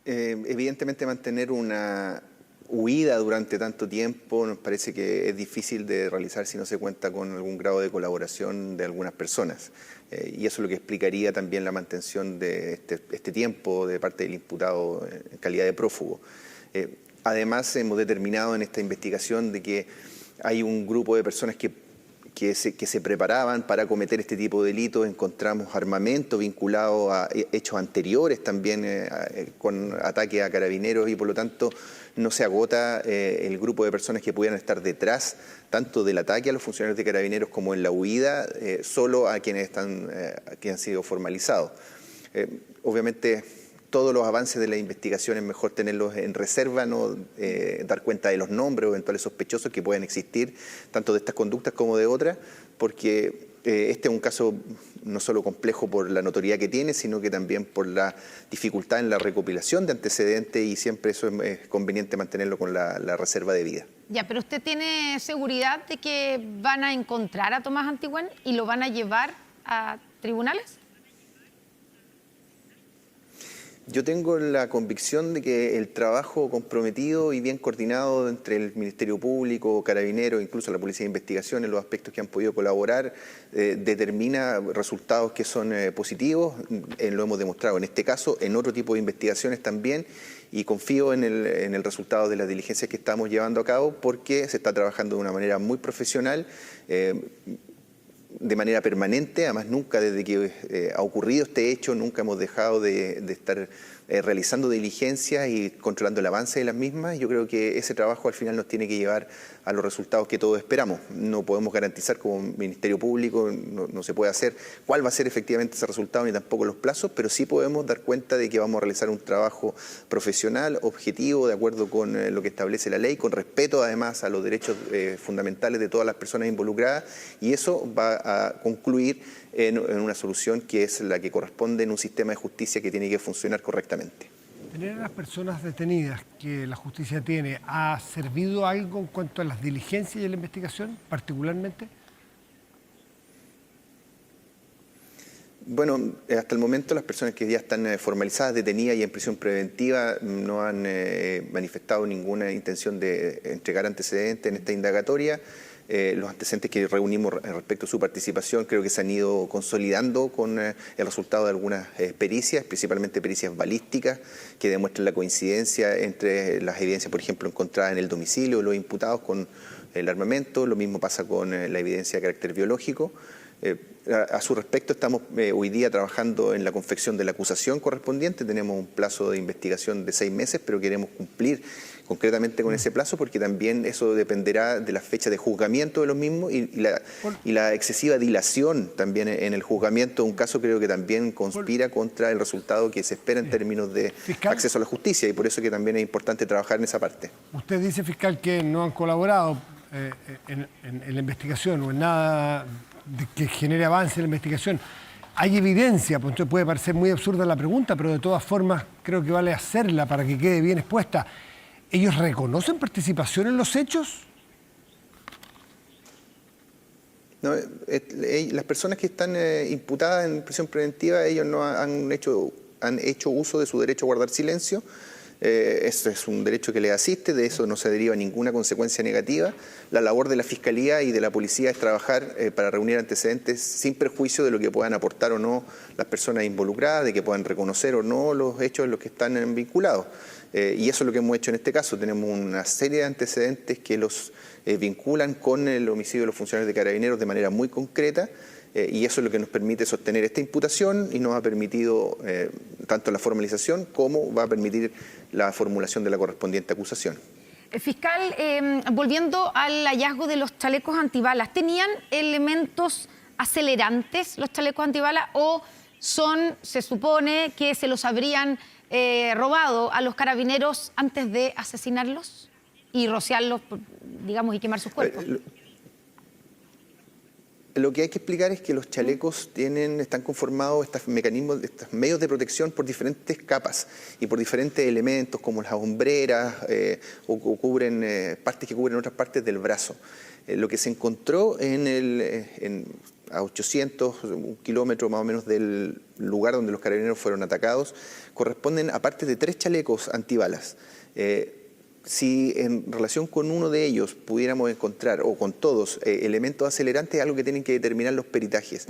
Evidentemente mantener una huida durante tanto tiempo nos parece que es difícil de realizar si no se cuenta con algún grado de colaboración de algunas personas. Y eso es lo que explicaría también la mantención de este tiempo de parte del imputado en calidad de prófugo. Además, hemos determinado en esta investigación de que hay un grupo de personas que se preparaban para cometer este tipo de delitos. Encontramos armamento vinculado a hechos anteriores también con ataque a carabineros y por lo tanto no se agota el grupo de personas que pudieran estar detrás tanto del ataque a los funcionarios de carabineros como en la huida, solo a quienes han sido formalizados. Obviamente todos los avances de la investigación es mejor tenerlos en reserva, no dar cuenta de los nombres o eventuales sospechosos que pueden existir, tanto de estas conductas como de otras, porque este es un caso no solo complejo por la notoriedad que tiene, sino que también por la dificultad en la recopilación de antecedentes y siempre eso es conveniente mantenerlo con la reserva de vida. Ya, pero ¿usted tiene seguridad de que van a encontrar a Tomás Antigüén y lo van a llevar a tribunales? Yo tengo la convicción de que el trabajo comprometido y bien coordinado entre el Ministerio Público, Carabineros, incluso la Policía de Investigación, en los aspectos que han podido colaborar, determina resultados que son positivos. Lo hemos demostrado en este caso, en otro tipo de investigaciones también, y confío en el resultado de las diligencias que estamos llevando a cabo porque se está trabajando de una manera muy profesional, de manera permanente. Además nunca desde que ha ocurrido este hecho, nunca hemos dejado de estar realizando diligencias y controlando el avance de las mismas. Yo creo que ese trabajo al final nos tiene que llevar a los resultados que todos esperamos. No podemos garantizar como Ministerio Público, no se puede hacer cuál va a ser efectivamente ese resultado ni tampoco los plazos, pero sí podemos dar cuenta de que vamos a realizar un trabajo profesional, objetivo, de acuerdo con lo que establece la ley, con respeto además a los derechos fundamentales de todas las personas involucradas, y eso va a concluir en una solución que es la que corresponde en un sistema de justicia que tiene que funcionar correctamente. ¿Tener a las personas detenidas que la justicia tiene ha servido algo en cuanto a las diligencias y la investigación, particularmente? Bueno, hasta el momento las personas que ya están formalizadas, detenidas y en prisión preventiva no han manifestado ninguna intención de entregar antecedentes en esta indagatoria. Los antecedentes que reunimos respecto a su participación creo que se han ido consolidando con el resultado de algunas pericias, principalmente pericias balísticas, que demuestran la coincidencia entre las evidencias, por ejemplo, encontradas en el domicilio de los imputados con el armamento. Lo mismo pasa con la evidencia de carácter biológico. A su respecto estamos hoy día trabajando en la confección de la acusación correspondiente. Tenemos un plazo de investigación de 6 meses, pero queremos cumplir concretamente con ese plazo porque también eso dependerá de la fecha de juzgamiento de los mismos y la excesiva dilación también en el juzgamiento de un caso creo que también conspira contra el resultado que se espera en términos de acceso a la justicia, y por eso que también es importante trabajar en esa parte. Usted dice, fiscal, que no han colaborado en la investigación o en nada que genere avance en la investigación. Hay evidencia, pues entonces puede parecer muy absurda la pregunta, pero de todas formas creo que vale hacerla para que quede bien expuesta. ¿Ellos reconocen participación en los hechos? No, las personas que están imputadas en prisión preventiva, ellos no han hecho uso de su derecho a guardar silencio. Eso es un derecho que le asiste, de eso no se deriva ninguna consecuencia negativa. La labor de la Fiscalía y de la Policía es trabajar para reunir antecedentes sin perjuicio de lo que puedan aportar o no las personas involucradas, de que puedan reconocer o no los hechos en los que están vinculados. Y eso es lo que hemos hecho en este caso. Tenemos una serie de antecedentes que los vinculan con el homicidio de los funcionarios de Carabineros de manera muy concreta, y eso es lo que nos permite sostener esta imputación y nos ha permitido tanto la formalización como va a permitir la formulación de la correspondiente acusación. Fiscal, volviendo al hallazgo de los chalecos antibalas, ¿tenían elementos acelerantes los chalecos antibalas o se supone que se los habrían robado a los carabineros antes de asesinarlos y rociarlos, digamos, y quemar sus cuerpos? Lo que hay que explicar es que los chalecos están conformados, estos mecanismos, estos medios de protección por diferentes capas y por diferentes elementos como las hombreras o cubren partes que cubren otras partes del brazo. Lo que se encontró a 800, un kilómetro más o menos del lugar donde los carabineros fueron atacados, corresponden a partes de 3 chalecos antibalas. Si en relación con uno de ellos pudiéramos encontrar, o con todos, elementos acelerantes, es algo que tienen que determinar los peritajes.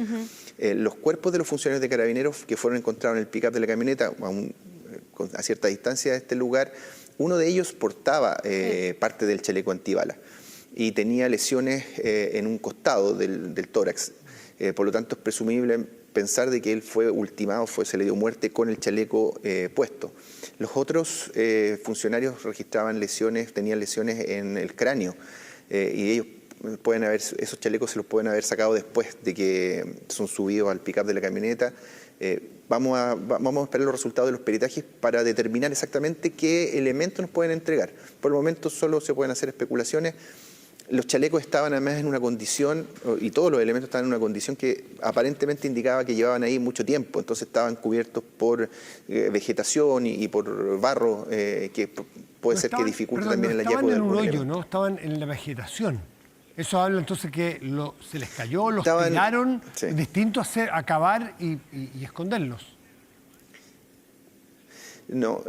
Los cuerpos de los funcionarios de Carabineros que fueron encontrados en el pick-up de la camioneta a cierta distancia de este lugar, uno de ellos portaba parte del chaleco antibala y tenía lesiones en un costado del tórax. Por lo tanto, es presumible pensar de que él fue ultimado, se le dio muerte con el chaleco puesto. Los otros funcionarios registraban tenían lesiones en el cráneo y ellos esos chalecos se los pueden haber sacado después de que son subidos al pick-up de la camioneta. Vamos a esperar los resultados de los peritajes para determinar exactamente qué elementos nos pueden entregar. Por el momento solo se pueden hacer especulaciones. Los chalecos estaban además en una condición, y todos los elementos estaban en una condición que aparentemente indicaba que llevaban ahí mucho tiempo, entonces estaban cubiertos por vegetación y por barro, que puede ser que dificulte también el hallazgo de algún elemento. No estaban en la vegetación. Eso habla entonces que se les cayó, los tiraron, sí. Distinto a acabar y esconderlos. No,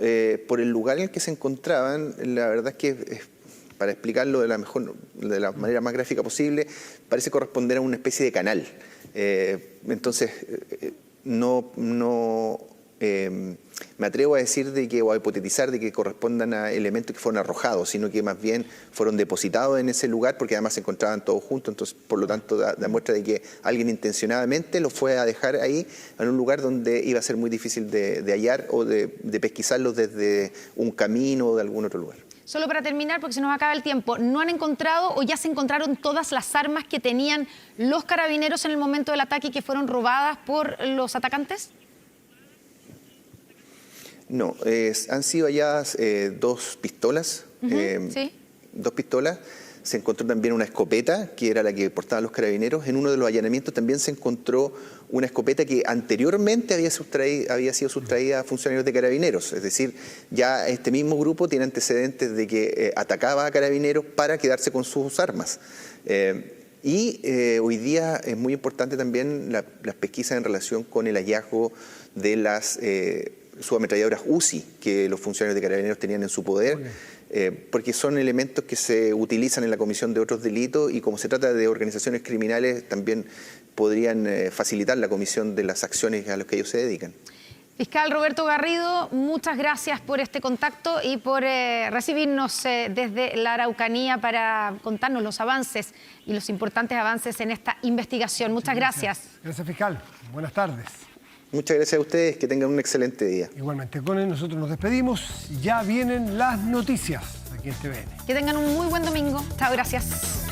por el lugar en el que se encontraban, la verdad es que para explicarlo de la manera más gráfica posible, parece corresponder a una especie de canal. Entonces, me atrevo a decir o a hipotetizar de que correspondan a elementos que fueron arrojados, sino que más bien fueron depositados en ese lugar porque además se encontraban todos juntos, entonces por lo tanto da muestra de que alguien intencionadamente los fue a dejar ahí en un lugar donde iba a ser muy difícil de hallar o de pesquisarlos desde un camino o de algún otro lugar. Solo para terminar, porque se nos acaba el tiempo, ¿no han encontrado o ya se encontraron todas las armas que tenían los carabineros en el momento del ataque y que fueron robadas por los atacantes? No, han sido halladas 2 pistolas. Sí. 2 pistolas. Se encontró también una escopeta, que era la que portaban los carabineros. En uno de los allanamientos también se encontró una escopeta que anteriormente había sido sustraída a funcionarios de Carabineros. Es decir, ya este mismo grupo tiene antecedentes de que atacaba a Carabineros para quedarse con sus armas. Hoy día es muy importante también las pesquisas en relación con el hallazgo de las subametralladoras UCI que los funcionarios de Carabineros tenían en su poder. Porque son elementos que se utilizan en la comisión de otros delitos y como se trata de organizaciones criminales también podrían facilitar la comisión de las acciones a las que ellos se dedican. Fiscal Roberto Garrido, muchas gracias por este contacto y por recibirnos desde la Araucanía para contarnos los avances y los importantes avances en esta investigación. Muchas gracias. Gracias, fiscal. Buenas tardes. Muchas gracias a ustedes, que tengan un excelente día. Igualmente, con él nosotros nos despedimos. Ya vienen las noticias aquí en TVN. Que tengan un muy buen domingo. Chao, gracias.